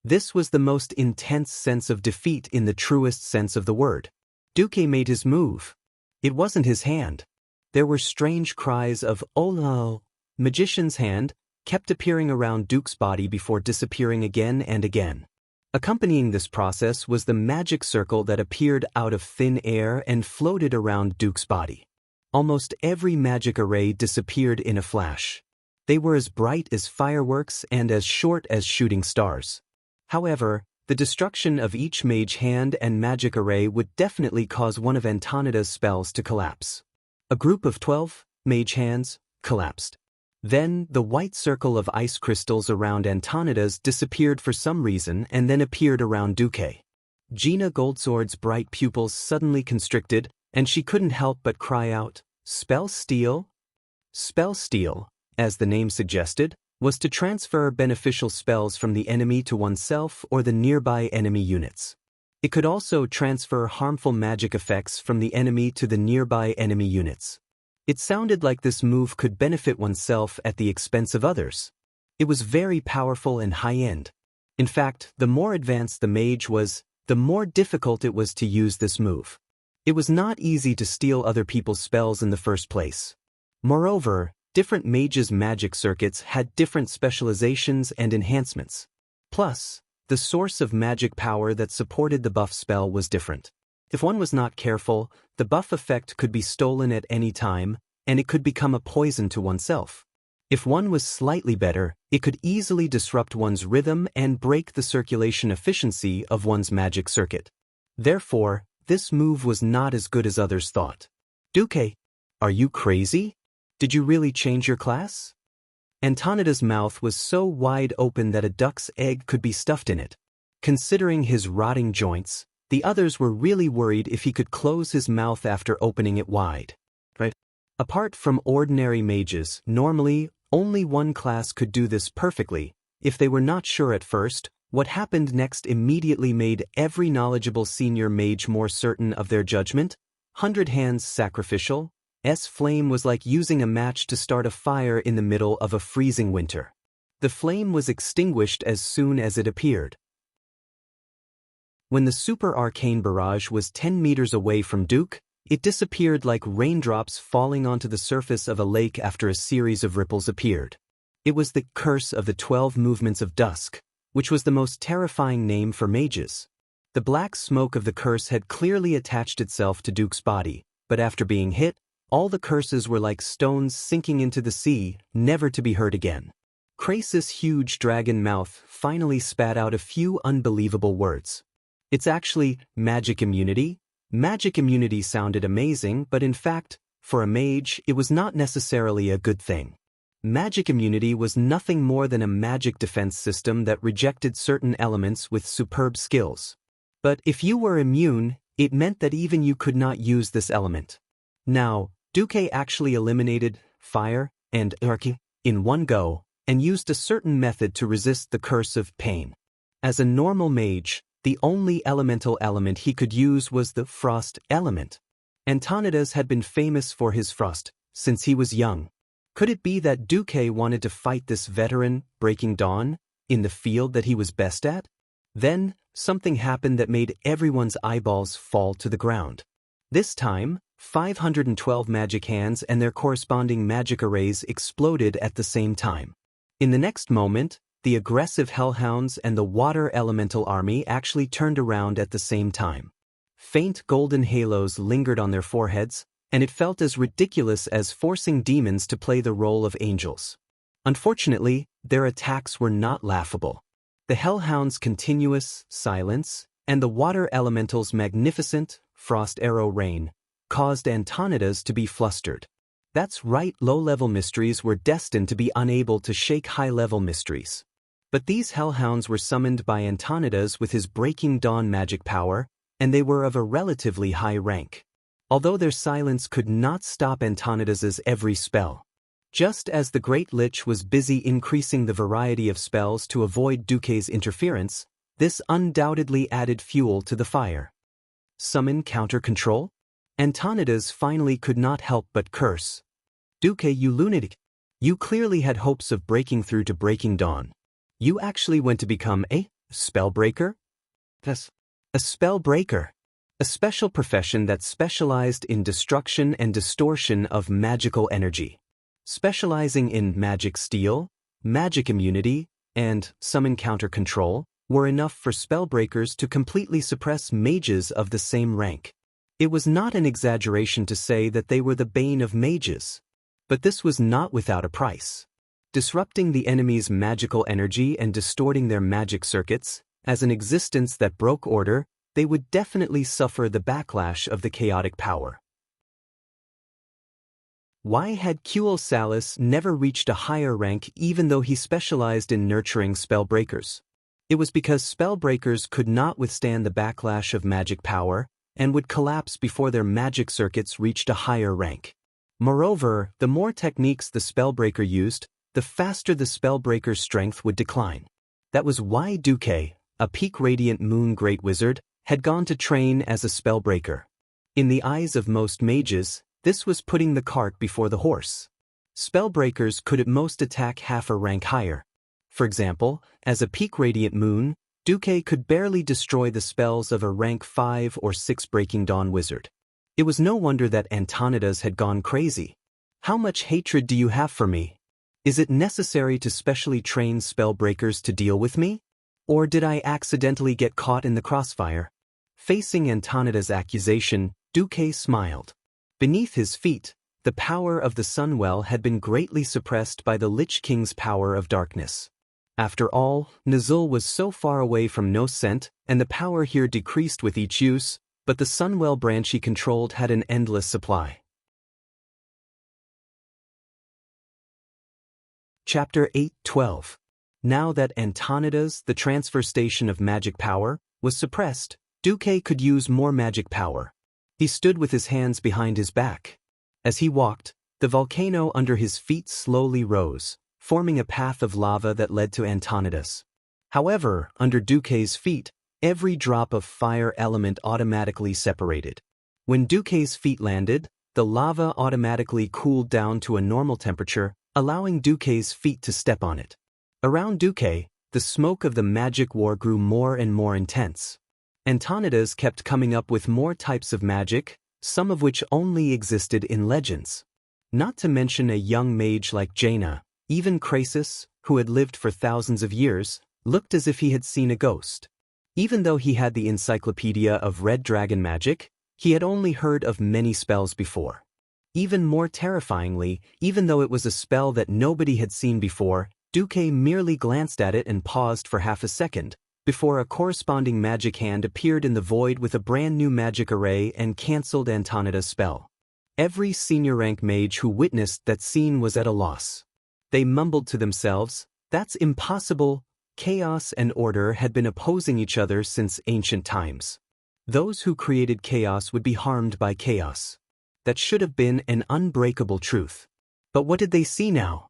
This was the most intense sense of defeat in the truest sense of the word. Duque made his move. It wasn't his hand. There were strange cries of "Oh no!" Magician's hand kept appearing around Duque's body before disappearing again and again. Accompanying this process was the magic circle that appeared out of thin air and floated around Duque's body. Almost every magic array disappeared in a flash. They were as bright as fireworks and as short as shooting stars. However, The destruction of each mage hand and magic array would definitely cause one of Antonida's spells to collapse. A group of 12 mage hands collapsed. Then, the white circle of ice crystals around Antonida's disappeared for some reason and then appeared around Duque. Gina Goldsword's bright pupils suddenly constricted, and she couldn't help but cry out, "Spell steal?" Spell steal, as the name suggested, was to transfer beneficial spells from the enemy to oneself or the nearby enemy units. It could also transfer harmful magic effects from the enemy to the nearby enemy units. It sounded like this move could benefit oneself at the expense of others. It was very powerful and high-end. In fact, the more advanced the mage was, the more difficult it was to use this move. It was not easy to steal other people's spells in the first place. Moreover, different mages' magic circuits had different specializations and enhancements. Plus, the source of magic power that supported the buff spell was different. If one was not careful, the buff effect could be stolen at any time, and it could become a poison to oneself. If one was slightly better, it could easily disrupt one's rhythm and break the circulation efficiency of one's magic circuit. Therefore, this move was not as good as others thought. Duque, are you crazy? Did you really change your class? Antonida's mouth was so wide open that a duck's egg could be stuffed in it. Considering his rotting joints, the others were really worried if he could close his mouth after opening it wide. Right? Apart from ordinary mages, normally, only one class could do this perfectly. If they were not sure at first, what happened next immediately made every knowledgeable senior mage more certain of their judgment. 100 Hands Sacrificial. Flame was like using a match to start a fire in the middle of a freezing winter. The flame was extinguished as soon as it appeared. When the super arcane barrage was 10 meters away from Duke, it disappeared like raindrops falling onto the surface of a lake after a series of ripples appeared. It was the Curse of the 12 Movements of Dusk, which was the most terrifying name for mages. The black smoke of the curse had clearly attached itself to Duke's body, but after being hit, all the curses were like stones sinking into the sea, never to be heard again. Krasis' huge dragon mouth finally spat out a few unbelievable words. It's actually magic immunity. Magic immunity sounded amazing, but in fact, for a mage, it was not necessarily a good thing. Magic immunity was nothing more than a magic defense system that rejected certain elements with superb skills. But if you were immune, it meant that even you could not use this element. Now, Duque actually eliminated fire and arcane in one go, and used a certain method to resist the curse of pain. As a normal mage, the only elemental element he could use was the frost element. Antonidas had been famous for his frost since he was young. Could it be that Duque wanted to fight this veteran, Breaking Dawn, in the field that he was best at? Then, something happened that made everyone's eyeballs fall to the ground. This time, 512 magic hands and their corresponding magic arrays exploded at the same time. In the next moment, the aggressive hellhounds and the water elemental army actually turned around at the same time. Faint golden halos lingered on their foreheads, and it felt as ridiculous as forcing demons to play the role of angels. Unfortunately, their attacks were not laughable. The hellhounds' continuous silence and the water elemental's magnificent frost arrow rain caused Antonidas to be flustered. That's right, low-level mysteries were destined to be unable to shake high-level mysteries. But these hellhounds were summoned by Antonidas with his Breaking Dawn magic power, and they were of a relatively high rank. Although their silence could not stop Antonidas's every spell. Just as the Great Lich was busy increasing the variety of spells to avoid Duque's interference, this undoubtedly added fuel to the fire. Summon counter control? Antonidas finally could not help but curse. Duque, you lunatic! You clearly had hopes of breaking through to Breaking Dawn. You actually went to become a spellbreaker? Yes, a spellbreaker. A special profession that specialized in destruction and distortion of magical energy. Specializing in magic steal, magic immunity, and summon counter control were enough for spellbreakers to completely suppress mages of the same rank. It was not an exaggeration to say that they were the bane of mages. But this was not without a price. Disrupting the enemy's magical energy and distorting their magic circuits, As an existence that broke order, they would definitely suffer the backlash of the chaotic power. Why had Salus never reached a higher rank even though he specialized in nurturing spellbreakers? It was because spellbreakers could not withstand the backlash of magic power and would collapse before their magic circuits reached a higher rank. Moreover, the more techniques the spellbreaker used, the faster the spellbreaker's strength would decline. That was why Duque, a peak radiant moon great wizard, had gone to train as a spellbreaker. In the eyes of most mages, this was putting the cart before the horse. Spellbreakers could at most attack half a rank higher. For example, as a peak radiant moon, Duque could barely destroy the spells of a rank 5 or 6 Breaking Dawn wizard. It was no wonder that Antonidas had gone crazy. How much hatred do you have for me? Is it necessary to specially train spellbreakers to deal with me? Or did I accidentally get caught in the crossfire? Facing Antonidas' accusation, Duque smiled. Beneath his feet, the power of the Sunwell had been greatly suppressed by the Lich King's power of darkness. After all, Nazul was so far away from no scent, and the power here decreased with each use, but the Sunwell branch he controlled had an endless supply. Chapter 8:12. Now that Antonidas, the transfer station of magic power, was suppressed, Duque could use more magic power. He stood with his hands behind his back. As he walked, the volcano under his feet slowly rose, forming a path of lava that led to Antonidas. However, under Duque's feet, every drop of fire element automatically separated. When Duque's feet landed, the lava automatically cooled down to a normal temperature, allowing Duque's feet to step on it. Around Duque, the smoke of the magic war grew more and more intense. Antonidas kept coming up with more types of magic, some of which only existed in legends. Not to mention a young mage like Jaina, even Crassus, who had lived for thousands of years, looked as if he had seen a ghost. Even though he had the encyclopedia of red dragon magic, he had only heard of many spells before. Even more terrifyingly, even though it was a spell that nobody had seen before, Duque merely glanced at it and paused for half a second, before a corresponding magic hand appeared in the void with a brand new magic array and cancelled Antonidas' spell. Every senior rank mage who witnessed that scene was at a loss. They mumbled to themselves, "That's impossible." Chaos and order had been opposing each other since ancient times. Those who created chaos would be harmed by chaos. That should have been an unbreakable truth. But what did they see now?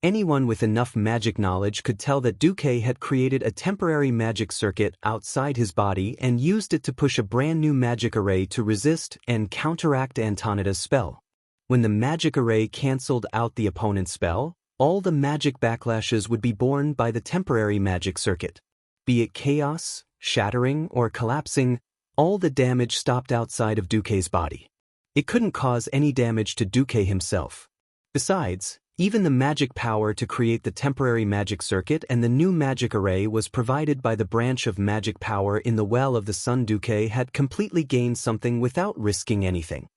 Anyone with enough magic knowledge could tell that Duque had created a temporary magic circuit outside his body and used it to push a brand new magic array to resist and counteract Antonidas' spell. When the magic array cancelled out the opponent's spell, all the magic backlashes would be borne by the temporary magic circuit. Be it chaos, shattering, or collapsing, all the damage stopped outside of Duque's body. It couldn't cause any damage to Duque himself. Besides, even the magic power to create the temporary magic circuit and the new magic array was provided by the branch of magic power in the Well of the Sun. Duque had completely gained something without risking anything.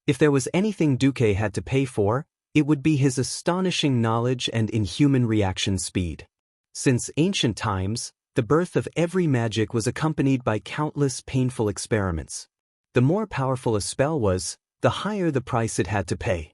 If there was anything Duque had to pay for, it would be his astonishing knowledge and inhuman reaction speed. Since ancient times, the birth of every magic was accompanied by countless painful experiments. The more powerful a spell was, the higher the price it had to pay.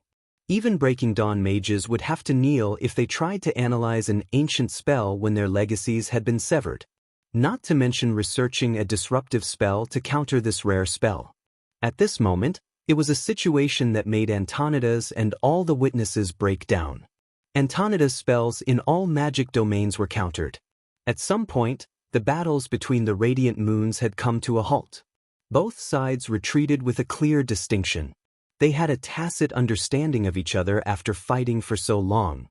Even Breaking Dawn mages would have to kneel if they tried to analyze an ancient spell when their legacies had been severed. Not to mention researching a disruptive spell to counter this rare spell. At this moment, it was a situation that made Antonidas and all the witnesses break down. Antonidas' spells in all magic domains were countered. At some point, the battles between the Radiant Moons had come to a halt. Both sides retreated with a clear distinction. They had a tacit understanding of each other after fighting for so long.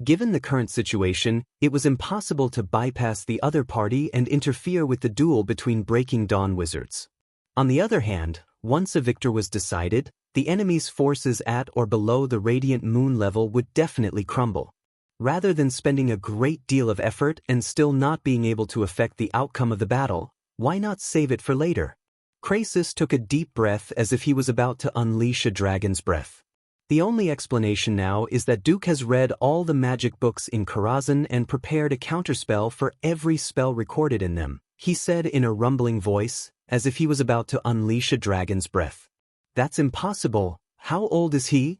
Given the current situation, it was impossible to bypass the other party and interfere with the duel between Breaking Dawn wizards. On the other hand, once a victor was decided, the enemy's forces at or below the Radiant Moon level would definitely crumble. Rather than spending a great deal of effort and still not being able to affect the outcome of the battle, why not save it for later? Crassus took a deep breath as if he was about to unleash a dragon's breath. The only explanation now is that Duke has read all the magic books in Karazhan and prepared a counterspell for every spell recorded in them, he said in a rumbling voice, as if he was about to unleash a dragon's breath. That's impossible. How old is he?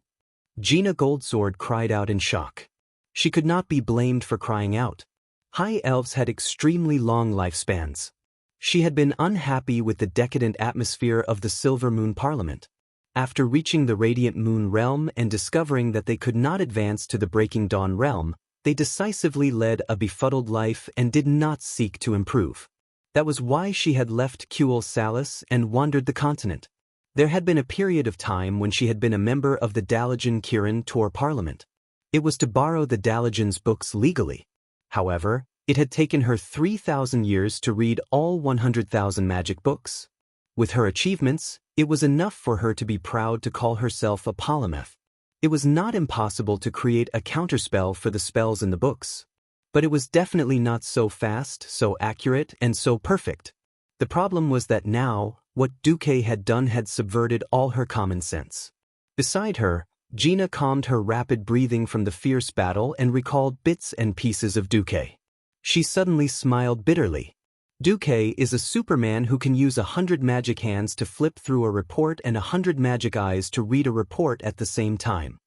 Gina Goldsword cried out in shock. She could not be blamed for crying out. High elves had extremely long lifespans. She had been unhappy with the decadent atmosphere of the Silver Moon Parliament. After reaching the Radiant Moon realm and discovering that they could not advance to the Breaking Dawn realm, they decisively led a befuddled life and did not seek to improve. That was why she had left Kuel Salis and wandered the continent. There had been a period of time when she had been a member of the Dalajan Kirin Tor Parliament. It was to borrow the Dalajan's books legally. However, it had taken her 3,000 years to read all 100,000 magic books. With her achievements, it was enough for her to be proud to call herself a polymath. It was not impossible to create a counterspell for the spells in the books. But it was definitely not so fast, so accurate, and so perfect. The problem was that now, what Duke had done had subverted all her common sense. Beside her, Gina calmed her rapid breathing from the fierce battle and recalled bits and pieces of Duque. She suddenly smiled bitterly. Duque is a superman who can use 100 magic hands to flip through a report and 100 magic eyes to read a report at the same time.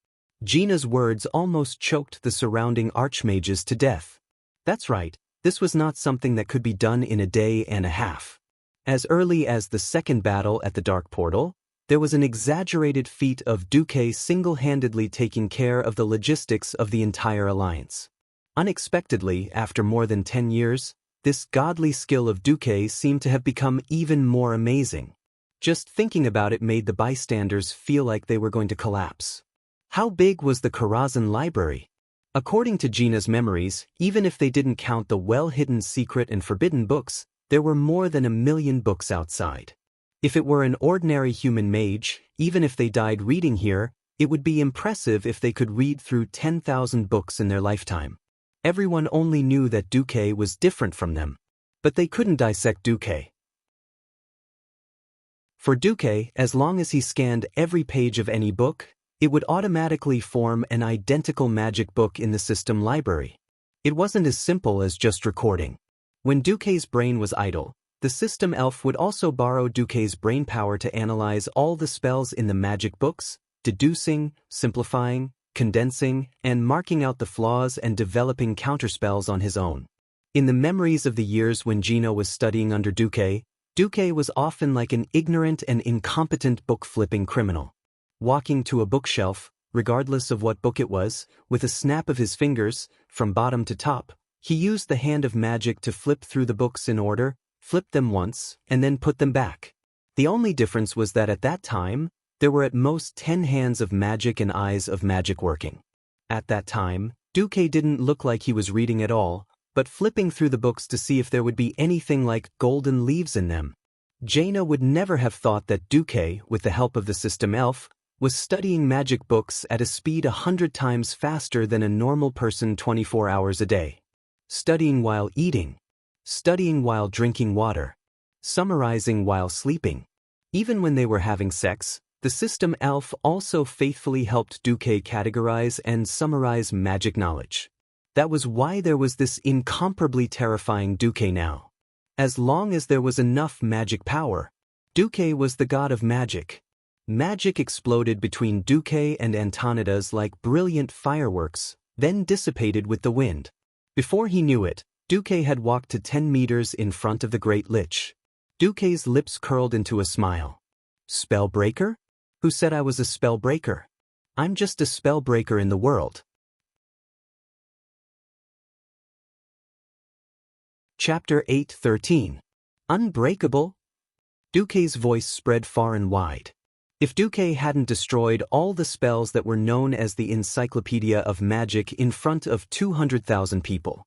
Gina's words almost choked the surrounding archmages to death. That's right, this was not something that could be done in a day and a half. As early as the second battle at the Dark Portal, there was an exaggerated feat of Duque single-handedly taking care of the logistics of the entire alliance. Unexpectedly, after more than 10 years, this godly skill of Duque seemed to have become even more amazing. Just thinking about it made the bystanders feel like they were going to collapse. How big was the Karazhan library? According to Gina's memories, even if they didn't count the well-hidden secret and forbidden books, there were more than 1 million books outside. If it were an ordinary human mage, even if they died reading here, it would be impressive if they could read through 10,000 books in their lifetime. Everyone only knew that Duque was different from them. But they couldn't dissect Duque. For Duque, as long as he scanned every page of any book, it would automatically form an identical magic book in the system library. It wasn't as simple as just recording. When Duque's brain was idle, the system elf would also borrow Duque's brain power to analyze all the spells in the magic books, deducing, simplifying, condensing, and marking out the flaws and developing counterspells on his own. In the memories of the years when Gina was studying under Duque, Duque was often like an ignorant and incompetent book-flipping criminal. Walking to a bookshelf, regardless of what book it was, with a snap of his fingers, from bottom to top, he used the hand of magic to flip through the books in order, flip them once, and then put them back. The only difference was that at that time, there were at most 10 hands of magic and eyes of magic working. At that time, Duque didn't look like he was reading at all, but flipping through the books to see if there would be anything like golden leaves in them. Jaina would never have thought that Duque, with the help of the system elf, was studying magic books at a speed 100 times faster than a normal person 24 hours a day. Studying while eating. Studying while drinking water. Summarizing while sleeping. Even when they were having sex, the system elf also faithfully helped Duque categorize and summarize magic knowledge. That was why there was this incomparably terrifying Duque now. As long as there was enough magic power, Duque was the god of magic. Magic exploded between Duque and Antonidas like brilliant fireworks, then dissipated with the wind. Before he knew it, Duque had walked to 10 meters in front of the Great Lich. Duque's lips curled into a smile. Spellbreaker? Who said I was a spellbreaker? I'm just a spellbreaker in the world. Chapter 8:13. Unbreakable? Duque's voice spread far and wide. If Duque hadn't destroyed all the spells that were known as the Encyclopedia of Magic in front of 200,000 people.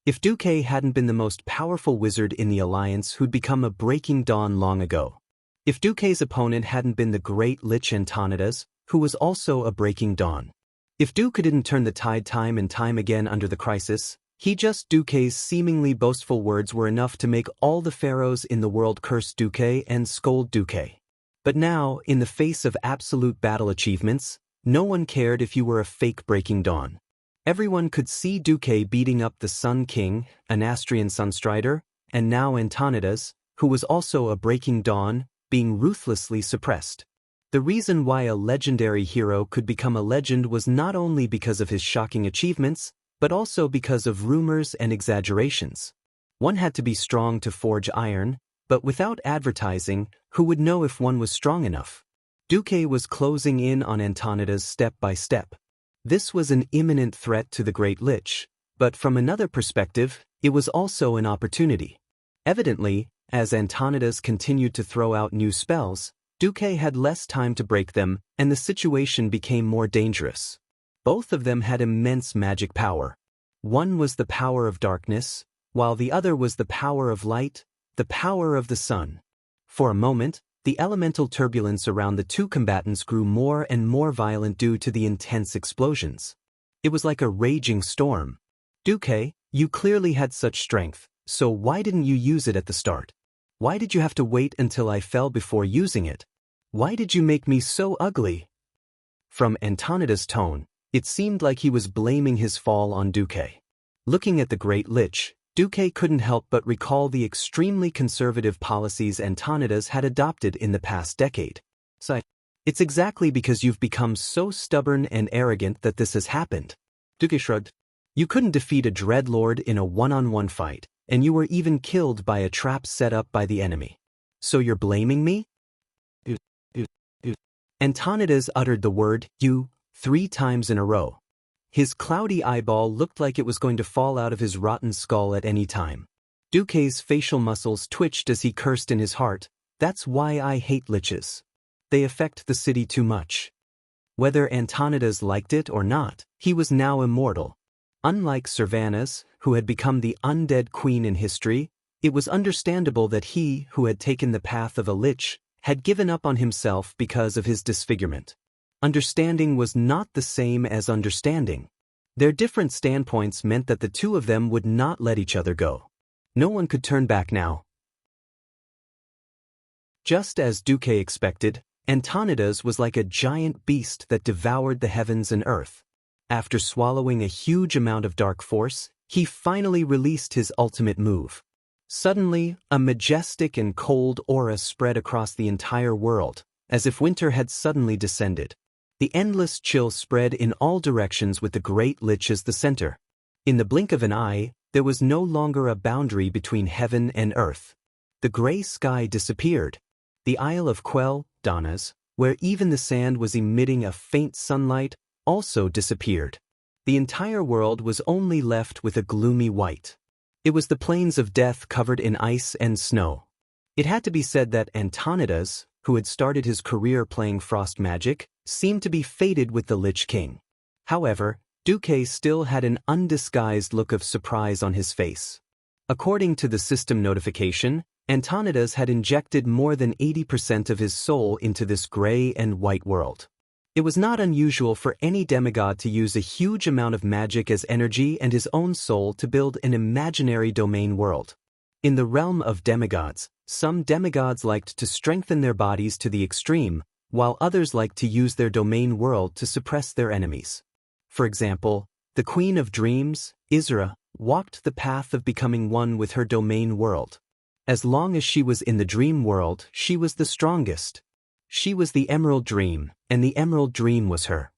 If Duque hadn't been the most powerful wizard in the Alliance who'd become a Breaking Dawn long ago. If Duque's opponent hadn't been the Great Lich Antonidas, who was also a Breaking Dawn. If Duque didn't turn the tide time and time again under the crisis, Duque's seemingly boastful words were enough to make all the pharaohs in the world curse Duque and scold Duque. But now, in the face of absolute battle achievements, No one cared if you were a fake Breaking Dawn. Everyone could see Duque beating up the Sun King, an Astrian Sunstrider, and now Antonidas, who was also a Breaking Dawn, being ruthlessly suppressed. The reason why a legendary hero could become a legend was not only because of his shocking achievements, but also because of rumors and exaggerations. One had to be strong to forge iron, but without advertising, who would know if one was strong enough? Duque was closing in on Antonidas step by step. This was an imminent threat to the Great Lich, but from another perspective, it was also an opportunity. Evidently, as Antonidas continued to throw out new spells, Duque had less time to break them, and the situation became more dangerous. Both of them had immense magic power. One was the power of darkness, while the other was the power of light, the power of the sun. For a moment, the elemental turbulence around the two combatants grew more and more violent due to the intense explosions. It was like a raging storm. Duque, you clearly had such strength, so why didn't you use it at the start? Why did you have to wait until I fell before using it? Why did you make me so ugly? From Antonidas' tone, it seemed like he was blaming his fall on Duque. Looking at the Great Lich, Duque couldn't help but recall the extremely conservative policies Antonidas had adopted in the past decade. So, it's exactly because you've become so stubborn and arrogant that this has happened. Duque shrugged. You couldn't defeat a dreadlord in a one-on-one fight, and you were even killed by a trap set up by the enemy. So you're blaming me? Antonidas uttered the word, you, 3 times in a row. His cloudy eyeball looked like it was going to fall out of his rotten skull at any time. Duque's facial muscles twitched as he cursed in his heart, that's why I hate liches. They affect the city too much. Whether Antonidas liked it or not, he was now immortal. Unlike Servanas, who had become the undead queen in history, it was understandable that he, who had taken the path of a lich, had given up on himself because of his disfigurement. Understanding was not the same as understanding. Their different standpoints meant that the two of them would not let each other go. No one could turn back now. Just as Duque expected, Antonidas was like a giant beast that devoured the heavens and earth. After swallowing a huge amount of dark force, he finally released his ultimate move. Suddenly, a majestic and cold aura spread across the entire world, as if winter had suddenly descended. The endless chill spread in all directions with the Great Lich as the center. In the blink of an eye, there was no longer a boundary between heaven and earth. The gray sky disappeared. The Isle of Quell, Danas, where even the sand was emitting a faint sunlight, also disappeared. The entire world was only left with a gloomy white. It was the plains of death covered in ice and snow. It had to be said that Antonidas, who had started his career playing frost magic, seemed to be fated with the Lich King. However, Duque still had an undisguised look of surprise on his face. According to the system notification, Antonidas had injected more than 80% of his soul into this gray and white world. It was not unusual for any demigod to use a huge amount of magic as energy and his own soul to build an imaginary domain world. In the realm of demigods, some demigods liked to strengthen their bodies to the extreme, while others liked to use their domain world to suppress their enemies. For example, the Queen of Dreams, Isra, walked the path of becoming one with her domain world. As long as she was in the dream world, she was the strongest. She was the Emerald Dream, and the Emerald Dream was her.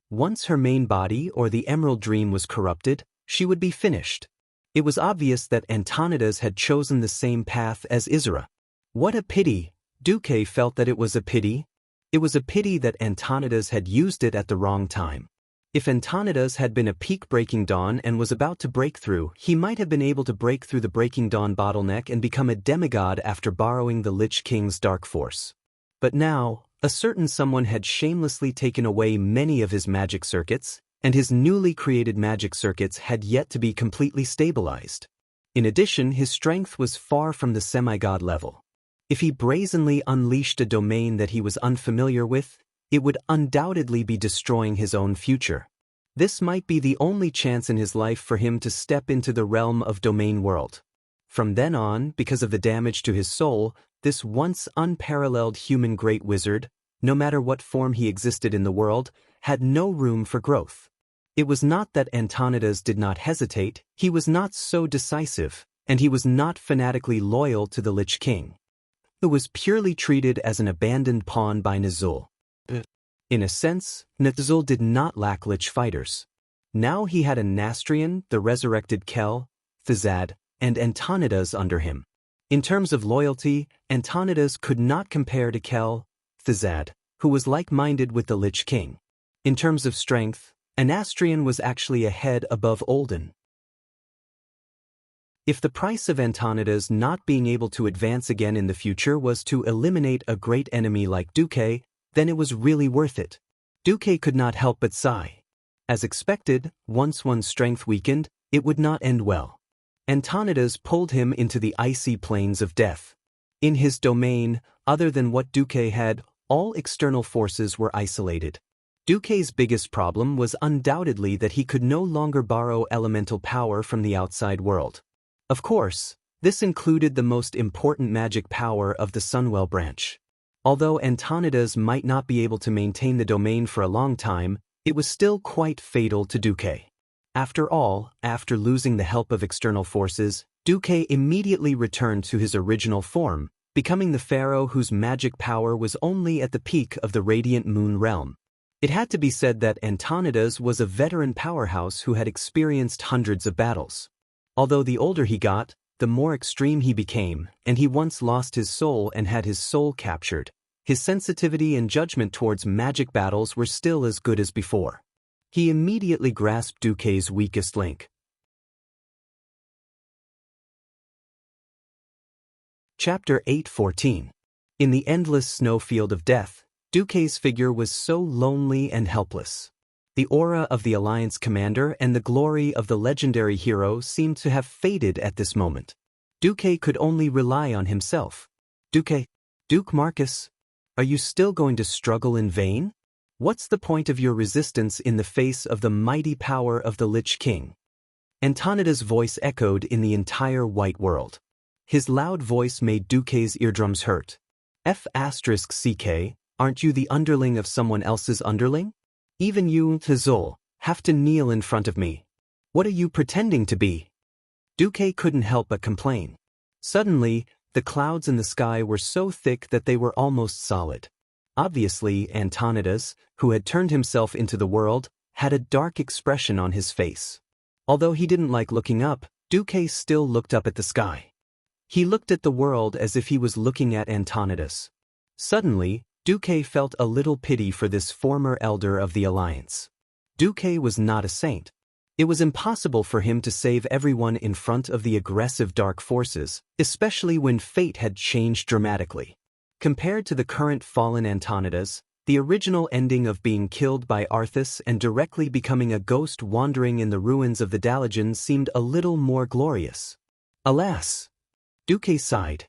Once her main body or the Emerald Dream was corrupted, she would be finished. It was obvious that Antonidas had chosen the same path as Isra. What a pity! Duque felt that it was a pity. It was a pity that Antonidas had used it at the wrong time. If Antonidas had been a peak Breaking Dawn and was about to break through, he might have been able to break through the Breaking Dawn bottleneck and become a demigod after borrowing the Lich King's dark force. But now, a certain someone had shamelessly taken away many of his magic circuits, and his newly created magic circuits had yet to be completely stabilized. In addition, his strength was far from the semi-god level. If he brazenly unleashed a domain that he was unfamiliar with, it would undoubtedly be destroying his own future. This might be the only chance in his life for him to step into the realm of domain world. From then on, because of the damage to his soul, this once unparalleled human great wizard, no matter what form he existed in the world, had no room for growth. It was not that Antonidas did not hesitate, he was not so decisive, and he was not fanatically loyal to the Lich King. He was purely treated as an abandoned pawn by Nazul. In a sense, Nazul did not lack Lich fighters. Now he had a Nastrian, the resurrected Kel, Thizad, and Antonidas under him. In terms of loyalty, Antonidas could not compare to Kel, Thizad, who was like-minded with the Lich King. In terms of strength, Nastrian was actually a head above Olden. If the price of Antonidas not being able to advance again in the future was to eliminate a great enemy like Duque, then it was really worth it. Duque could not help but sigh. As expected, once one's strength weakened, it would not end well. Antonidas pulled him into the icy plains of death. In his domain, other than what Duque had, all external forces were isolated. Duque's biggest problem was undoubtedly that he could no longer borrow elemental power from the outside world. Of course, this included the most important magic power of the Sunwell branch. Although Antonidas might not be able to maintain the domain for a long time, it was still quite fatal to Duque. After all, after losing the help of external forces, Duque immediately returned to his original form, becoming the pharaoh whose magic power was only at the peak of the Radiant Moon realm. It had to be said that Antonidas was a veteran powerhouse who had experienced hundreds of battles. Although the older he got, the more extreme he became, and he once lost his soul and had his soul captured. His sensitivity and judgment towards magic battles were still as good as before. He immediately grasped Duque's weakest link. Chapter 8:14. In the endless snowfield of death, Duque's figure was so lonely and helpless. The aura of the Alliance commander and the glory of the legendary hero seemed to have faded at this moment. Duque could only rely on himself. Duke Marcus, are you still going to struggle in vain? What's the point of your resistance in the face of the mighty power of the Lich King? Antonidas' voice echoed in the entire white world. His loud voice made Duque's eardrums hurt. F***CK, aren't you the underling of someone else's underling? Even you, Tazul, have to kneel in front of me. What are you pretending to be? Duque couldn't help but complain. Suddenly, the clouds in the sky were so thick that they were almost solid. Obviously, Antonidas, who had turned himself into the world, had a dark expression on his face. Although he didn't like looking up, Duque still looked up at the sky. He looked at the world as if he was looking at Antonidas. Suddenly, Duque felt a little pity for this former elder of the Alliance. Duque was not a saint. It was impossible for him to save everyone in front of the aggressive dark forces, especially when fate had changed dramatically. Compared to the current fallen Antonidas, the original ending of being killed by Arthas and directly becoming a ghost wandering in the ruins of the Dalagan seemed a little more glorious. Alas! Duque sighed.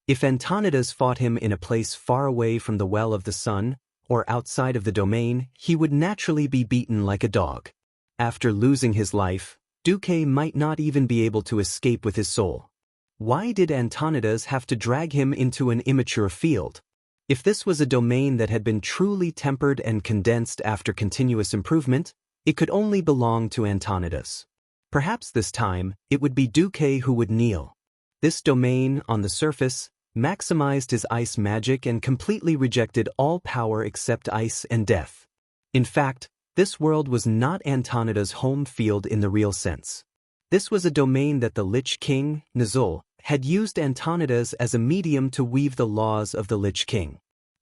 If Antonidas fought him in a place far away from the Well of the Sun, or outside of the domain, he would naturally be beaten like a dog. After losing his life, Duque might not even be able to escape with his soul. Why did Antonidas have to drag him into an immature field? If this was a domain that had been truly tempered and condensed after continuous improvement, it could only belong to Antonidas. Perhaps this time, it would be Duque who would kneel. This domain, on the surface, maximized his ice magic and completely rejected all power except ice and death. In fact, this world was not Antonidas' home field in the real sense. This was a domain that the Lich King, Nazul, had used Antonidas as a medium to weave the laws of the Lich King.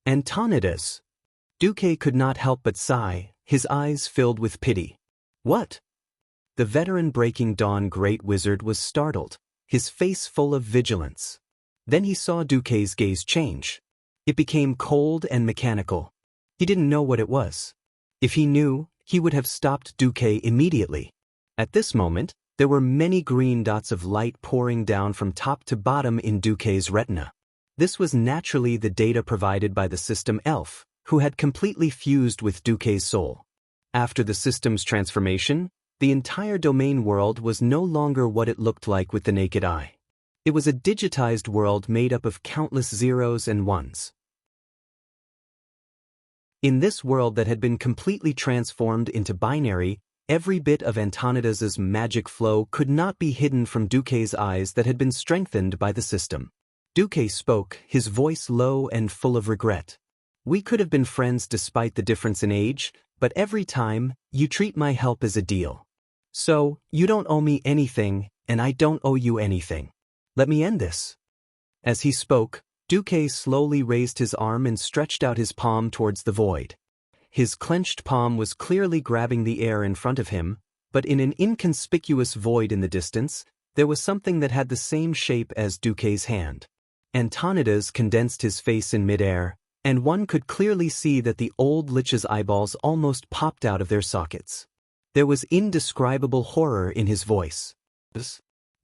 Antonidas! Duque could not help but sigh, his eyes filled with pity. What? The veteran Breaking Dawn Great Wizard was startled, his face full of vigilance. Then he saw Duque's gaze change. It became cold and mechanical. He didn't know what it was. If he knew, he would have stopped Duque immediately. At this moment, there were many green dots of light pouring down from top to bottom in Duque's retina. This was naturally the data provided by the system Elf, who had completely fused with Duque's soul. After the system's transformation, the entire domain world was no longer what it looked like with the naked eye. It was a digitized world made up of countless zeros and ones. In this world that had been completely transformed into binary, every bit of Antonidas's magic flow could not be hidden from Duque's eyes that had been strengthened by the system. Duque spoke, his voice low and full of regret. We could have been friends despite the difference in age, but every time, you treat my help as a deal. So, you don't owe me anything, and I don't owe you anything. Let me end this. As he spoke, Duque slowly raised his arm and stretched out his palm towards the void. His clenched palm was clearly grabbing the air in front of him, but in an inconspicuous void in the distance, there was something that had the same shape as Duque's hand. Antonidas condensed his face in midair, and one could clearly see that the old lich's eyeballs almost popped out of their sockets. There was indescribable horror in his voice.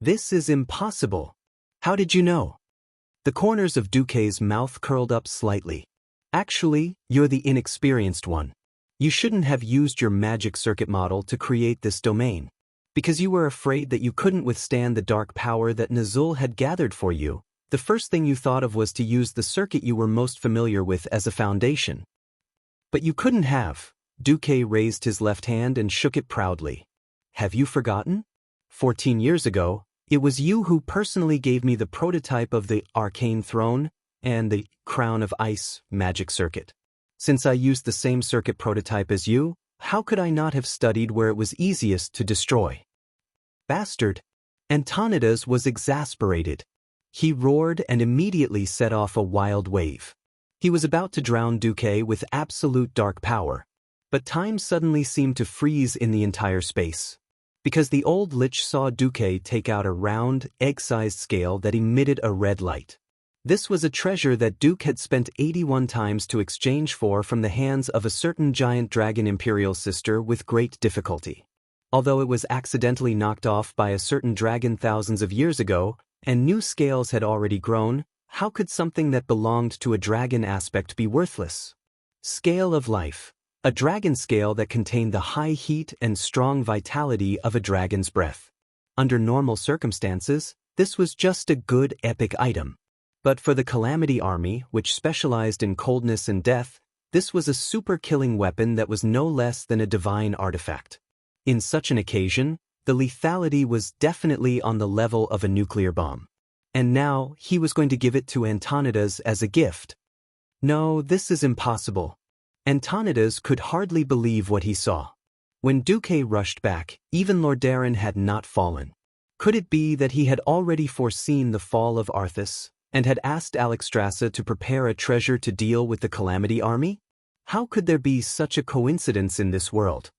This is impossible. How did you know? The corners of Duque's mouth curled up slightly. Actually, you're the inexperienced one. You shouldn't have used your magic circuit model to create this domain. Because you were afraid that you couldn't withstand the dark power that Nazul had gathered for you, the first thing you thought of was to use the circuit you were most familiar with as a foundation. But you couldn't have. Duque raised his left hand and shook it proudly. Have you forgotten? 14 years ago, it was you who personally gave me the prototype of the Arcane Throne and the Crown of Ice magic circuit. Since I used the same circuit prototype as you, how could I not have studied where it was easiest to destroy? Bastard! Antonidas was exasperated. He roared and immediately set off a wild wave. He was about to drown Duque with absolute dark power. But time suddenly seemed to freeze in the entire space. Because the old lich saw Duque take out a round, egg-sized scale that emitted a red light. This was a treasure that Duque had spent 81 times to exchange for from the hands of a certain giant dragon imperial sister with great difficulty. Although it was accidentally knocked off by a certain dragon thousands of years ago, and new scales had already grown, how could something that belonged to a dragon aspect be worthless? Scale of life. A dragon scale that contained the high heat and strong vitality of a dragon's breath. Under normal circumstances, this was just a good epic item. But for the Calamity Army, which specialized in coldness and death, this was a super-killing weapon that was no less than a divine artifact. In such an occasion, the lethality was definitely on the level of a nuclear bomb. And now, he was going to give it to Antonidas as a gift. No, this is impossible. Antonidas could hardly believe what he saw. When Duque rushed back, even Lordaeron had not fallen. Could it be that he had already foreseen the fall of Arthas, and had asked Alexstrasza to prepare a treasure to deal with the Calamity Army? How could there be such a coincidence in this world?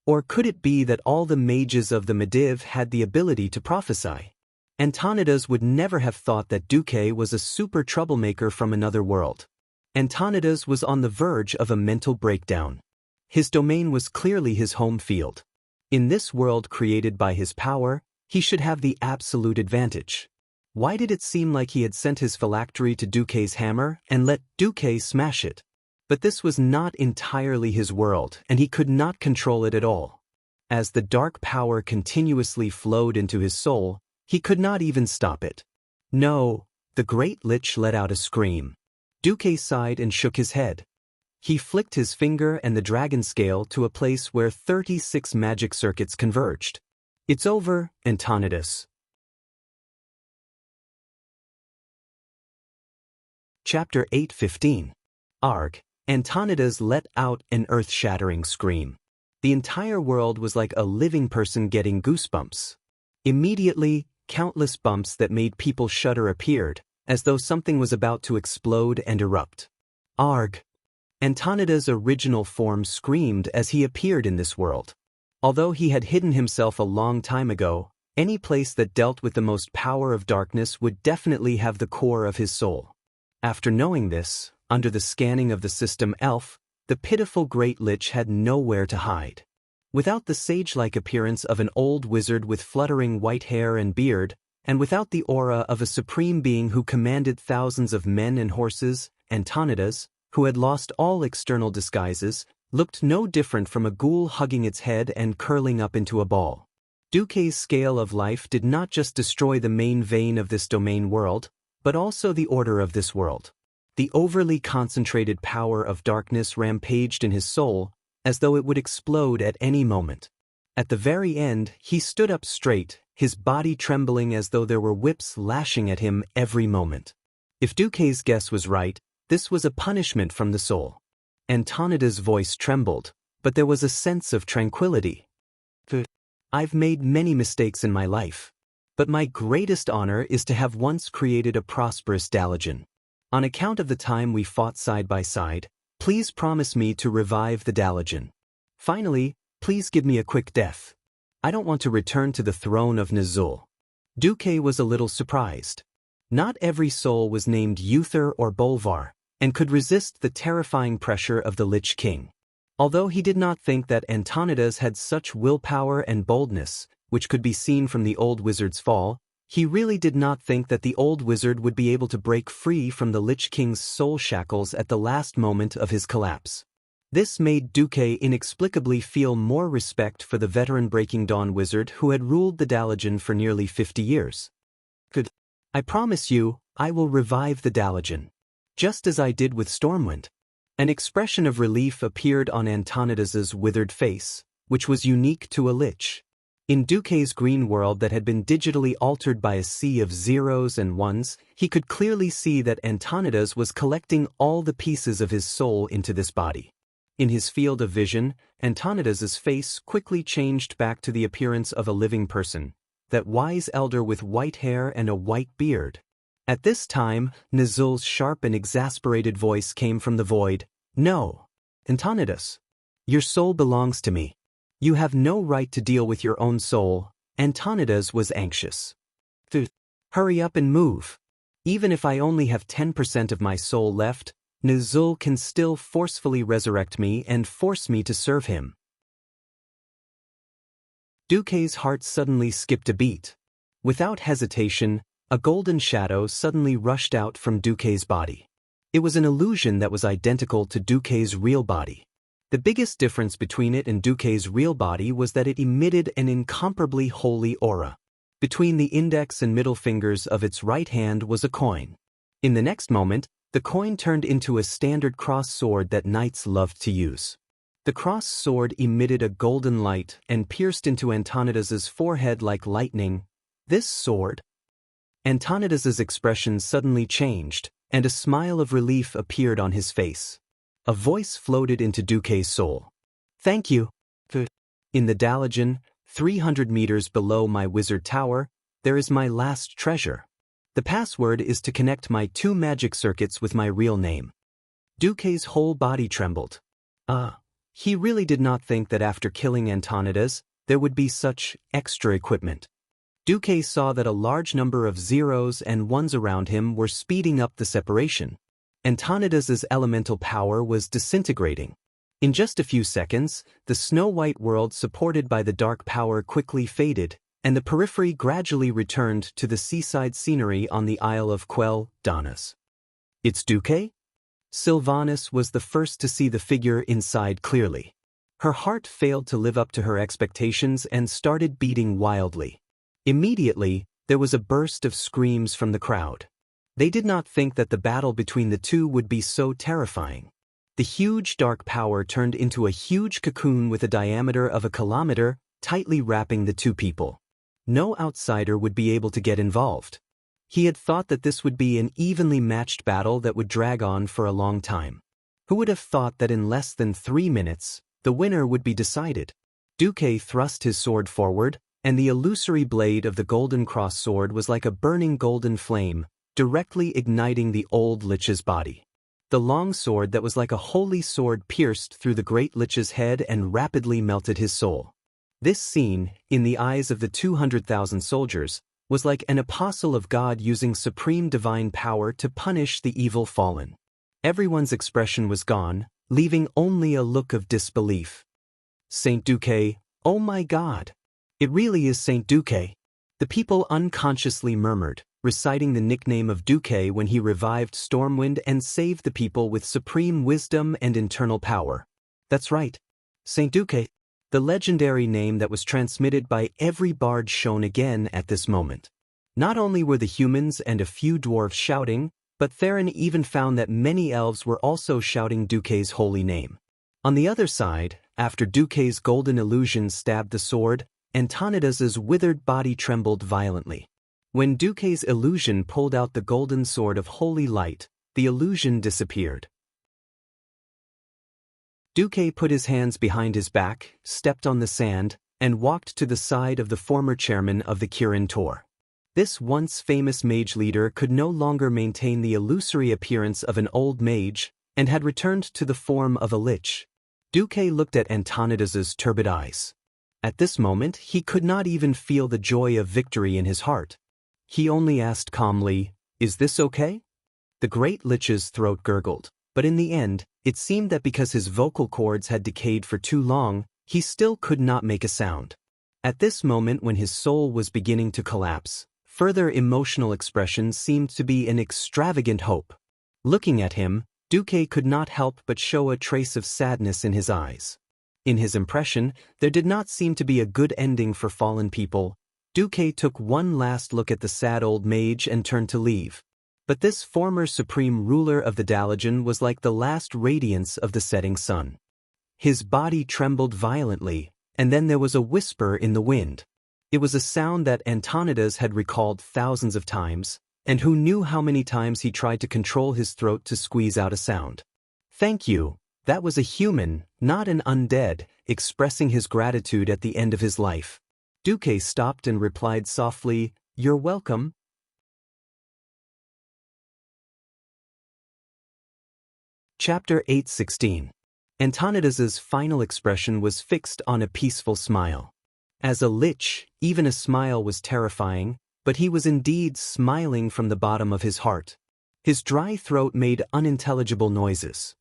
Or could it be that all the mages of the Mediv had the ability to prophesy? Antonidas would never have thought that Duque was a super troublemaker from another world. Antonidas was on the verge of a mental breakdown. His domain was clearly his home field. In this world created by his power, he should have the absolute advantage. Why did it seem like he had sent his phylactery to Duque's hammer and let Duque smash it? But this was not entirely his world, and he could not control it at all. As the dark power continuously flowed into his soul, he could not even stop it. No, the great lich let out a scream. Duque sighed and shook his head. He flicked his finger and the dragon scale to a place where 36 magic circuits converged. It's over, Antonidas. Chapter 8:15. Arg. Antonidas let out an earth-shattering scream. The entire world was like a living person getting goosebumps. Immediately, countless bumps that made people shudder appeared, as though something was about to explode and erupt. Arg. Antonidas' original form screamed as he appeared in this world. Although he had hidden himself a long time ago, any place that dealt with the most power of darkness would definitely have the core of his soul. After knowing this, under the scanning of the system Elf, the pitiful great lich had nowhere to hide. Without the sage-like appearance of an old wizard with fluttering white hair and beard, and without the aura of a supreme being who commanded thousands of men and horses, Antonidas, who had lost all external disguises, looked no different from a ghoul hugging its head and curling up into a ball. Duque's scale of life did not just destroy the main vein of this domain world, but also the order of this world. The overly concentrated power of darkness rampaged in his soul, as though it would explode at any moment. At the very end, he stood up straight, his body trembling as though there were whips lashing at him every moment. If Duque's guess was right, this was a punishment from the soul. Antonida's voice trembled, but there was a sense of tranquility. I've made many mistakes in my life, but my greatest honor is to have once created a prosperous Dalajan. On account of the time we fought side by side, please promise me to revive the Dalajan. Finally, please give me a quick death. I don't want to return to the throne of Nazul. Duque was a little surprised. Not every soul was named Uther or Bolvar, and could resist the terrifying pressure of the Lich King. Although he did not think that Antonidas had such willpower and boldness, which could be seen from the old wizard's fall, he really did not think that the old wizard would be able to break free from the Lich King's soul shackles at the last moment of his collapse. This made Duque inexplicably feel more respect for the veteran Breaking Dawn wizard who had ruled the Dalajan for nearly 50 years. I promise you, I will revive the Dalajan. Just as I did with Stormwind. An expression of relief appeared on Antonidas's withered face, which was unique to a lich. In Duque's green world that had been digitally altered by a sea of zeros and ones, he could clearly see that Antonidas was collecting all the pieces of his soul into this body. In his field of vision, Antonidas's face quickly changed back to the appearance of a living person, that wise elder with white hair and a white beard. At this time, Nazul's sharp and exasperated voice came from the void. No, Antonidas. Your soul belongs to me. You have no right to deal with your own soul. Antonidas was anxious. Hurry up and move. Even if I only have 10% of my soul left, Nazul can still forcefully resurrect me and force me to serve him. Duque's heart suddenly skipped a beat. Without hesitation, a golden shadow suddenly rushed out from Duque's body. It was an illusion that was identical to Duque's real body. The biggest difference between it and Duque's real body was that it emitted an incomparably holy aura. Between the index and middle fingers of its right hand was a coin. In the next moment, the coin turned into a standard cross sword that knights loved to use. The cross sword emitted a golden light and pierced into Antonidas's forehead like lightning. This sword? Antonidas's expression suddenly changed, and a smile of relief appeared on his face. A voice floated into Duque's soul. Thank you. In the Dalajan, 300 meters below my wizard tower, there is my last treasure. The password is to connect my 2 magic circuits with my real name. Duque's whole body trembled. He really did not think that after killing Antonidas, there would be such extra equipment. Duque saw that a large number of zeros and ones around him were speeding up the separation. Antonidas's elemental power was disintegrating. In just a few seconds, the snow-white world supported by the dark power quickly faded, and the periphery gradually returned to the seaside scenery on the Isle of Quel Danas. It's Duque? Sylvanas was the first to see the figure inside clearly. Her heart failed to live up to her expectations and started beating wildly. Immediately, there was a burst of screams from the crowd. They did not think that the battle between the two would be so terrifying. The huge dark power turned into a huge cocoon with a diameter of a kilometer, tightly wrapping the two people. No outsider would be able to get involved. He had thought that this would be an evenly matched battle that would drag on for a long time. Who would have thought that in less than 3 minutes, the winner would be decided? Duque thrust his sword forward, and the illusory blade of the golden cross sword was like a burning golden flame, directly igniting the old lich's body. The long sword that was like a holy sword pierced through the great lich's head and rapidly melted his soul. This scene, in the eyes of the 200,000 soldiers, was like an apostle of God using supreme divine power to punish the evil fallen. Everyone's expression was gone, leaving only a look of disbelief. Saint Duque, oh my God! It really is Saint Duque. The people unconsciously murmured, reciting the nickname of Duque when he revived Stormwind and saved the people with supreme wisdom and internal power. That's right. Saint Duque. The legendary name that was transmitted by every bard shone again at this moment. Not only were the humans and a few dwarves shouting, But Theron even found that many elves were also shouting Duque's holy name. On the other side, after Duque's golden illusion stabbed the sword, Antonidas's withered body trembled violently. When Duque's illusion pulled out the golden sword of holy light, the illusion disappeared. Duque put his hands behind his back, stepped on the sand, and walked to the side of the former chairman of the Kirin Tor. This once famous mage leader could no longer maintain the illusory appearance of an old mage, and had returned to the form of a lich. Duque looked at Antonidas's turbid eyes. At this moment he could not even feel the joy of victory in his heart. He only asked calmly, "Is this okay?" The great lich's throat gurgled, but in the end, it seemed that because his vocal cords had decayed for too long, he still could not make a sound. At this moment when his soul was beginning to collapse, further emotional expression seemed to be an extravagant hope. Looking at him, Duque could not help but show a trace of sadness in his eyes. In his impression, there did not seem to be a good ending for fallen people. Duque took one last look at the sad old mage and turned to leave. But this former supreme ruler of the Dalajan was like the last radiance of the setting sun. His body trembled violently, and then there was a whisper in the wind. It was a sound that Antonidas had recalled thousands of times, and who knew how many times he tried to control his throat to squeeze out a sound. "Thank you." That was a human, not an undead, expressing his gratitude at the end of his life. Duque stopped and replied softly, "You're welcome." Chapter 8:16. Antonidas's final expression was fixed on a peaceful smile. As a lich, even a smile was terrifying, but he was indeed smiling from the bottom of his heart. His dry throat made unintelligible noises.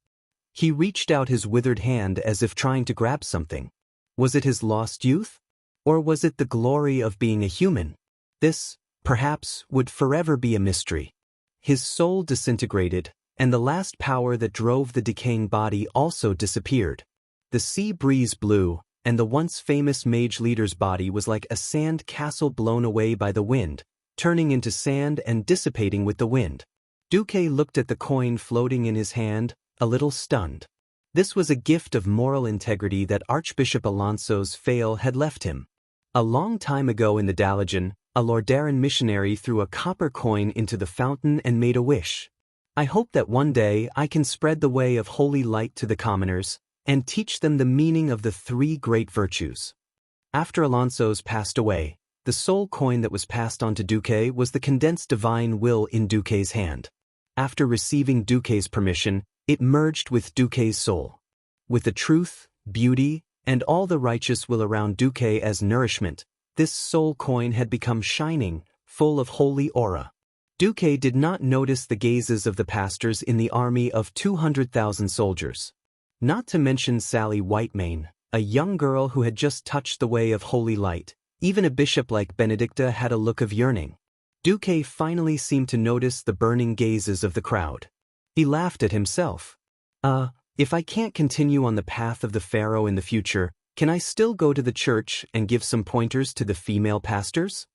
He reached out his withered hand as if trying to grab something. Was it his lost youth? Or was it the glory of being a human? This, perhaps, would forever be a mystery. His soul disintegrated, and the last power that drove the decaying body also disappeared. The sea breeze blew, and the once famous mage leader's body was like a sand castle blown away by the wind, turning into sand and dissipating with the wind. Duque looked at the coin floating in his hand, a little stunned. This was a gift of moral integrity that Archbishop Alonso's fail had left him. A long time ago in the Dalajan, a Lordaeran missionary threw a copper coin into the fountain and made a wish. "I hope that one day I can spread the way of holy light to the commoners, and teach them the meaning of the three great virtues." After Alonso's passed away, the sole coin that was passed on to Duque was the condensed divine will in Duque's hand. After receiving Duque's permission, it merged with Duque's soul. With the truth, beauty, and all the righteous will around Duque as nourishment, this soul coin had become shining, full of holy aura. Duque did not notice the gazes of the pastors in the army of 200,000 soldiers. Not to mention Sally Whitemane, a young girl who had just touched the way of holy light. Even a bishop like Benedicta had a look of yearning. Duque finally seemed to notice the burning gazes of the crowd. He laughed at himself. If I can't continue on the path of the pharaoh in the future, can I still go to the church and give some pointers to the female pastors?"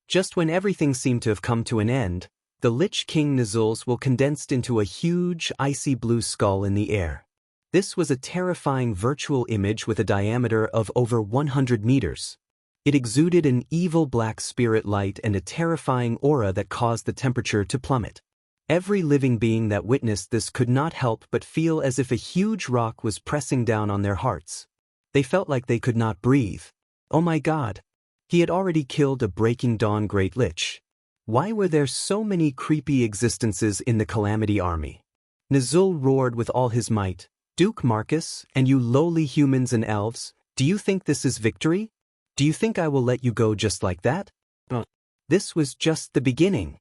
Just when everything seemed to have come to an end, the Lich King Nizul's will condensed into a huge, icy blue skull in the air. This was a terrifying virtual image with a diameter of over 100 meters. It exuded an evil black spirit light and a terrifying aura that caused the temperature to plummet. Every living being that witnessed this could not help but feel as if a huge rock was pressing down on their hearts. They felt like they could not breathe. Oh my God! He had already killed a Breaking Dawn Great Lich. Why were there so many creepy existences in the Calamity Army? Nizul roared with all his might. "Duke Marcus, and you lowly humans and elves, do you think this is victory? Do you think I will let you go just like that? This was just the beginning.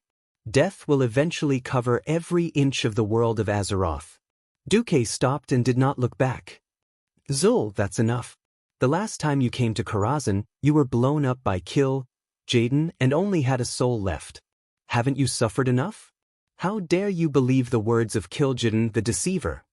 Death will eventually cover every inch of the world of Azeroth." Duque stopped and did not look back. "Zul, that's enough. The last time you came to Karazhan, you were blown up by Jaden and only had a soul left. Haven't you suffered enough? How dare you believe the words of Kil'jaeden the Deceiver?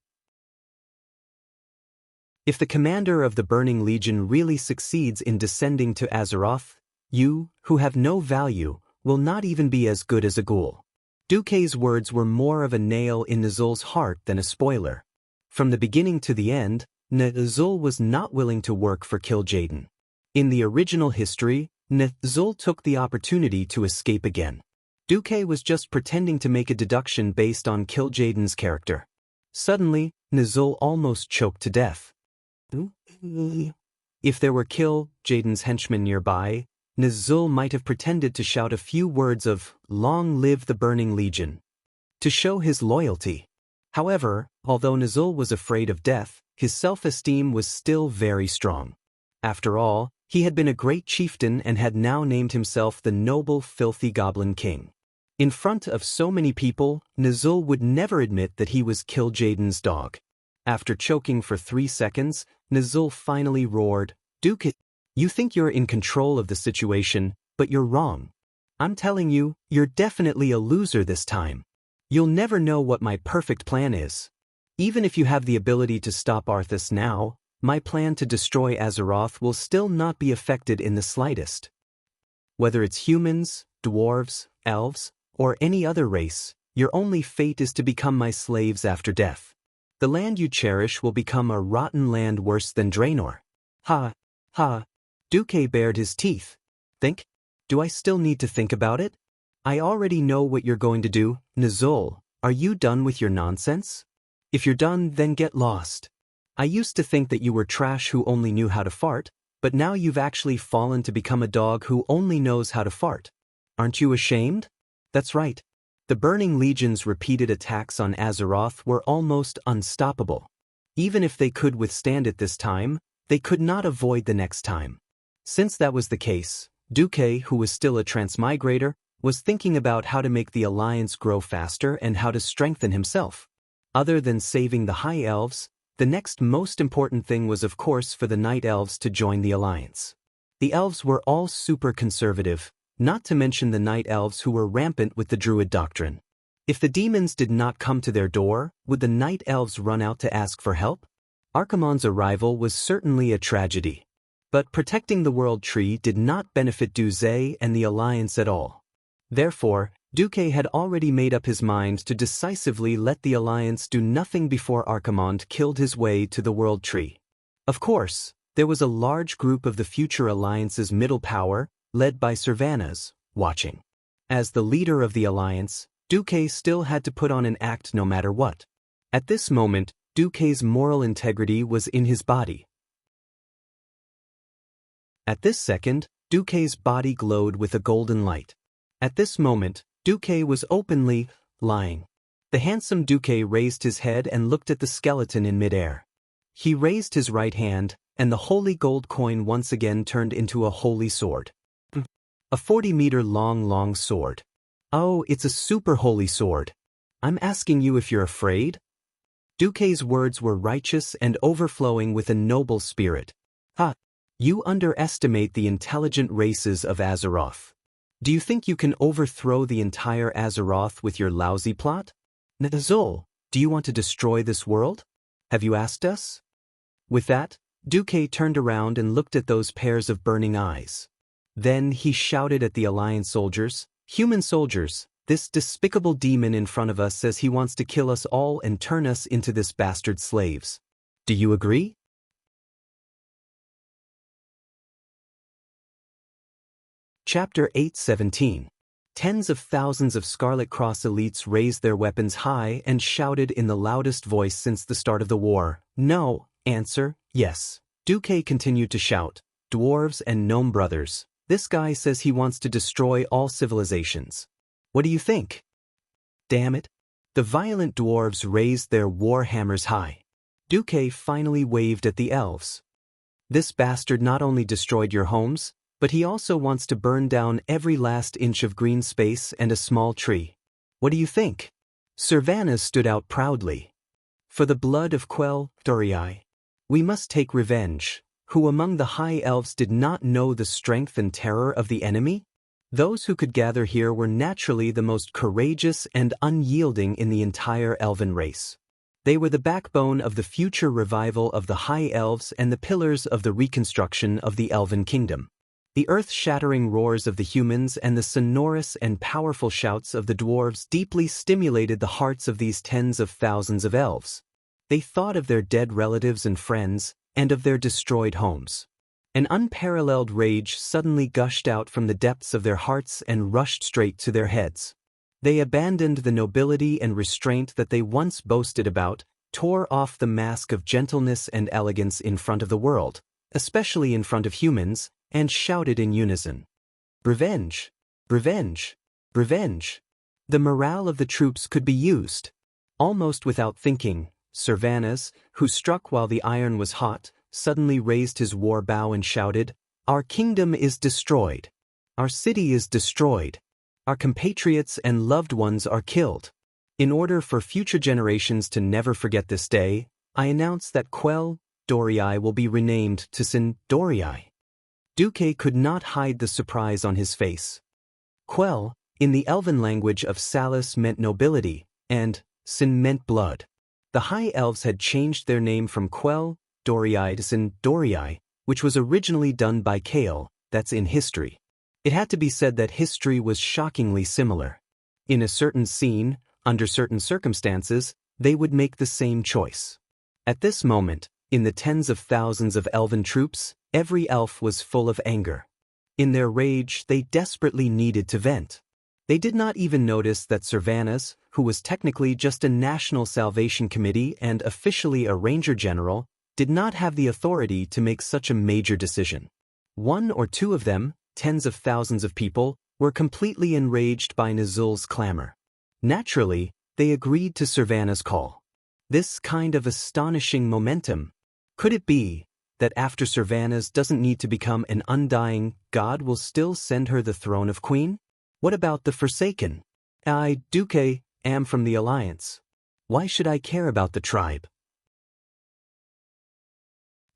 If the commander of the Burning Legion really succeeds in descending to Azeroth, you, who have no value, will not even be as good as a ghoul. Duque's words were more of a nail in Nzul's heart than a spoiler. From the beginning to the end, Nzul was not willing to work for Kil'jaeden. In the original history, Nzul took the opportunity to escape again. Duque was just pretending to make a deduction based on Kil'jaeden's character. Suddenly, Nzul almost choked to death. If there were Kil'jaeden's henchmen nearby, Nzul might have pretended to shout a few words of "Long live the Burning Legion" to show his loyalty. However, although Nzul was afraid of death, his self-esteem was still very strong. After all, he had been a great chieftain and had now named himself the noble filthy Goblin King. In front of so many people, Nzul would never admit that he was Kil'jaeden's dog. After choking for 3 seconds, Nzul finally roared, "Duque, you think you're in control of the situation, but you're wrong. I'm telling you, you're definitely a loser this time. You'll never know what my perfect plan is. Even if you have the ability to stop Arthas now, my plan to destroy Azeroth will still not be affected in the slightest. Whether it's humans, dwarves, elves, or any other race, your only fate is to become my slaves after death. The land you cherish will become a rotten land worse than Draenor." Ha, ha. Duque bared his teeth. Think? Do I still need to think about it? I already know what you're going to do. Nzul, are you done with your nonsense? If you're done, then get lost. I used to think that you were trash who only knew how to fart, but now you've actually fallen to become a dog who only knows how to fart. Aren't you ashamed? That's right. The Burning Legion's repeated attacks on Azeroth were almost unstoppable. Even if they could withstand it this time, they could not avoid the next time. Since that was the case, Duque, who was still a transmigrator, was thinking about how to make the Alliance grow faster and how to strengthen himself. Other than saving the High Elves, the next most important thing was of course for the Night Elves to join the Alliance. The Elves were all super conservative, not to mention the Night Elves who were rampant with the Druid doctrine. If the demons did not come to their door, would the Night Elves run out to ask for help? Archimonde's arrival was certainly a tragedy. But protecting the World Tree did not benefit Duque and the Alliance at all. Therefore, Duque had already made up his mind to decisively let the Alliance do nothing before Archimonde killed his way to the World Tree. Of course, there was a large group of the future Alliance's middle power, led by Sylvanas, watching. As the leader of the Alliance, Duque still had to put on an act no matter what. At this moment, Duque's moral integrity was in his body. At this second, Duque's body glowed with a golden light. At this moment, Duque was openly lying. The handsome Duque raised his head and looked at the skeleton in midair. He raised his right hand, and the holy gold coin once again turned into a holy sword. A 40-meter long sword. Oh, it's a super holy sword. I'm asking you if you're afraid? Duque's words were righteous and overflowing with a noble spirit. Ha! You underestimate the intelligent races of Azeroth. Do you think you can overthrow the entire Azeroth with your lousy plot? Nzul, do you want to destroy this world? Have you asked us? With that, Duque turned around and looked at those pairs of burning eyes. Then he shouted at the Alliance soldiers, "Human soldiers, this despicable demon in front of us says he wants to kill us all and turn us into this bastard slaves. Do you agree?" Chapter 8:17. Tens of thousands of Scarlet Cross elites raised their weapons high and shouted in the loudest voice since the start of the war, "No, answer, yes." Duque continued to shout, "Dwarves and gnome brothers, this guy says he wants to destroy all civilizations. What do you think?" Damn it. The violent dwarves raised their war hammers high. Duque finally waved at the elves. "This bastard not only destroyed your homes, but he also wants to burn down every last inch of green space and a small tree. What do you think?" Sylvanas stood out proudly. "For the blood of Quel'Dorei, we must take revenge. Who among the High Elves did not know the strength and terror of the enemy? Those who could gather here were naturally the most courageous and unyielding in the entire Elven race. They were the backbone of the future revival of the High Elves and the pillars of the reconstruction of the Elven Kingdom. The earth-shattering roars of the humans and the sonorous and powerful shouts of the dwarves deeply stimulated the hearts of these tens of thousands of elves. They thought of their dead relatives and friends, and of their destroyed homes. An unparalleled rage suddenly gushed out from the depths of their hearts and rushed straight to their heads. They abandoned the nobility and restraint that they once boasted about, tore off the mask of gentleness and elegance in front of the world, especially in front of humans, and shouted in unison. Revenge! Revenge! Revenge! The morale of the troops could be used. Almost without thinking, Servanas, who struck while the iron was hot, suddenly raised his war bow and shouted, "Our kingdom is destroyed. Our city is destroyed. Our compatriots and loved ones are killed. In order for future generations to never forget this day, I announce that Quell Dorii will be renamed to Sin Dorii." Duque could not hide the surprise on his face. Quell, in the elven language of Salis, meant nobility, and Sin meant blood. The High Elves had changed their name from Quell Dorii to Sin Dorii, which was originally done by Kale, that's in history. It had to be said that history was shockingly similar. In a certain scene, under certain circumstances, they would make the same choice. At this moment, in the tens of thousands of elven troops, every elf was full of anger. In their rage, they desperately needed to vent. They did not even notice that Servanas, who was technically just a National Salvation Committee and officially a Ranger General, did not have the authority to make such a major decision. One or two of them, tens of thousands of people, were completely enraged by Nazul's clamor. Naturally, they agreed to Servanas' call. This kind of astonishing momentum. Could it be that after Servanas doesn't need to become an undying, God will still send her the throne of Queen? What about the Forsaken? I, Duque, am from the Alliance. Why should I care about the tribe?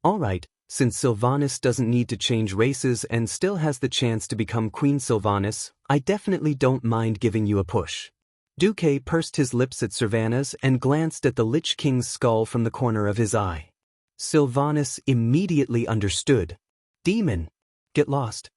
Alright, since Sylvanas doesn't need to change races and still has the chance to become Queen Sylvanas, I definitely don't mind giving you a push. Duque pursed his lips at Servanas and glanced at the Lich King's skull from the corner of his eye. Sylvanas immediately understood. Demon! Get lost!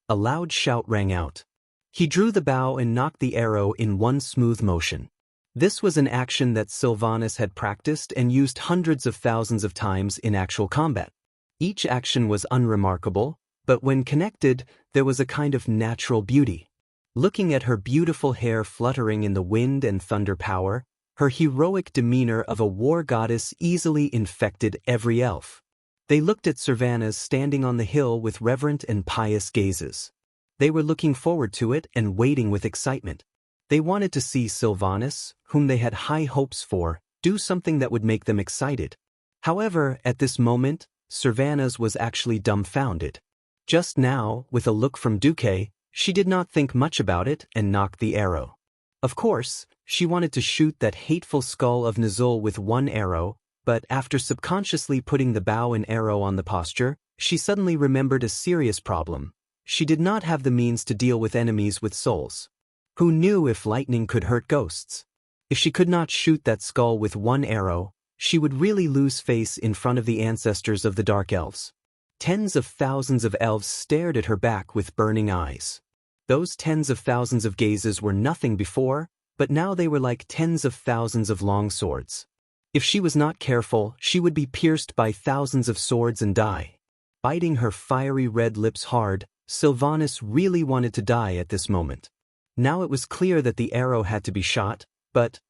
A loud shout rang out. He drew the bow and knocked the arrow in one smooth motion. This was an action that Sylvanas had practiced and used hundreds of thousands of times in actual combat. Each action was unremarkable, but when connected, there was a kind of natural beauty. Looking at her beautiful hair fluttering in the wind and thunder power, her heroic demeanor of a war goddess easily infected every elf. They looked at Servanas standing on the hill with reverent and pious gazes. They were looking forward to it and waiting with excitement. They wanted to see Sylvanas, whom they had high hopes for, do something that would make them excited. However, at this moment, Servanas was actually dumbfounded. Just now, with a look from Duque, she did not think much about it and knocked the arrow. Of course, she wanted to shoot that hateful skull of Nazul with one arrow, but after subconsciously putting the bow and arrow on the posture, she suddenly remembered a serious problem. She did not have the means to deal with enemies with souls. Who knew if lightning could hurt ghosts? If she could not shoot that skull with one arrow, she would really lose face in front of the ancestors of the Dark Elves. Tens of thousands of elves stared at her back with burning eyes. Those tens of thousands of gazes were nothing before, but now they were like tens of thousands of long swords. If she was not careful, she would be pierced by thousands of swords and die. Biting her fiery red lips hard, Sylvanas really wanted to die at this moment. Now it was clear that the arrow had to be shot, but,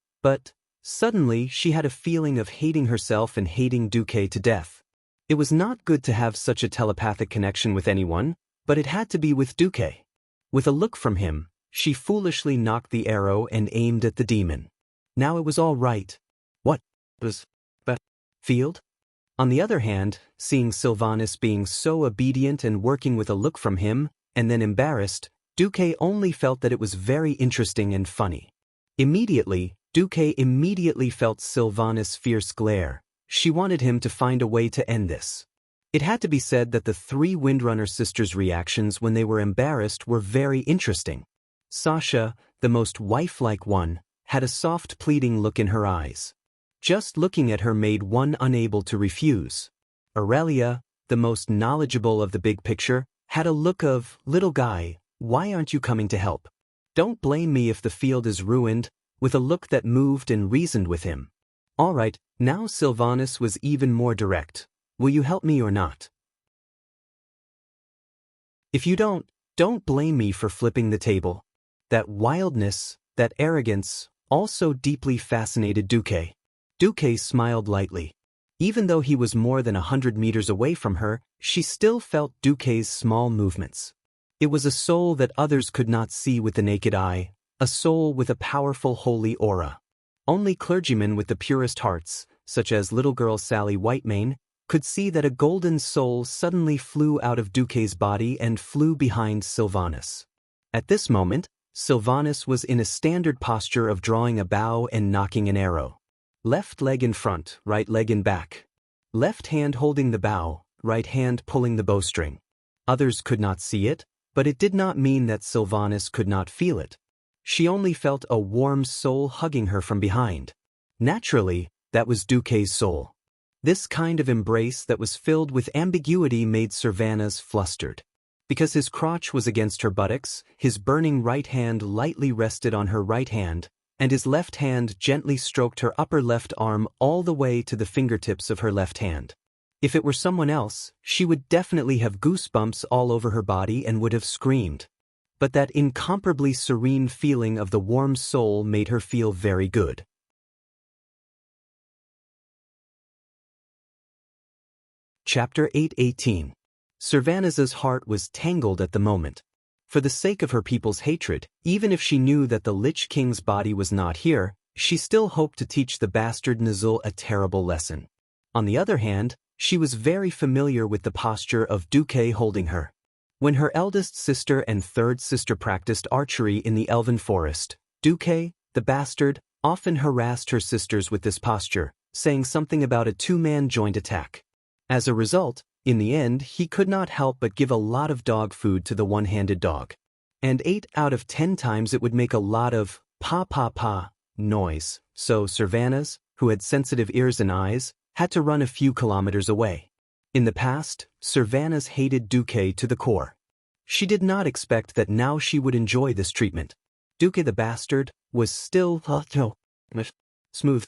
suddenly she had a feeling of hating herself and hating Duque to death. It was not good to have such a telepathic connection with anyone, but it had to be with Duque. With a look from him, she foolishly knocked the arrow and aimed at the demon. Now it was all right. What was that field? On the other hand, seeing Sylvanas being so obedient and working with a look from him, and then embarrassed, Duque only felt that it was very interesting and funny. Duque immediately felt Sylvanas' fierce glare. She wanted him to find a way to end this. It had to be said that the three Windrunner sisters' reactions when they were embarrassed were very interesting. Sasha, the most wife-like one, had a soft pleading look in her eyes. Just looking at her made one unable to refuse. Aurelia, the most knowledgeable of the big picture, had a look of, "Little guy, why aren't you coming to help? Don't blame me if the field is ruined," with a look that moved and reasoned with him. All right, now Sylvanus was even more direct. "Will you help me or not? If you don't blame me for flipping the table." That wildness, that arrogance, also deeply fascinated Duque. Duque smiled lightly. Even though he was more than 100 meters away from her, she still felt Duque's small movements. It was a soul that others could not see with the naked eye, a soul with a powerful holy aura. Only clergymen with the purest hearts, such as little girl Sally Whitemane, could see that a golden soul suddenly flew out of Duque's body and flew behind Sylvanus. At this moment, Sylvanus was in a standard posture of drawing a bow and knocking an arrow. Left leg in front, right leg in back. Left hand holding the bow, right hand pulling the bowstring. Others could not see it, but it did not mean that Sylvanus could not feel it. She only felt a warm soul hugging her from behind. Naturally, that was Duque's soul. This kind of embrace that was filled with ambiguity made Sylvanus flustered. Because his crotch was against her buttocks, his burning right hand lightly rested on her right hand, and his left hand gently stroked her upper left arm all the way to the fingertips of her left hand. If it were someone else, she would definitely have goosebumps all over her body and would have screamed. But that incomparably serene feeling of the warm soul made her feel very good. Chapter 8:18. Sylvanus's heart was tangled at the moment. For the sake of her people's hatred, even if she knew that the Lich King's body was not here, she still hoped to teach the bastard Nazul a terrible lesson. On the other hand, she was very familiar with the posture of Duque holding her. When her eldest sister and third sister practiced archery in the elven forest, Duque, the bastard, often harassed her sisters with this posture, saying something about a two-man joint attack. As a result, in the end, he could not help but give a lot of dog food to the one-handed dog. And 8 out of 10 times it would make a lot of pa noise, so Sylvanus, who had sensitive ears and eyes, had to run a few kilometers away. In the past, Sylvanus hated Duque to the core. She did not expect that now she would enjoy this treatment. Duque the bastard was still smooth.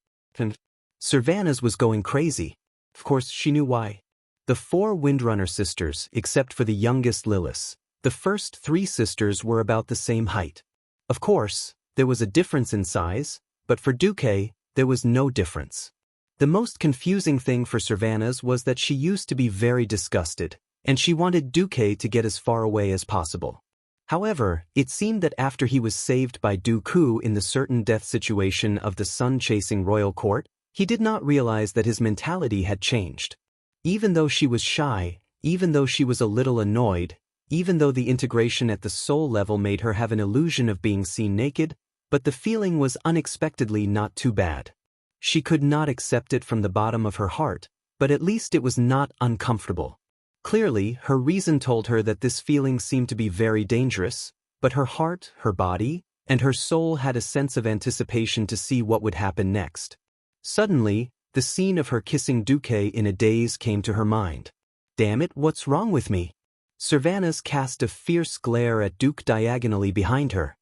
Sylvanus was going crazy. Of course, she knew why. The 4 Windrunner sisters, except for the youngest Lilith, the first 3 sisters were about the same height. Of course, there was a difference in size, but for Duque, there was no difference. The most confusing thing for Sylvanus was that she used to be very disgusted, and she wanted Duque to get as far away as possible. However, it seemed that after he was saved by Dooku in the certain death situation of the sun-chasing royal court, he did not realize that his mentality had changed. Even though she was shy, even though she was a little annoyed, even though the integration at the soul level made her have an illusion of being seen naked, but the feeling was unexpectedly not too bad. She could not accept it from the bottom of her heart, but at least it was not uncomfortable. Clearly, her reason told her that this feeling seemed to be very dangerous, but her heart, her body, and her soul had a sense of anticipation to see what would happen next. Suddenly, the scene of her kissing Duque in a daze came to her mind. Damn it, what's wrong with me? Sylvanus cast a fierce glare at Duque diagonally behind her.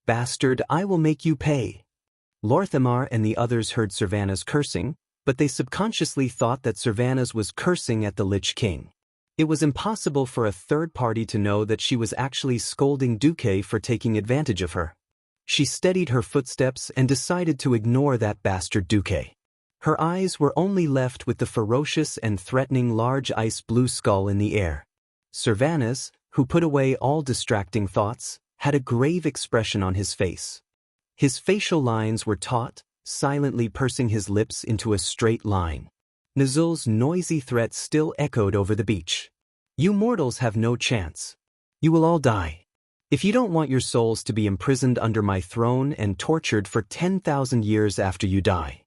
Bastard, I will make you pay. Lorthamar and the others heard Sylvanus cursing, but they subconsciously thought that Sylvanus was cursing at the Lich King. It was impossible for a third party to know that she was actually scolding Duque for taking advantage of her. She steadied her footsteps and decided to ignore that bastard Duque. Her eyes were only left with the ferocious and threatening large ice blue skull in the air. Sylvanus, who put away all distracting thoughts, had a grave expression on his face. His facial lines were taut, silently pursing his lips into a straight line. Nazul's noisy threat still echoed over the beach. You mortals have no chance. You will all die. If you don't want your souls to be imprisoned under my throne and tortured for 10,000 years after you die,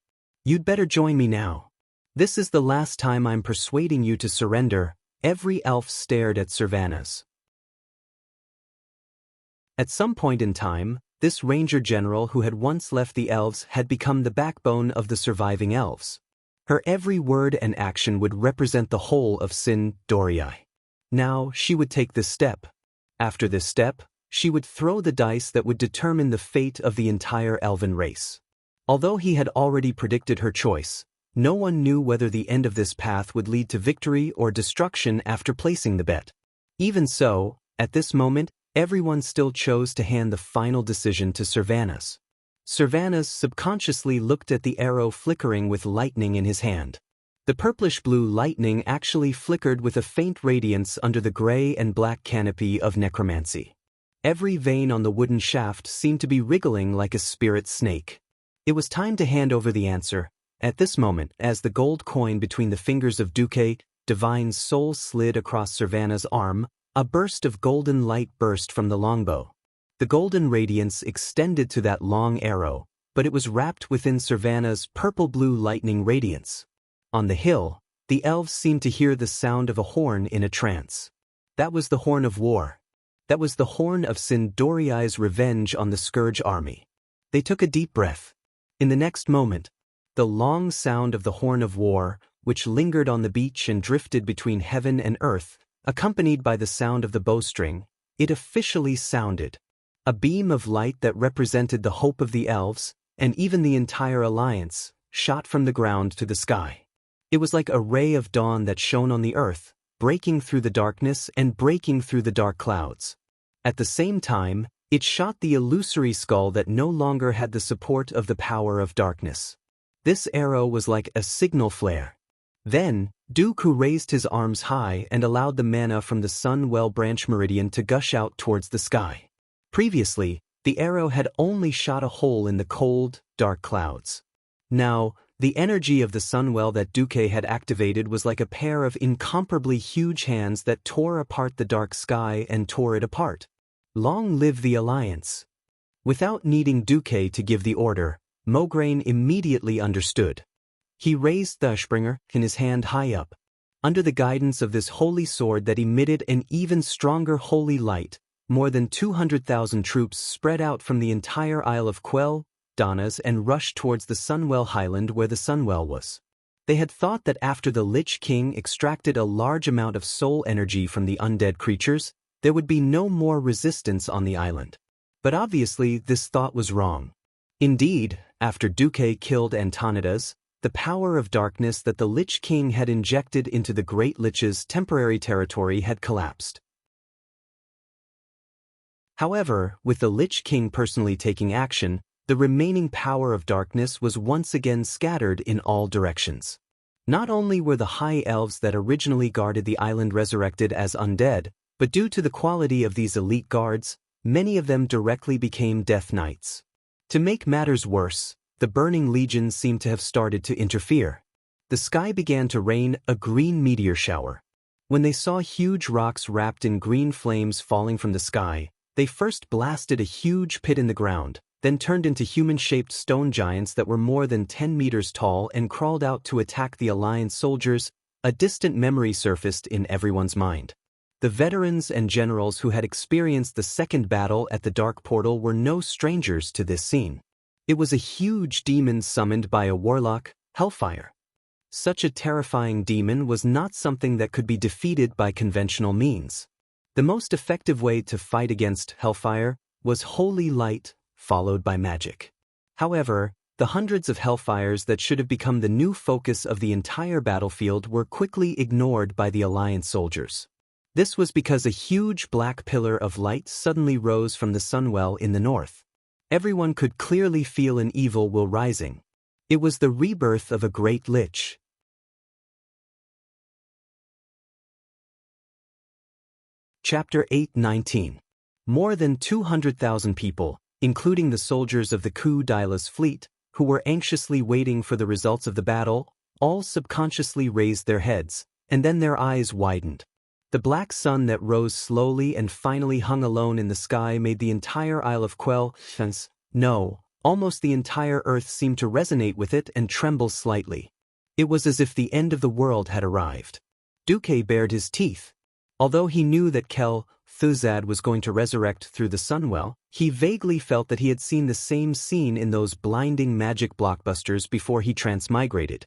you'd better join me now. This is the last time I'm persuading you to surrender. Every elf stared at Sylvanus. At some point in time, this ranger general who had once left the elves had become the backbone of the surviving elves. Her every word and action would represent the whole of Sin Dorii. Now she would take this step. After this step, she would throw the dice that would determine the fate of the entire elven race. Although he had already predicted her choice, no one knew whether the end of this path would lead to victory or destruction after placing the bet. Even so, at this moment, everyone still chose to hand the final decision to Servanas. Servanas subconsciously looked at the arrow flickering with lightning in his hand. The purplish-blue lightning actually flickered with a faint radiance under the gray and black canopy of necromancy. Every vein on the wooden shaft seemed to be wriggling like a spirit snake. It was time to hand over the answer. At this moment, as the gold coin between the fingers of Duque, Divine's soul slid across Servanas' arm, a burst of golden light burst from the longbow. The golden radiance extended to that long arrow, but it was wrapped within Servanas' purple-blue lightning radiance. On the hill, the elves seemed to hear the sound of a horn in a trance. That was the horn of war. That was the horn of Sindoriai's revenge on the Scourge army. They took a deep breath. In the next moment, the long sound of the horn of war, which lingered on the beach and drifted between heaven and earth, accompanied by the sound of the bowstring, it officially sounded. A beam of light that represented the hope of the elves, and even the entire alliance, shot from the ground to the sky. It was like a ray of dawn that shone on the earth, breaking through the darkness and breaking through the dark clouds. At the same time, it shot the illusory skull that no longer had the support of the power of darkness. This arrow was like a signal flare. Then, Dooku raised his arms high and allowed the mana from the Sun-Well branch meridian to gush out towards the sky. Previously, the arrow had only shot a hole in the cold, dark clouds. Now, the energy of the Sun-Well that Duque had activated was like a pair of incomparably huge hands that tore apart the dark sky and tore it apart. Long live the Alliance! Without needing Duque to give the order, Mograine immediately understood. He raised Thushbringer in his hand high up. Under the guidance of this holy sword that emitted an even stronger holy light, more than 200,000 troops spread out from the entire Isle of Quell, Donnas, and rushed towards the Sun-Well Highland where the Sun-Well was. They had thought that after the Lich King extracted a large amount of soul energy from the undead creatures, there would be no more resistance on the island. But obviously this thought was wrong. Indeed, after Duque killed Antonidas, the power of darkness that the Lich King had injected into the Great Lich's temporary territory had collapsed. However, with the Lich King personally taking action, the remaining power of darkness was once again scattered in all directions. Not only were the High Elves that originally guarded the island resurrected as undead, but due to the quality of these elite guards, many of them directly became Death Knights. To make matters worse, the Burning Legion seemed to have started to interfere. The sky began to rain a green meteor shower. When they saw huge rocks wrapped in green flames falling from the sky, they first blasted a huge pit in the ground, then turned into human-shaped stone giants that were more than 10 meters tall and crawled out to attack the Alliance soldiers. A distant memory surfaced in everyone's mind. The veterans and generals who had experienced the second battle at the Dark Portal were no strangers to this scene. It was a huge demon summoned by a warlock, Hellfire. Such a terrifying demon was not something that could be defeated by conventional means. The most effective way to fight against Hellfire was holy light, followed by magic. However, the hundreds of Hellfires that should have become the new focus of the entire battlefield were quickly ignored by the Alliance soldiers. This was because a huge black pillar of light suddenly rose from the Sun-Well in the north. Everyone could clearly feel an evil will rising. It was the rebirth of a great lich. Chapter 8:19. More than 200,000 people, including the soldiers of the Ku Dila's fleet, who were anxiously waiting for the results of the battle, all subconsciously raised their heads, and then their eyes widened. The black sun that rose slowly and finally hung alone in the sky made the entire Isle of Quell sense. No, almost the entire earth seemed to resonate with it and tremble slightly. It was as if the end of the world had arrived. Duque bared his teeth. Although he knew that Kel Thuzad was going to resurrect through the Sun-Well, he vaguely felt that he had seen the same scene in those blinding magic blockbusters before he transmigrated.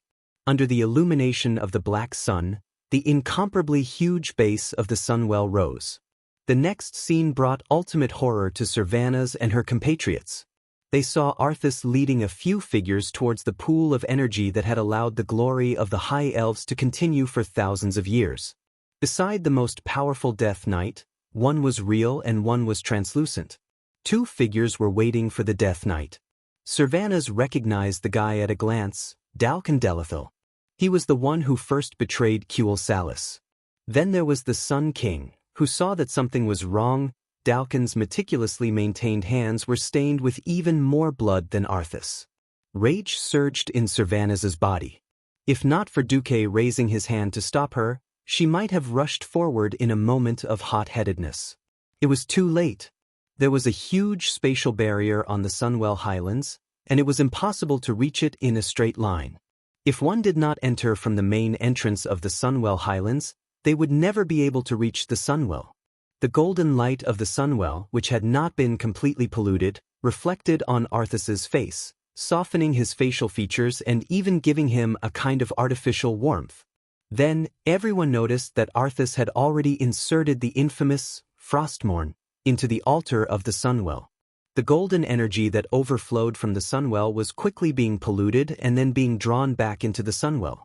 Under the illumination of the black sun, the incomparably huge base of the Sunwell rose. The next scene brought ultimate horror to Sylvanas and her compatriots. They saw Arthas leading a few figures towards the pool of energy that had allowed the glory of the High Elves to continue for thousands of years. Beside the most powerful Death Knight, one was real and one was translucent. Two figures were waiting for the Death Knight. Sylvanas recognized the guy at a glance, Dalcan Delethil. He was the one who first betrayed Cuel Salis. Then there was the Sun King, who saw that something was wrong. Dalcan's meticulously maintained hands were stained with even more blood than Arthas. Rage surged in Sylvanas's body. If not for Duque raising his hand to stop her, she might have rushed forward in a moment of hot-headedness. It was too late. There was a huge spatial barrier on the Sunwell Highlands, and it was impossible to reach it in a straight line. If one did not enter from the main entrance of the Sunwell Highlands, they would never be able to reach the Sunwell. The golden light of the Sunwell, which had not been completely polluted, reflected on Arthas's face, softening his facial features and even giving him a kind of artificial warmth. Then, everyone noticed that Arthas had already inserted the infamous Frostmourne into the altar of the Sunwell. The golden energy that overflowed from the Sunwell was quickly being polluted and then being drawn back into the Sunwell.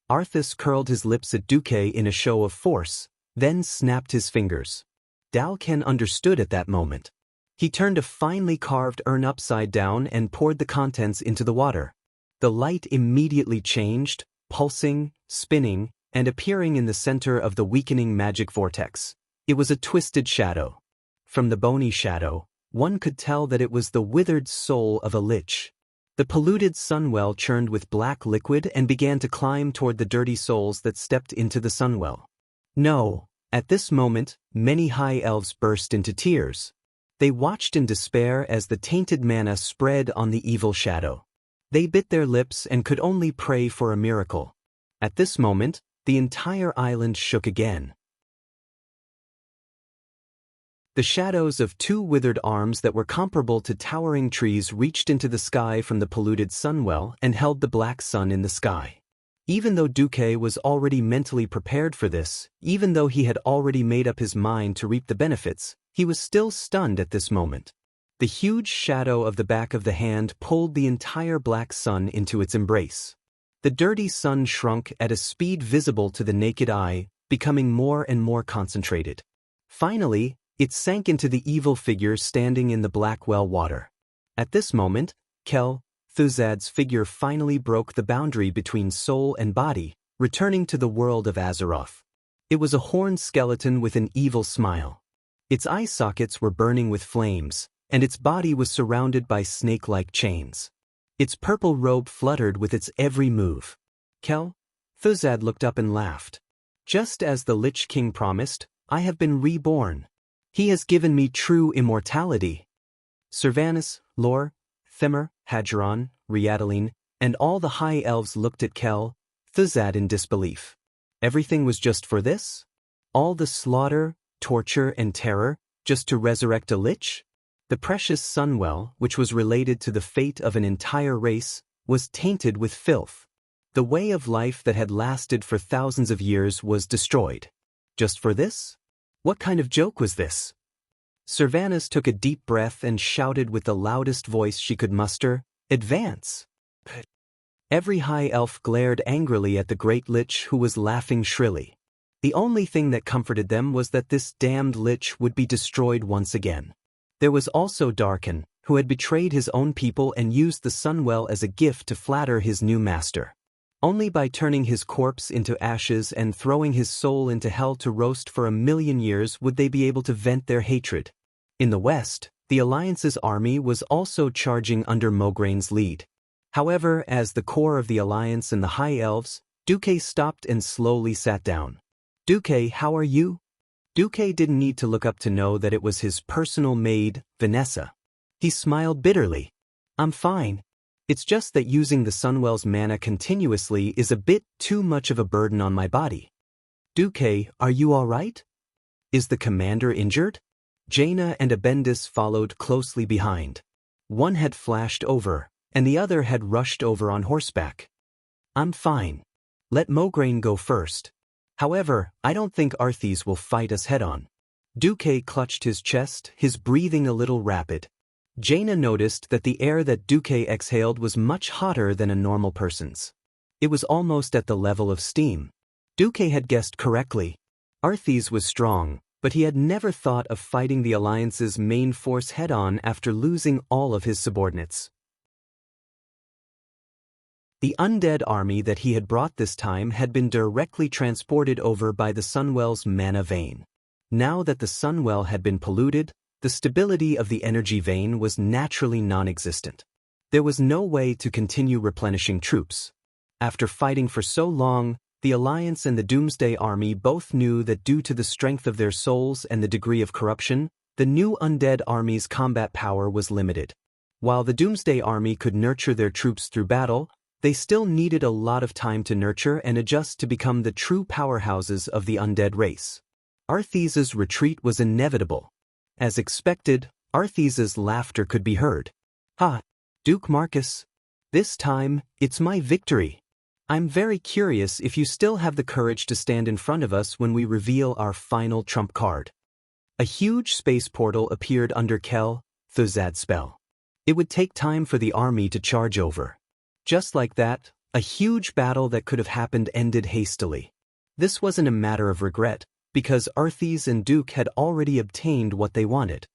Arthas curled his lips at Duque in a show of force, then snapped his fingers. Dalcan understood at that moment. He turned a finely carved urn upside down and poured the contents into the water. The light immediately changed, pulsing, spinning, and appearing in the center of the weakening magic vortex. It was a twisted shadow. From the bony shadow, one could tell that it was the withered soul of a lich. The polluted Sunwell churned with black liquid and began to climb toward the dirty souls that stepped into the Sunwell. No, at this moment, many High Elves burst into tears. They watched in despair as the tainted mana spread on the evil shadow. They bit their lips and could only pray for a miracle. At this moment, the entire island shook again. The shadows of two withered arms that were comparable to towering trees reached into the sky from the polluted Sunwell and held the black sun in the sky. Even though Duque was already mentally prepared for this, even though he had already made up his mind to reap the benefits, he was still stunned at this moment. The huge shadow of the back of the hand pulled the entire black sun into its embrace. The dirty sun shrunk at a speed visible to the naked eye, becoming more and more concentrated. Finally, it sank into the evil figure standing in the black well water. At this moment, Kel Thuzad's figure finally broke the boundary between soul and body, returning to the world of Azeroth. It was a horned skeleton with an evil smile. Its eye sockets were burning with flames, and its body was surrounded by snake-like chains. Its purple robe fluttered with its every move. Kel Thuzad looked up and laughed. Just as the Lich King promised, I have been reborn. He has given me true immortality. Sylvanas, Lor, Themer, Hadgeron, Riadaline, and all the High Elves looked at Kel Thuzad in disbelief. Everything was just for this? All the slaughter, torture, and terror, just to resurrect a lich? The precious Sunwell, which was related to the fate of an entire race, was tainted with filth. The way of life that had lasted for thousands of years was destroyed. Just for this? What kind of joke was this? Sylvanas took a deep breath and shouted with the loudest voice she could muster, "Advance!" Every High Elf glared angrily at the Great Lich, who was laughing shrilly. The only thing that comforted them was that this damned lich would be destroyed once again. There was also Darkin, who had betrayed his own people and used the Sunwell as a gift to flatter his new master. Only by turning his corpse into ashes and throwing his soul into hell to roast for 1,000,000 years would they be able to vent their hatred. In the west, the Alliance's army was also charging under Mograine's lead. However, as the core of the Alliance and the High Elves, Duque stopped and slowly sat down. "Duque, how are you?" Duque didn't need to look up to know that it was his personal maid, Vanessa. He smiled bitterly. "I'm fine. It's just that using the Sunwell's mana continuously is a bit too much of a burden on my body." "Duque, are you all right? Is the commander injured?" Jaina and Abendis followed closely behind. One had flashed over, and the other had rushed over on horseback. "I'm fine. Let Mograine go first." However, I don't think Arthas will fight us head-on. Duque clutched his chest, his breathing a little rapid. Jaina noticed that the air that Duque exhaled was much hotter than a normal person's. It was almost at the level of steam. Duque had guessed correctly. Arthas was strong, but he had never thought of fighting the Alliance's main force head-on after losing all of his subordinates. The undead army that he had brought this time had been directly transported over by the Sunwell's mana vein. Now that the Sunwell had been polluted, the stability of the energy vein was naturally non-existent. There was no way to continue replenishing troops. After fighting for so long, the Alliance and the Doomsday Army both knew that due to the strength of their souls and the degree of corruption, the new undead army's combat power was limited. While the Doomsday Army could nurture their troops through battle, they still needed a lot of time to nurture and adjust to become the true powerhouses of the undead race. Arthas's retreat was inevitable. As expected, Arthas's laughter could be heard. "Ha, Duke Marcus. This time, it's my victory. I'm very curious if you still have the courage to stand in front of us when we reveal our final trump card." A huge space portal appeared under Kel Thuzad's spell. It would take time for the army to charge over. Just like that, a huge battle that could have happened ended hastily. This wasn't a matter of regret, because Arthas and Duke had already obtained what they wanted.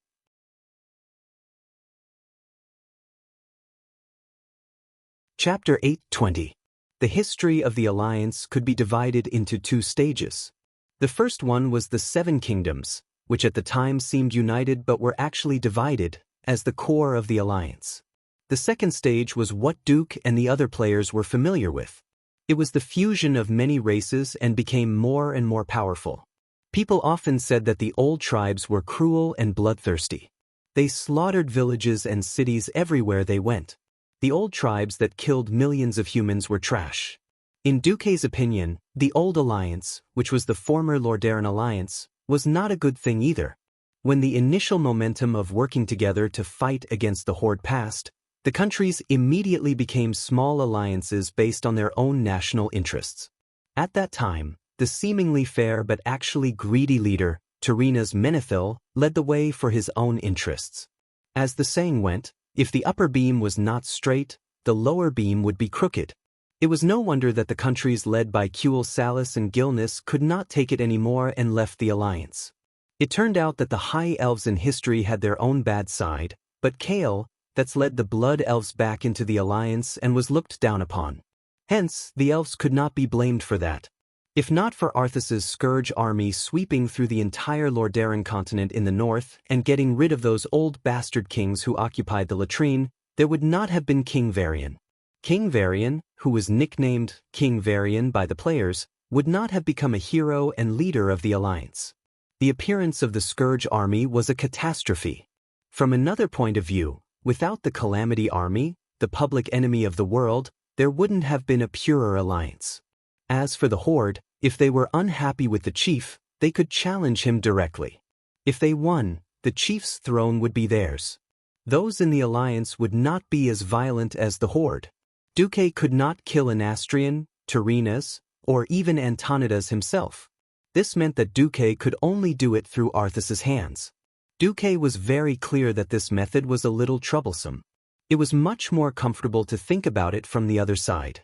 Chapter 8:20. The history of the Alliance could be divided into two stages. The first one was the Seven Kingdoms, which at the time seemed united but were actually divided, as the core of the Alliance. The second stage was what Duke and the other players were familiar with. It was the fusion of many races and became more and more powerful. People often said that the old tribes were cruel and bloodthirsty. They slaughtered villages and cities everywhere they went. The old tribes that killed millions of humans were trash. In Duque's opinion, the old alliance, which was the former Lordaeron alliance, was not a good thing either. When the initial momentum of working together to fight against the Horde passed, the countries immediately became small alliances based on their own national interests. At that time, the seemingly fair but actually greedy leader, Tyrrhena's Menethil, led the way for his own interests. As the saying went, if the upper beam was not straight, the lower beam would be crooked. It was no wonder that the countries led by Kuel Salis and Gilnis could not take it anymore and left the alliance. It turned out that the High Elves in history had their own bad side, but Kael, that's led the Blood Elves back into the alliance and was looked down upon. Hence, the elves could not be blamed for that. If not for Arthas's Scourge army sweeping through the entire Lordaeron continent in the north and getting rid of those old bastard kings who occupied the latrine, there would not have been King Varian. King Varian, who was nicknamed King Varian by the players, would not have become a hero and leader of the alliance. The appearance of the Scourge army was a catastrophe. From another point of view, without the Calamity army, the public enemy of the world, there wouldn't have been a purer alliance. As for the Horde, if they were unhappy with the chief, they could challenge him directly. If they won, the chief's throne would be theirs. Those in the alliance would not be as violent as the Horde. Duque could not kill Anastrian, Tyrrhena's, or even Antonidas himself. This meant that Duque could only do it through Arthas's hands. Duque was very clear that this method was a little troublesome. It was much more comfortable to think about it from the other side.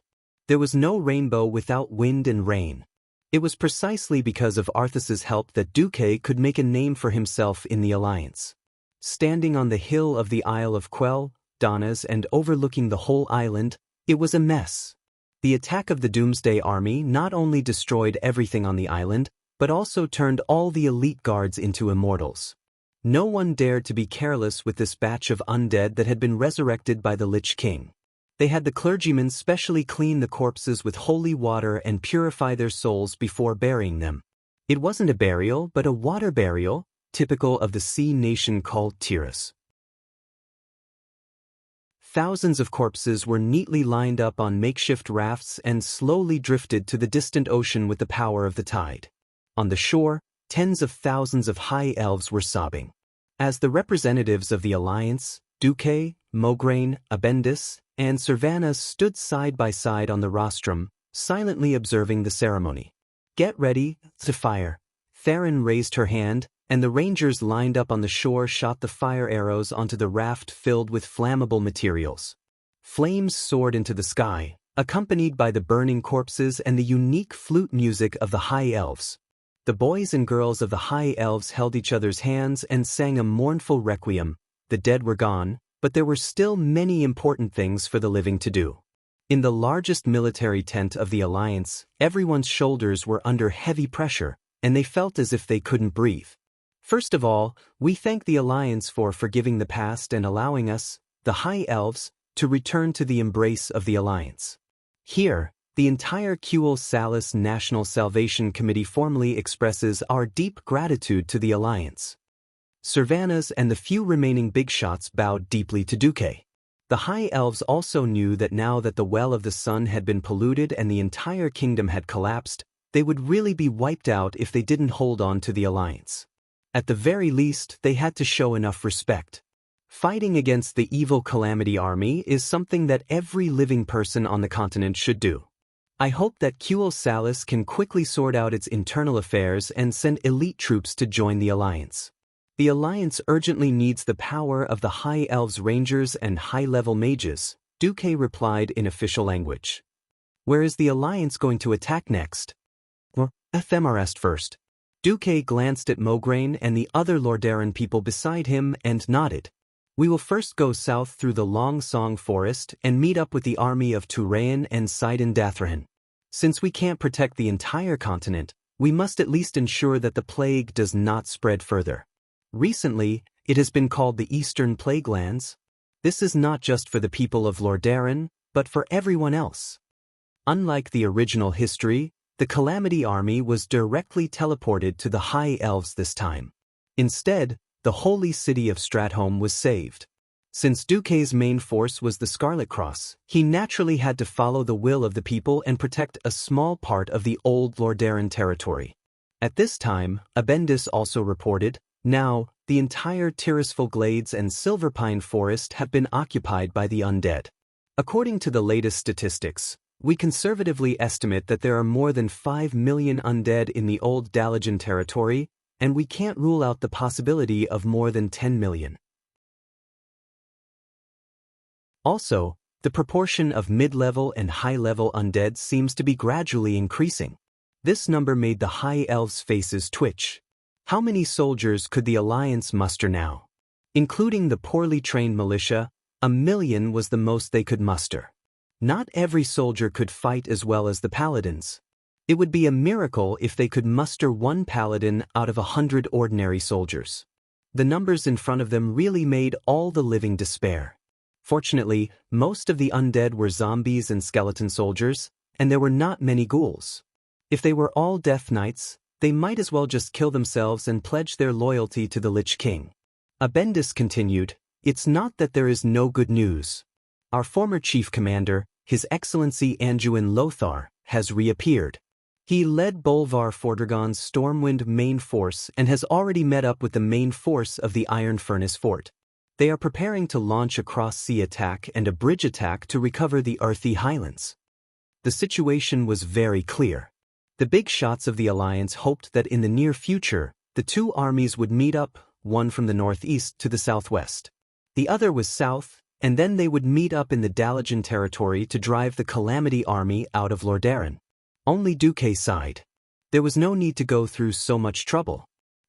There was no rainbow without wind and rain. It was precisely because of Arthas's help that Duque could make a name for himself in the alliance. Standing on the hill of the Isle of Quell, Donnas, and overlooking the whole island, it was a mess. The attack of the Doomsday army not only destroyed everything on the island, but also turned all the elite guards into immortals. No one dared to be careless with this batch of undead that had been resurrected by the Lich King. They had the clergymen specially clean the corpses with holy water and purify their souls before burying them. It wasn't a burial but a water burial, typical of the sea nation called Tyrus. Thousands of corpses were neatly lined up on makeshift rafts and slowly drifted to the distant ocean with the power of the tide. On the shore, tens of thousands of high elves were sobbing. As the representatives of the alliance, Duque, Mograine, Abendis, and Servanas stood side by side on the rostrum, silently observing the ceremony. Get ready to fire. Theron raised her hand, and the rangers lined up on the shore shot the fire arrows onto the raft filled with flammable materials. Flames soared into the sky, accompanied by the burning corpses and the unique flute music of the High Elves. The boys and girls of the High Elves held each other's hands and sang a mournful requiem. The dead were gone, but there were still many important things for the living to do. In the largest military tent of the Alliance, everyone's shoulders were under heavy pressure, and they felt as if they couldn't breathe. First of all, we thank the Alliance for forgiving the past and allowing us, the High Elves, to return to the embrace of the Alliance. Here, the entire Quel Salis National Salvation Committee formally expresses our deep gratitude to the Alliance. Servanas and the few remaining big shots bowed deeply to Duque. The High Elves also knew that now that the Well of the Sun had been polluted and the entire kingdom had collapsed, they would really be wiped out if they didn't hold on to the Alliance. At the very least, they had to show enough respect. Fighting against the evil Calamity Army is something that every living person on the continent should do. I hope that Quel Salis can quickly sort out its internal affairs and send elite troops to join the Alliance. The Alliance urgently needs the power of the High Elves Rangers and high-level mages, Duque replied in official language. Where is the Alliance going to attack next? Ephemerest first. Duque glanced at Mograine and the other Lordaeron people beside him and nodded. We will first go south through the Long Song Forest and meet up with the army of Turayan and Sidon Dathrahan. Since we can't protect the entire continent, we must at least ensure that the plague does not spread further. Recently, it has been called the Eastern Plague Lands. This is not just for the people of Lordaeron, but for everyone else. Unlike the original history, the Calamity Army was directly teleported to the High Elves this time. Instead, the holy city of Stratholme was saved. Since Duque's main force was the Scarlet Cross, he naturally had to follow the will of the people and protect a small part of the old Lordaeron territory. At this time, Abendis also reported, now, the entire Tirisful Glades and Silverpine Forest have been occupied by the undead. According to the latest statistics, we conservatively estimate that there are more than 5 million undead in the old Dalajan territory, and we can't rule out the possibility of more than 10 million. Also, the proportion of mid-level and high-level undead seems to be gradually increasing. This number made the High Elves' faces twitch. How many soldiers could the Alliance muster now? Including the poorly trained militia, 1 million was the most they could muster. Not every soldier could fight as well as the paladins. It would be a miracle if they could muster 1 paladin out of 100 ordinary soldiers. The numbers in front of them really made all the living despair. Fortunately, most of the undead were zombies and skeleton soldiers, and there were not many ghouls. If they were all Death Knights, they might as well just kill themselves and pledge their loyalty to the Lich King. Abendis continued, "It's not that there is no good news. Our former chief commander, His Excellency Anduin Lothar, has reappeared. He led Bolvar Fordragon's Stormwind main force and has already met up with the main force of the Iron Furnace Fort. They are preparing to launch a cross-sea attack and a bridge attack to recover the Earthy Highlands." The situation was very clear. The big shots of the Alliance hoped that in the near future, the two armies would meet up, one from the northeast to the southwest. The other was south, and then they would meet up in the Dalajan territory to drive the Calamity Army out of Lordaeron. Only Duque sighed. There was no need to go through so much trouble.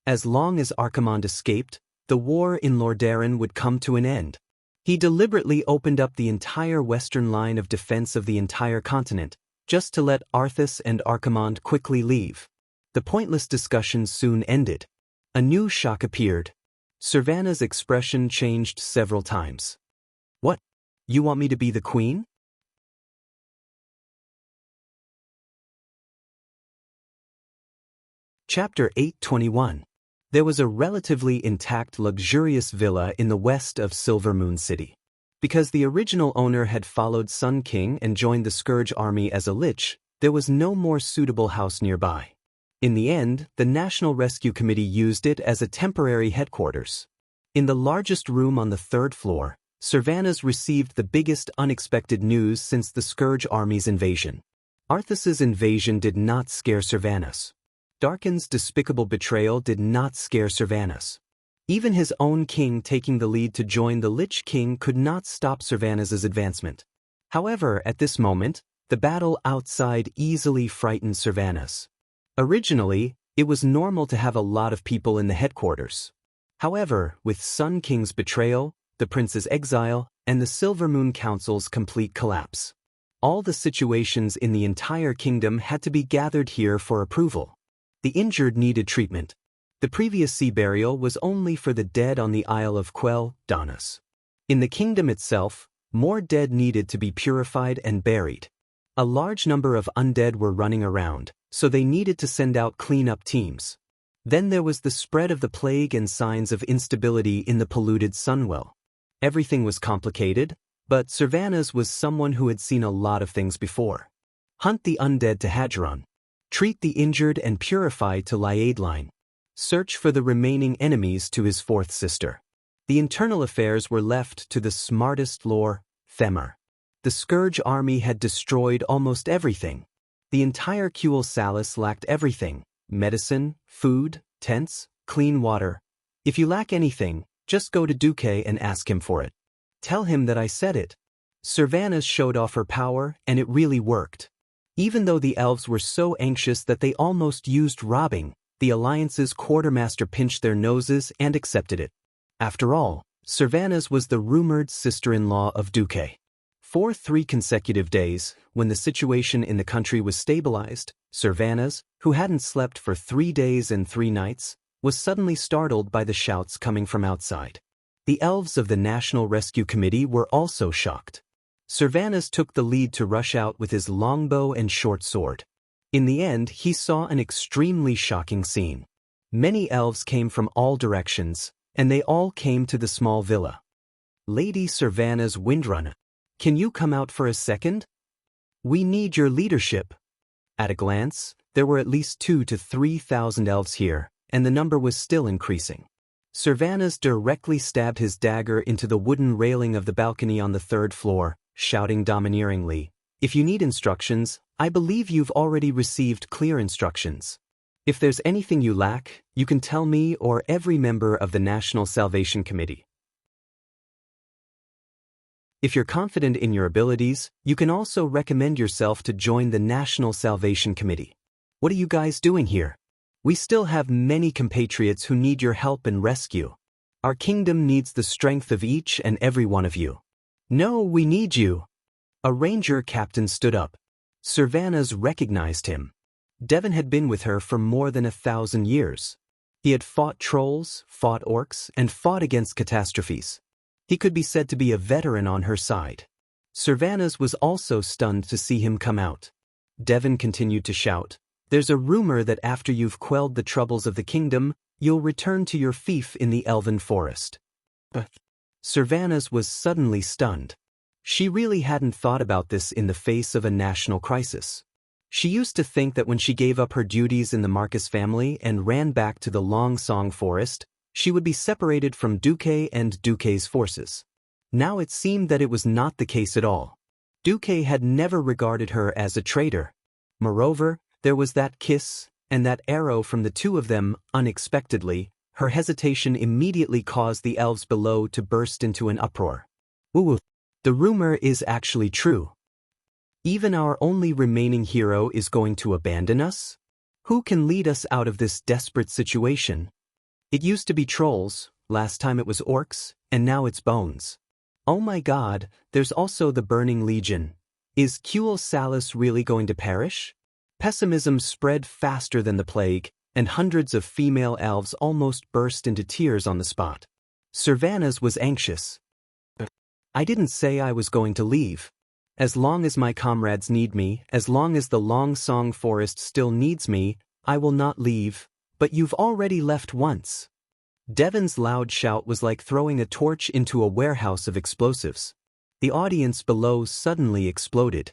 As long as Archimonde escaped, the war in Lordaeron would come to an end. He deliberately opened up the entire western line of defense of the entire continent, just to let Arthas and Archimonde quickly leave. The pointless discussion soon ended. A new shock appeared. Servana's expression changed several times. "What? You want me to be the queen?" Chapter 821. There was a relatively intact luxurious villa in the west of Silvermoon City. Because the original owner had followed Sun King and joined the Scourge army as a lich, there was no more suitable house nearby. In the end, the National Rescue Committee used it as a temporary headquarters. In the largest room on the 3rd floor, Servanas received the biggest unexpected news since the Scourge army's invasion. Arthas's invasion did not scare Servanas. Darkin's despicable betrayal did not scare Servanas. Even his own king taking the lead to join the Lich King could not stop Servanas's advancement. However, at this moment, the battle outside easily frightened Servanas. Originally, it was normal to have a lot of people in the headquarters. However, with Sun King's betrayal, the prince's exile, and the Silver Moon Council's complete collapse, all the situations in the entire kingdom had to be gathered here for approval. The injured needed treatment. The previous sea burial was only for the dead on the Isle of Quell, Danas. In the kingdom itself, more dead needed to be purified and buried. A large number of undead were running around, so they needed to send out cleanup teams. Then there was the spread of the plague and signs of instability in the polluted Sunwell. Everything was complicated, but Servanas was someone who had seen a lot of things before. Hunt the undead to Hadron. Treat the injured and purify to Liadeline. Search for the remaining enemies to his fourth sister. The internal affairs were left to the smartest lore, Themar. The Scourge army had destroyed almost everything. The entire Kuel Salis lacked everything: medicine, food, tents, clean water. If you lack anything, just go to Duque and ask him for it. Tell him that I said it. Servanas showed off her power, and it really worked. Even though the elves were so anxious that they almost used robbing, the Alliance's quartermaster pinched their noses and accepted it. After all, Servanas was the rumored sister-in-law of Duque. For 3 consecutive days, when the situation in the country was stabilized, Servanas, who hadn't slept for 3 days and 3 nights, was suddenly startled by the shouts coming from outside. The elves of the National Rescue Committee were also shocked. Servanas took the lead to rush out with his longbow and short sword. In the end, he saw an extremely shocking scene. Many elves came from all directions, and they all came to the small villa. Lady Servanas Windrunner, can you come out for a second? We need your leadership. At a glance, there were at least 2,000 to 3,000 elves here, and the number was still increasing. Servanas directly stabbed his dagger into the wooden railing of the balcony on the 3rd floor, shouting domineeringly, "If you need instructions, I believe you've already received clear instructions. If there's anything you lack, you can tell me or every member of the National Salvation Committee. If you're confident in your abilities, you can also recommend yourself to join the National Salvation Committee. What are you guys doing here? We still have many compatriots who need your help and rescue. Our kingdom needs the strength of each and every one of you. No, we need you." A ranger captain stood up. Servanas recognized him. Devon had been with her for more than 1,000 years. He had fought trolls, fought orcs, and fought against catastrophes. He could be said to be a veteran on her side. Servanas was also stunned to see him come out. Devon continued to shout, "There's a rumor that after you've quelled the troubles of the kingdom, you'll return to your fief in the Elven Forest." But Servanas was suddenly stunned. She really hadn't thought about this in the face of a national crisis. She used to think that when she gave up her duties in the Marcus family and ran back to the Long Song Forest, she would be separated from Duque and Duque's forces. Now it seemed that it was not the case at all. Duque had never regarded her as a traitor. Moreover, there was that kiss, and that arrow from the 2 of them, unexpectedly. Her hesitation immediately caused the elves below to burst into an uproar. "Ooh, the rumor is actually true. Even our only remaining hero is going to abandon us? Who can lead us out of this desperate situation? It used to be trolls, last time it was orcs, and now it's bones. Oh my god, there's also the Burning Legion. Is Kuel Salis really going to perish?" Pessimism spread faster than the plague, and hundreds of female elves almost burst into tears on the spot. Servanas was anxious. "I didn't say I was going to leave. As long as my comrades need me, as long as the Long Song Forest still needs me, I will not leave, but you've already left once." Devon's loud shout was like throwing a torch into a warehouse of explosives. The audience below suddenly exploded.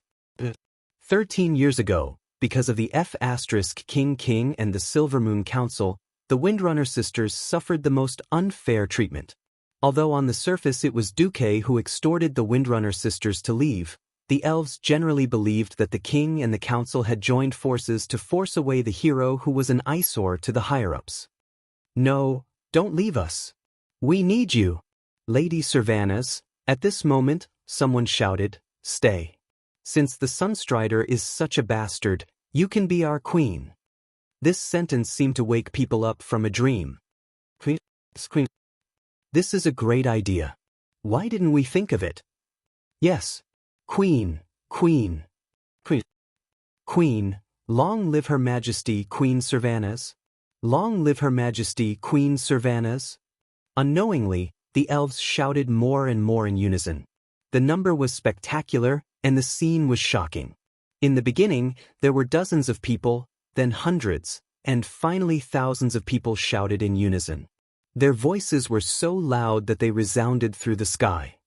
13 years ago, because of the F*King and the Silver Moon Council, the Windrunner sisters suffered the most unfair treatment. Although on the surface it was Duque who extorted the Windrunner sisters to leave, The elves generally believed that the king and the council had joined forces to force away the hero who was an eyesore to the higher-ups. "No, don't leave us. We need you." "Lady Servanas," at this moment, someone shouted, "Stay. Since the Sunstrider is such a bastard, you can be our queen." This sentence seemed to wake people up from a dream. Queen. This is a great idea. Why didn't we think of it? Yes. Queen, Queen. Queen. Queen, long live Her Majesty Queen Servanas. Long live Her Majesty Queen Servanas. Unknowingly, the elves shouted more and more in unison. The number was spectacular, and the scene was shocking. In the beginning, there were dozens of people, then hundreds, and finally thousands of people shouted in unison. Their voices were so loud that they resounded through the sky.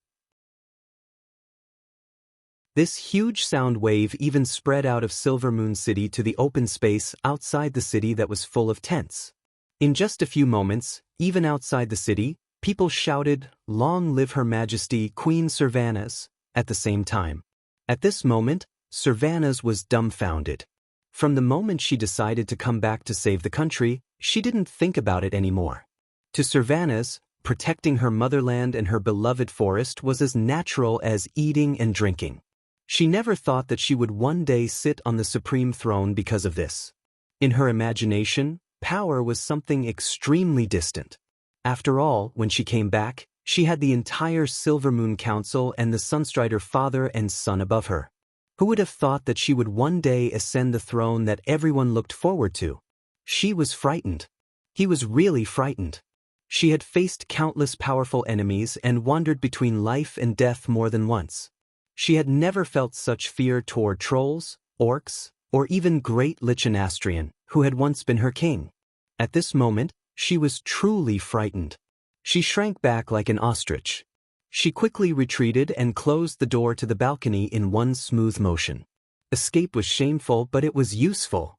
This huge sound wave even spread out of Silvermoon City to the open space outside the city that was full of tents. In just a few moments, even outside the city, people shouted, "Long live Her Majesty Queen Servanas," at the same time. At this moment, Servanas was dumbfounded. From the moment she decided to come back to save the country, she didn't think about it anymore. To Servanas, protecting her motherland and her beloved forest was as natural as eating and drinking. She never thought that she would one day sit on the supreme throne because of this. In her imagination, power was something extremely distant. After all, when she came back, she had the entire Silvermoon Council and the Sunstrider father and son above her. Who would have thought that she would one day ascend the throne that everyone looked forward to? She was frightened. He was really frightened. She had faced countless powerful enemies and wandered between life and death more than once. She had never felt such fear toward trolls, orcs, or even great Lichinastrian, who had once been her king. At this moment, she was truly frightened. She shrank back like an ostrich. She quickly retreated and closed the door to the balcony in one smooth motion. Escape was shameful, but it was useful.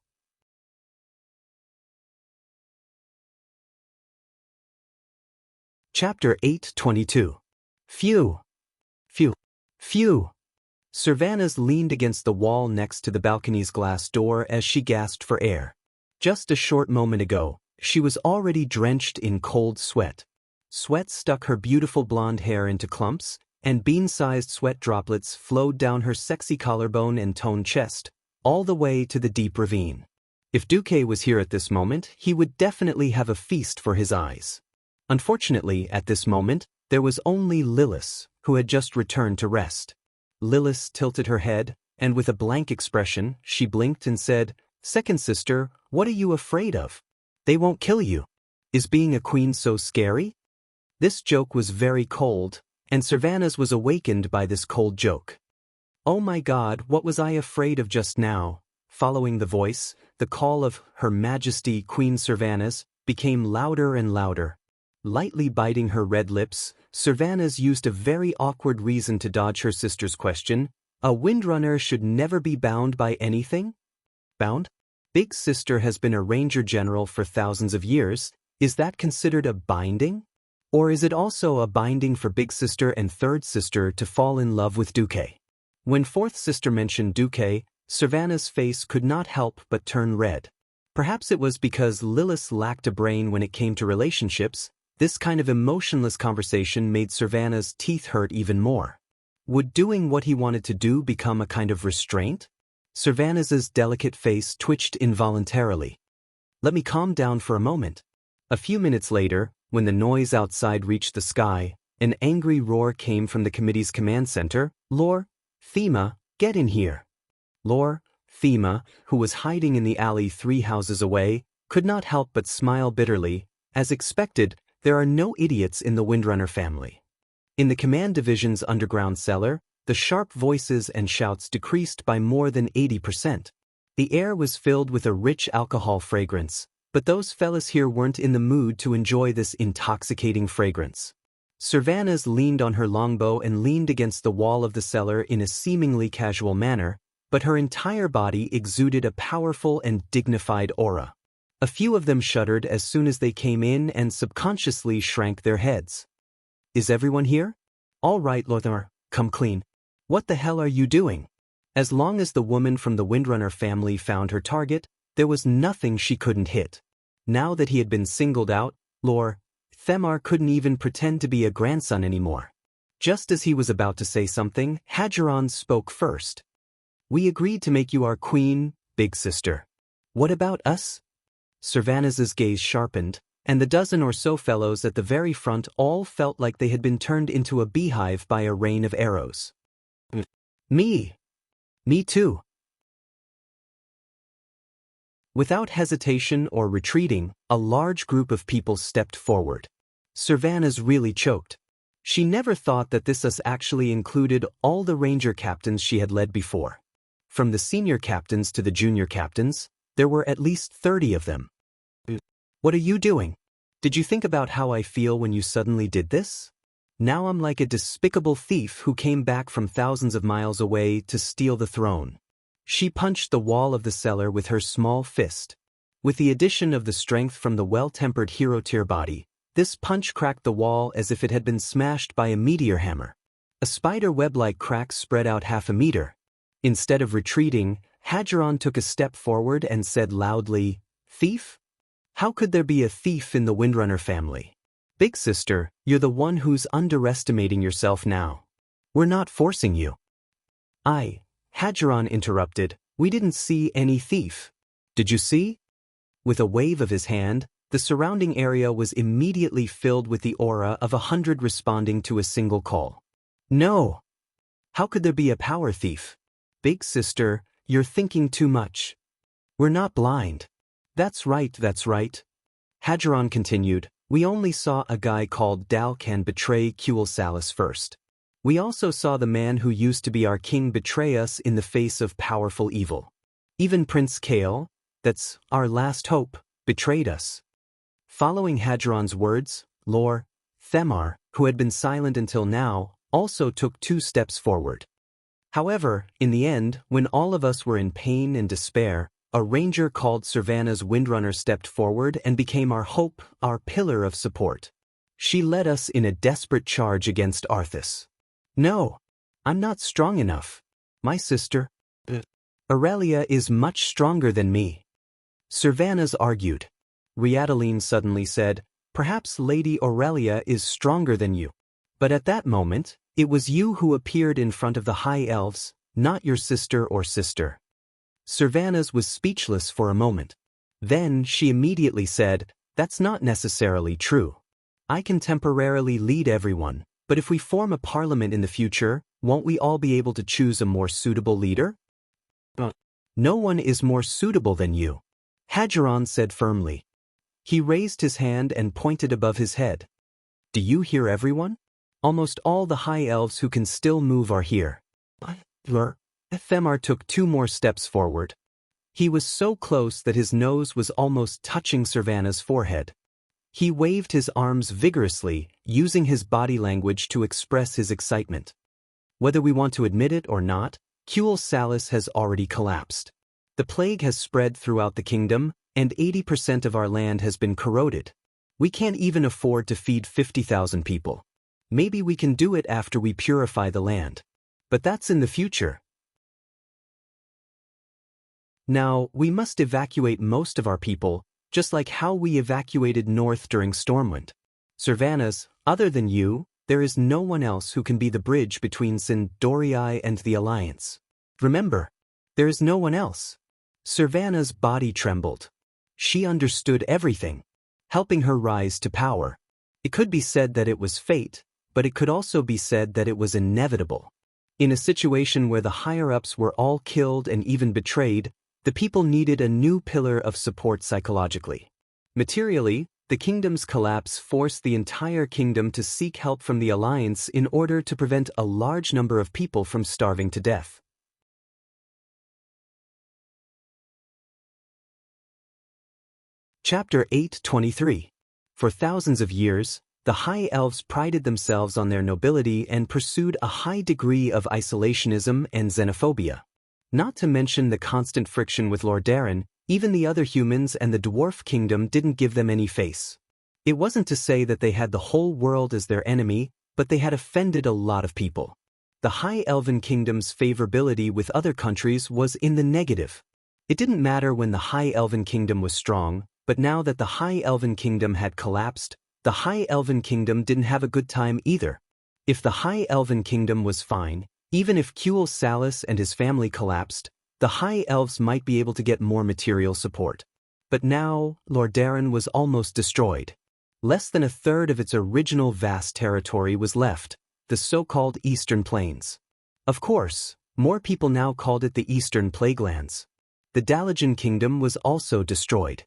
Chapter 8:22. Phew! Phew! Phew! Servanas leaned against the wall next to the balcony's glass door as she gasped for air. Just a short moment ago, she was already drenched in cold sweat. Sweat stuck her beautiful blonde hair into clumps, and bean-sized sweat droplets flowed down her sexy collarbone and toned chest, all the way to the deep ravine. If Duque was here at this moment, he would definitely have a feast for his eyes. Unfortunately, at this moment, there was only Lilith, who had just returned to rest. Lilith tilted her head, and with a blank expression, she blinked and said, "Second sister, what are you afraid of? They won't kill you. Is being a queen so scary?" This joke was very cold, and Servanas was awakened by this cold joke. "Oh my God, what was I afraid of just now?" Following the voice, the call of Her Majesty Queen Servanas became louder and louder. Lightly biting her red lips, Servanas used a very awkward reason to dodge her sister's question. "A windrunner should never be bound by anything?" Bound? Big Sister has been a ranger general for thousands of years. Is that considered a binding? Or is it also a binding for Big Sister and Third Sister to fall in love with Duque? When Fourth Sister mentioned Duque, Servanas' face could not help but turn red. Perhaps it was because Lilith lacked a brain when it came to relationships. This kind of emotionless conversation made Servanas' teeth hurt even more. Would doing what he wanted to do become a kind of restraint? Servanas' delicate face twitched involuntarily. "Let me calm down for a moment." A few minutes later, when the noise outside reached the sky, an angry roar came from the committee's command center. "Lore, Thema, get in here." Lore, Thema, who was hiding in the alley 3 houses away, could not help but smile bitterly. As expected, there are no idiots in the Windrunner family. In the command division's underground cellar, the sharp voices and shouts decreased by more than 80%. The air was filled with a rich alcohol fragrance, but those fellas here weren't in the mood to enjoy this intoxicating fragrance. Servanas leaned on her longbow and leaned against the wall of the cellar in a seemingly casual manner, but her entire body exuded a powerful and dignified aura. A few of them shuddered as soon as they came in and subconsciously shrank their heads. "Is everyone here? All right, Lothar, come clean. What the hell are you doing? As long as the woman from the Windrunner family found her target, there was nothing she couldn't hit. Now that he had been singled out, Lord Themar couldn't even pretend to be a grandson anymore. Just as he was about to say something, Hadgeron spoke first. We agreed to make you our queen, big sister. What about us? Servanus's gaze sharpened, and the dozen or so fellows at the very front all felt like they had been turned into a beehive by a rain of arrows. Me too. Without hesitation or retreating, a large group of people stepped forward. Servanus really choked. She never thought that this us actually included all the ranger captains she had led before. From the senior captains to the junior captains, there were at least 30 of them. What are you doing? Did you think about how I feel when you suddenly did this? Now I'm like a despicable thief who came back from thousands of miles away to steal the throne. She punched the wall of the cellar with her small fist. With the addition of the strength from the well-tempered hero-tier body, this punch cracked the wall as if it had been smashed by a meteor hammer. A spider web-like crack spread out half a meter. Instead of retreating, Hadgeron took a step forward and said loudly, "Thief? How could there be a thief in the Windrunner family? Big sister, you're the one who's underestimating yourself now. We're not forcing you." Hadgeron interrupted, "We didn't see any thief. Did you see?" With a wave of his hand, the surrounding area was immediately filled with the aura of 100 responding to a single call. No! How could there be a power thief? Big sister, you're thinking too much. We're not blind. That's right. Hadgeron continued, we only saw a guy called Dalcan betray Salis first. We also saw the man who used to be our king betray us in the face of powerful evil. Even Prince Kale, that's our last hope, betrayed us. Following Hadgeron's words, Lord Themar, who had been silent until now, also took 2 steps forward. However, in the end, when all of us were in pain and despair, a ranger called Servanus Windrunner stepped forward and became our hope, our pillar of support. She led us in a desperate charge against Arthas. No, I'm not strong enough. My sister, Aurelia, is much stronger than me. Servanus argued. Riadaline suddenly said, perhaps Lady Aurelia is stronger than you. But at that moment, it was you who appeared in front of the High Elves, not your sister or sister. Servanus was speechless for a moment. Then she immediately said, that's not necessarily true. I can temporarily lead everyone, but if we form a parliament in the future, won't we all be able to choose a more suitable leader? No one is more suitable than you, Hadgeron said firmly. He raised his hand and pointed above his head. Do you hear everyone? Almost all the High Elves who can still move are here. Themar took 2 more steps forward. He was so close that his nose was almost touching Servanus' forehead. He waved his arms vigorously, using his body language to express his excitement. Whether we want to admit it or not, Salis has already collapsed. The plague has spread throughout the kingdom, and 80% of our land has been corroded. We can't even afford to feed 50,000 people. Maybe we can do it after we purify the land. But that's in the future. Now, we must evacuate most of our people, just like how we evacuated north during Stormwind. Servanus, other than you, there is no one else who can be the bridge between Sindorii and the Alliance. Remember, there is no one else. Servanus' body trembled. She understood everything, helping her rise to power. It could be said that it was fate, but it could also be said that it was inevitable. In a situation where the higher-ups were all killed and even betrayed, the people needed a new pillar of support psychologically. Materially, the kingdom's collapse forced the entire kingdom to seek help from the Alliance in order to prevent a large number of people from starving to death. Chapter 8:23. For thousands of years, the High Elves prided themselves on their nobility and pursued a high degree of isolationism and xenophobia. Not to mention the constant friction with Lordaeron, even the other humans and the Dwarf Kingdom didn't give them any face. It wasn't to say that they had the whole world as their enemy, but they had offended a lot of people. the High Elven Kingdom's favorability with other countries was in the negative. It didn't matter when the High Elven Kingdom was strong, but now that the High Elven Kingdom had collapsed, the High Elven Kingdom didn't have a good time either. If the High Elven Kingdom was fine, even if Kuel Salas and his family collapsed, the High Elves might be able to get more material support. But now, Lordaeron was almost destroyed. Less than a third of its original vast territory was left, the so-called Eastern Plains. Of course, more people now called it the Eastern Plaguelands. The Dalajan Kingdom was also destroyed.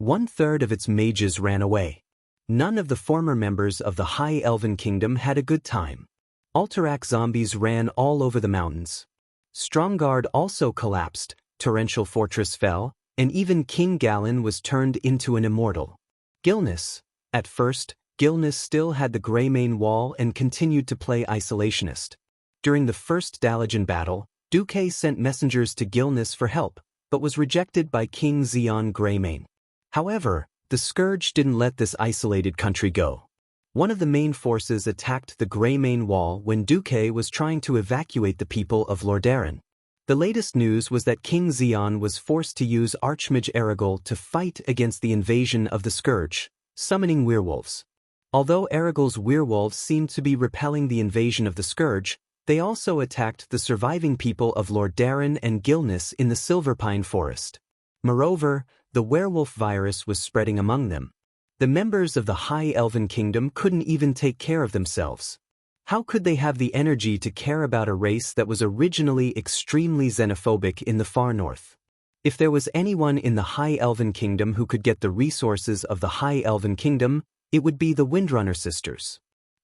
1/3 of its mages ran away. None of the former members of the High Elven Kingdom had a good time. Alterac zombies ran all over the mountains. Stromgard also collapsed, Torrential Fortress fell, and even King Galen was turned into an immortal. Gilnis. At first, Gilnis still had the Greymane Wall and continued to play isolationist. During the first Dalajan battle, Duque sent messengers to Gilnis for help, but was rejected by King Zeon Greymane. However, the Scourge didn't let this isolated country go. One of the main forces attacked the Greymane Wall when Duque was trying to evacuate the people of Lordaeron. The latest news was that King Zeon was forced to use Archmage Erigel to fight against the invasion of the Scourge, summoning werewolves. Although Erigel's werewolves seemed to be repelling the invasion of the Scourge, they also attacked the surviving people of Lordaeron and Gilnis in the Silverpine Forest. Moreover, the werewolf virus was spreading among them. The members of the High Elven Kingdom couldn't even take care of themselves. How could they have the energy to care about a race that was originally extremely xenophobic in the far north? If there was anyone in the High Elven Kingdom who could get the resources of the High Elven Kingdom, it would be the Windrunner sisters.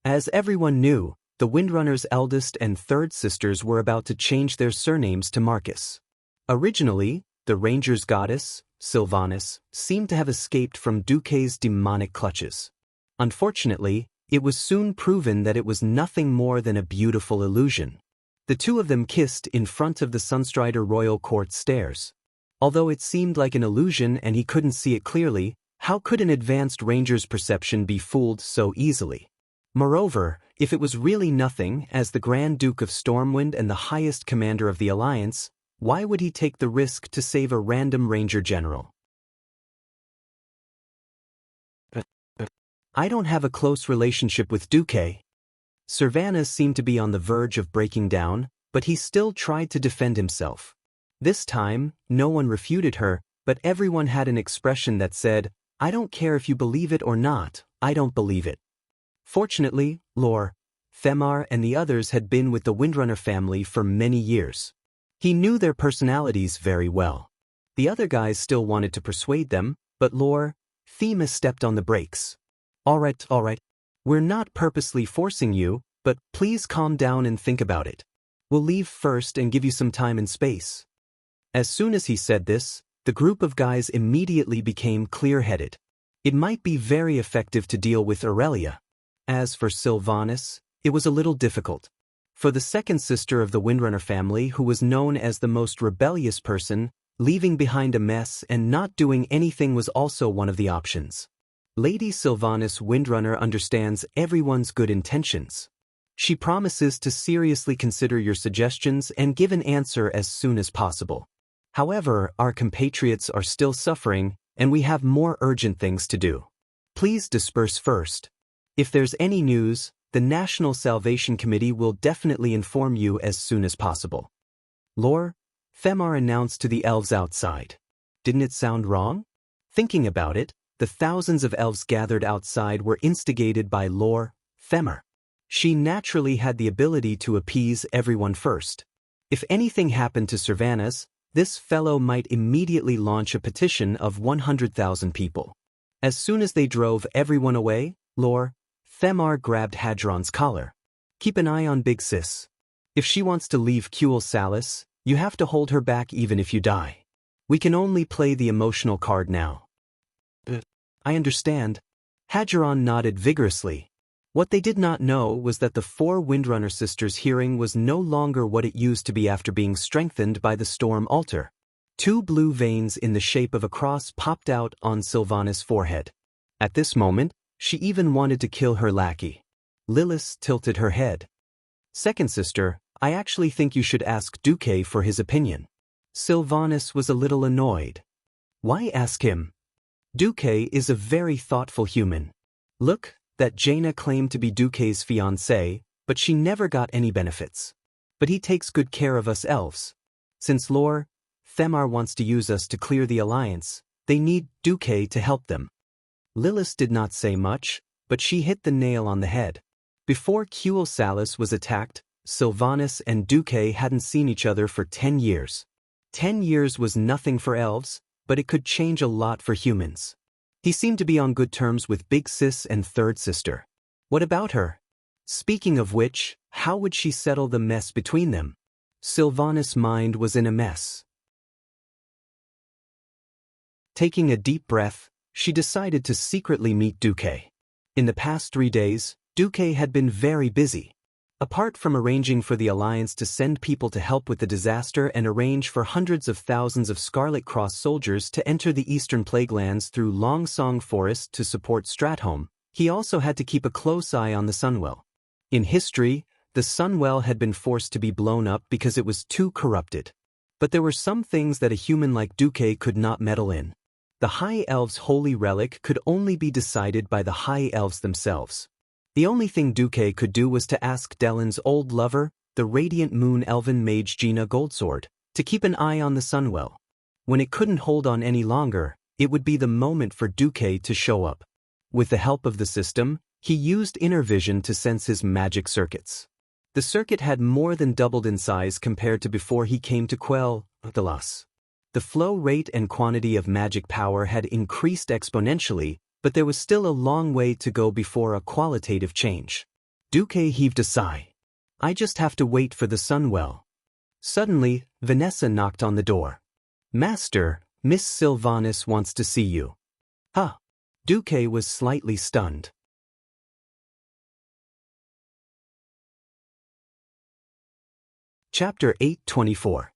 As everyone knew, the Windrunner's eldest and third sisters were about to change their surnames to Marcus. Originally, the Ranger's goddess, Sylvanas, seemed to have escaped from Duque's demonic clutches. Unfortunately, it was soon proven that it was nothing more than a beautiful illusion. The two of them kissed in front of the Sunstrider Royal Court stairs. Although it seemed like an illusion and he couldn't see it clearly, how could an advanced ranger's perception be fooled so easily? Moreover, if it was really nothing, as the Grand Duke of Stormwind and the highest commander of the Alliance, why would he take the risk to save a random ranger general? I don't have a close relationship with Duque. Sylvanas seemed to be on the verge of breaking down, but he still tried to defend himself. This time, no one refuted her, but everyone had an expression that said, "I don't care if you believe it or not, I don't believe it." Fortunately, Lor, Themar and the others had been with the Windrunner family for many years. He knew their personalities very well. The other guys still wanted to persuade them, but Lor, Thema stepped on the brakes. All right. We're not purposely forcing you, but please calm down and think about it. We'll leave first and give you some time and space. As soon as he said this, the group of guys immediately became clear-headed. It might be very effective to deal with Aurelia. As for Sylvanas, it was a little difficult. For the second sister of the Windrunner family, who was known as the most rebellious person, leaving behind a mess and not doing anything was also one of the options. Lady Sylvanas Windrunner understands everyone's good intentions. She promises to seriously consider your suggestions and give an answer as soon as possible. However, our compatriots are still suffering, and we have more urgent things to do. Please disperse first. If there's any news, the National Salvation Committee will definitely inform you as soon as possible. Lor, Themar announced to the elves outside. Didn't it sound wrong? Thinking about it, the thousands of elves gathered outside were instigated by Lor, Themar. She naturally had the ability to appease everyone first. If anything happened to Sylvanas, this fellow might immediately launch a petition of 100,000 people. As soon as they drove everyone away, Lor, Themar grabbed Hadron's collar. Keep an eye on Big Sis. If she wants to leave Kuel Salas, you have to hold her back even if you die. We can only play the emotional card now. I understand. Hadron nodded vigorously. What they did not know was that the four Windrunner sisters' hearing was no longer what it used to be after being strengthened by the storm altar. Two blue veins in the shape of a cross popped out on Sylvanas' forehead. At this moment, she even wanted to kill her lackey. Lilith tilted her head. Second sister, I actually think you should ask Duque for his opinion. Sylvanus was a little annoyed. Why ask him? Duque is a very thoughtful human. Look, that Jaina claimed to be Duque's fiancée, but she never got any benefits. But he takes good care of us elves. Since Lord Themar wants to use us to clear the alliance, they need Duque to help them. Lilith did not say much, but she hit the nail on the head. Before Cuel Salus was attacked, Sylvanus and Duque hadn't seen each other for 10 years. 10 years was nothing for elves, but it could change a lot for humans. He seemed to be on good terms with Big Sis and Third Sister. What about her? Speaking of which, how would she settle the mess between them? Sylvanus' mind was in a mess. Taking a deep breath, she decided to secretly meet Duque. In the past 3 days, Duque had been very busy. Apart from arranging for the Alliance to send people to help with the disaster and arrange for hundreds of thousands of Scarlet Cross soldiers to enter the Eastern Plaguelands through Longsong Forest to support Stratholme, he also had to keep a close eye on the Sunwell. In history, the Sunwell had been forced to be blown up because it was too corrupted. But there were some things that a human like Duque could not meddle in. The High Elves' holy relic could only be decided by the High Elves themselves. The only thing Duque could do was to ask Dellen's old lover, the Radiant Moon Elven mage Gina Goldsword, to keep an eye on the Sunwell. When it couldn't hold on any longer, it would be the moment for Duque to show up. With the help of the system, he used inner vision to sense his magic circuits. The circuit had more than doubled in size compared to before he came to quell the loss. The flow rate and quantity of magic power had increased exponentially, but there was still a long way to go before a qualitative change. Duque heaved a sigh. I just have to wait for the Sunwell. Suddenly, Vanessa knocked on the door. Master, Miss Sylvanus wants to see you. Huh. Duque was slightly stunned. Chapter 8:24.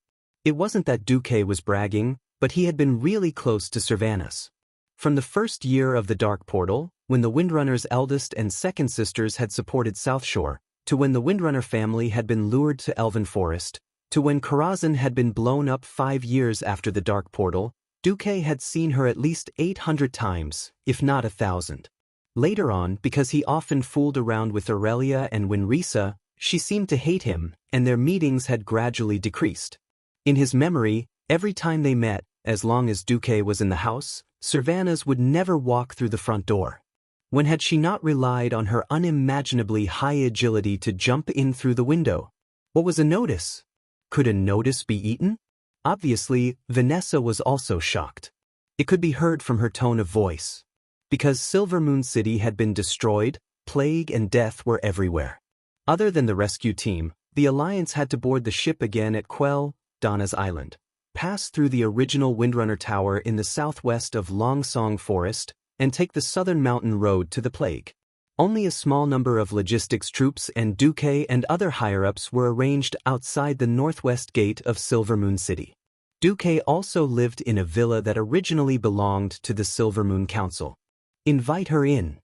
It wasn't that Duque was bragging, but he had been really close to Sylvanus. From the first year of the Dark Portal, when the Windrunner's eldest and second sisters had supported Southshore, to when the Windrunner family had been lured to Elven Forest, to when Karazhan had been blown up 5 years after the Dark Portal, Duque had seen her at least 800 times, if not 1,000. Later on, because he often fooled around with Aurelia and Winrisa, she seemed to hate him, and their meetings had gradually decreased. In his memory, every time they met, as long as Duque was in the house, Sylvanus would never walk through the front door. When had she not relied on her unimaginably high agility to jump in through the window? What was a notice? Could a notice be eaten? Obviously, Vanessa was also shocked. It could be heard from her tone of voice. Because Silvermoon City had been destroyed, plague and death were everywhere. Other than the rescue team, the Alliance had to board the ship again at Quell, Donna's Island, pass through the original Windrunner Tower in the southwest of Longsong Forest, and take the southern mountain road to the Plague. Only a small number of logistics troops and Duque and other higher-ups were arranged outside the northwest gate of Silvermoon City. Duque also lived in a villa that originally belonged to the Silvermoon Council. Invite her in.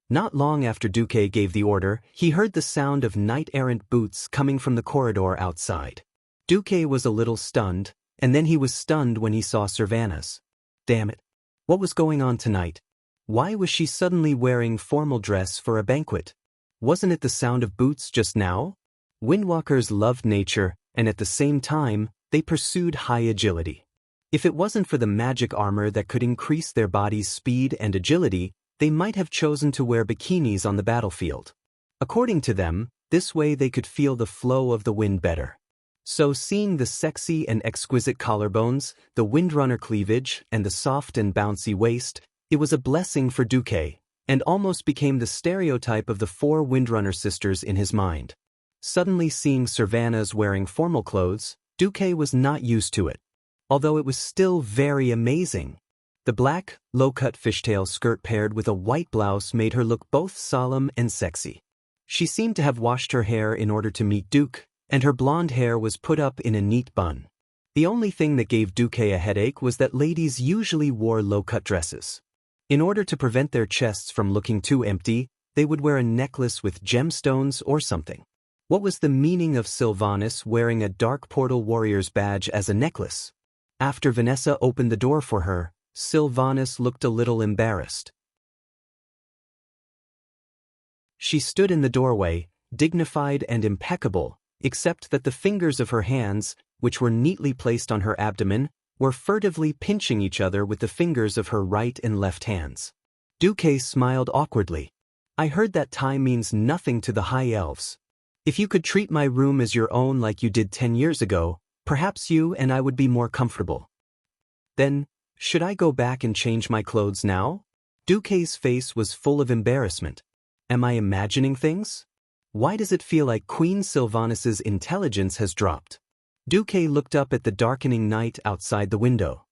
Not long after Duque gave the order, he heard the sound of knight-errant boots coming from the corridor outside. Duque was a little stunned, and then he was stunned when he saw Sylvanus. Damn it. What was going on tonight? Why was she suddenly wearing formal dress for a banquet? Wasn't it the sound of boots just now? Windwalkers loved nature, and at the same time, they pursued high agility. If it wasn't for the magic armor that could increase their body's speed and agility, they might have chosen to wear bikinis on the battlefield. According to them, this way they could feel the flow of the wind better. So seeing the sexy and exquisite collarbones, the Windrunner cleavage, and the soft and bouncy waist, it was a blessing for Duque, and almost became the stereotype of the 4 Windrunner sisters in his mind. Suddenly seeing Sylvanus wearing formal clothes, Duque was not used to it. Although it was still very amazing. The black, low-cut fishtail skirt paired with a white blouse made her look both solemn and sexy. She seemed to have washed her hair in order to meet Duque, and her blonde hair was put up in a neat bun. The only thing that gave Duque a headache was that ladies usually wore low-cut dresses. In order to prevent their chests from looking too empty, they would wear a necklace with gemstones or something. What was the meaning of Sylvanas wearing a Dark Portal Warrior's badge as a necklace? After Vanessa opened the door for her, Sylvanas looked a little embarrassed. She stood in the doorway, dignified and impeccable, except that the fingers of her hands, which were neatly placed on her abdomen, were furtively pinching each other with the fingers of her right and left hands. Duque smiled awkwardly. I heard that time means nothing to the High Elves. If you could treat my room as your own like you did 10 years ago, perhaps you and I would be more comfortable. Then, should I go back and change my clothes now? Duque's face was full of embarrassment. Am I imagining things? Why does it feel like Queen Sylvanas's intelligence has dropped? Duque looked up at the darkening night outside the window.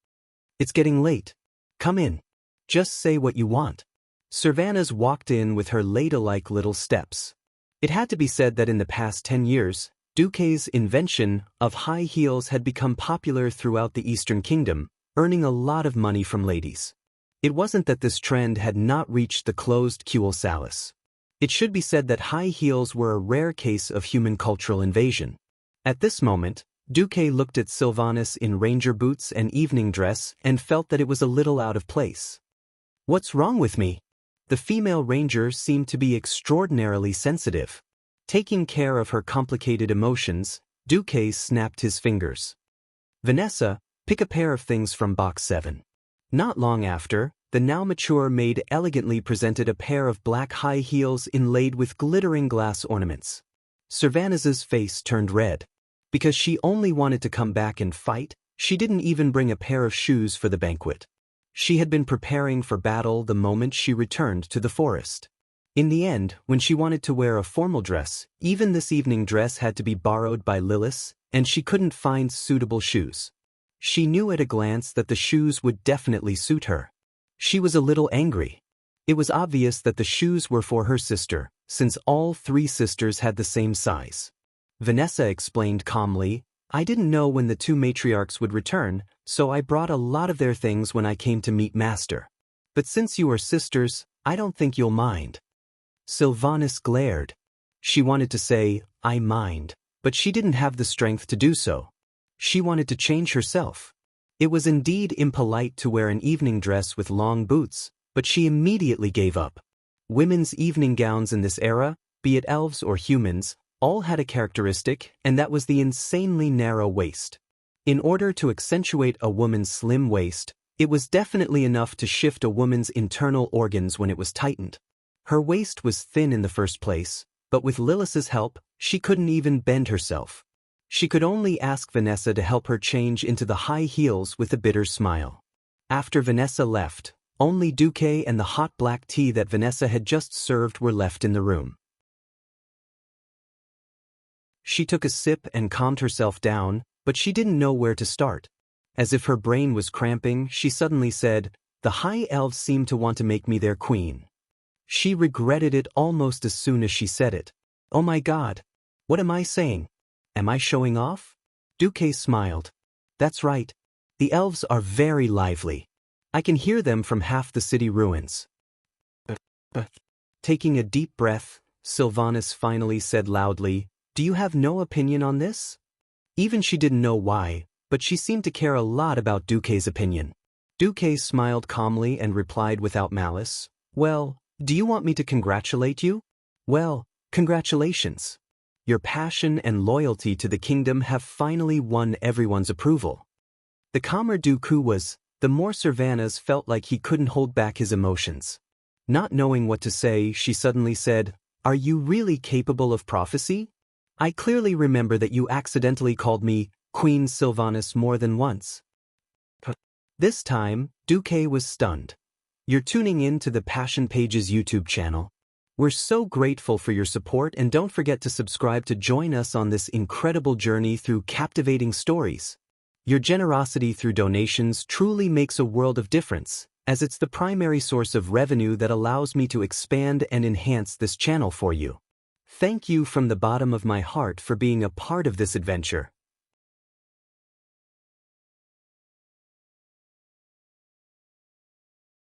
It's getting late. Come in. Just say what you want. Sylvanas walked in with her ladle-like little steps. It had to be said that in the past 10 years, Duque's invention of high heels had become popular throughout the Eastern Kingdom, earning a lot of money from ladies. It wasn't that this trend had not reached the closed Kuel Salis. It should be said that high heels were a rare case of human cultural invasion. At this moment, Duque looked at Sylvanas in ranger boots and evening dress and felt that it was a little out of place. What's wrong with me? The female ranger seemed to be extraordinarily sensitive. Taking care of her complicated emotions, Duque snapped his fingers. Vanessa, pick a pair of things from box 7. Not long after, the now mature maid elegantly presented a pair of black high heels inlaid with glittering glass ornaments. Sylvanas's face turned red. Because she only wanted to come back and fight, she didn't even bring a pair of shoes for the banquet. She had been preparing for battle the moment she returned to the forest. In the end, when she wanted to wear a formal dress, even this evening dress had to be borrowed by Lilith, and she couldn't find suitable shoes. She knew at a glance that the shoes would definitely suit her. She was a little angry. It was obvious that the shoes were for her sister, since all 3 sisters had the same size. Vanessa explained calmly, I didn't know when the 2 matriarchs would return, so I brought a lot of their things when I came to meet Master. But since you are sisters, I don't think you'll mind. Sylvanas glared. She wanted to say, I mind, but she didn't have the strength to do so. She wanted to change herself. It was indeed impolite to wear an evening dress with long boots, but she immediately gave up. Women's evening gowns in this era, be it elves or humans, all had a characteristic, and that was the insanely narrow waist. In order to accentuate a woman's slim waist, it was definitely enough to shift a woman's internal organs when it was tightened. Her waist was thin in the first place, but with Lilith's help, she couldn't even bend herself. She could only ask Vanessa to help her change into the high heels with a bitter smile. After Vanessa left, only Duque and the hot black tea that Vanessa had just served were left in the room. She took a sip and calmed herself down, but she didn't know where to start. As if her brain was cramping, she suddenly said, The High Elves seem to want to make me their queen. She regretted it almost as soon as she said it. Oh my God! What am I saying? Am I showing off? Duque smiled. That's right. The elves are very lively. I can hear them from half the city ruins. But. Taking a deep breath, Sylvanas finally said loudly, Do you have no opinion on this? Even she didn't know why, but she seemed to care a lot about Duque's opinion. Duque smiled calmly and replied without malice, Well, do you want me to congratulate you? Well, congratulations. Your passion and loyalty to the kingdom have finally won everyone's approval. The calmer Duque was, the more Sylvanas felt like he couldn't hold back his emotions. Not knowing what to say, she suddenly said, Are you really capable of prophecy? I clearly remember that you accidentally called me Queen Sylvanas more than once. This time, Duque was stunned. You're tuning in to the Passion Pages YouTube channel. We're so grateful for your support, and don't forget to subscribe to join us on this incredible journey through captivating stories. Your generosity through donations truly makes a world of difference, as it's the primary source of revenue that allows me to expand and enhance this channel for you. Thank you from the bottom of my heart for being a part of this adventure.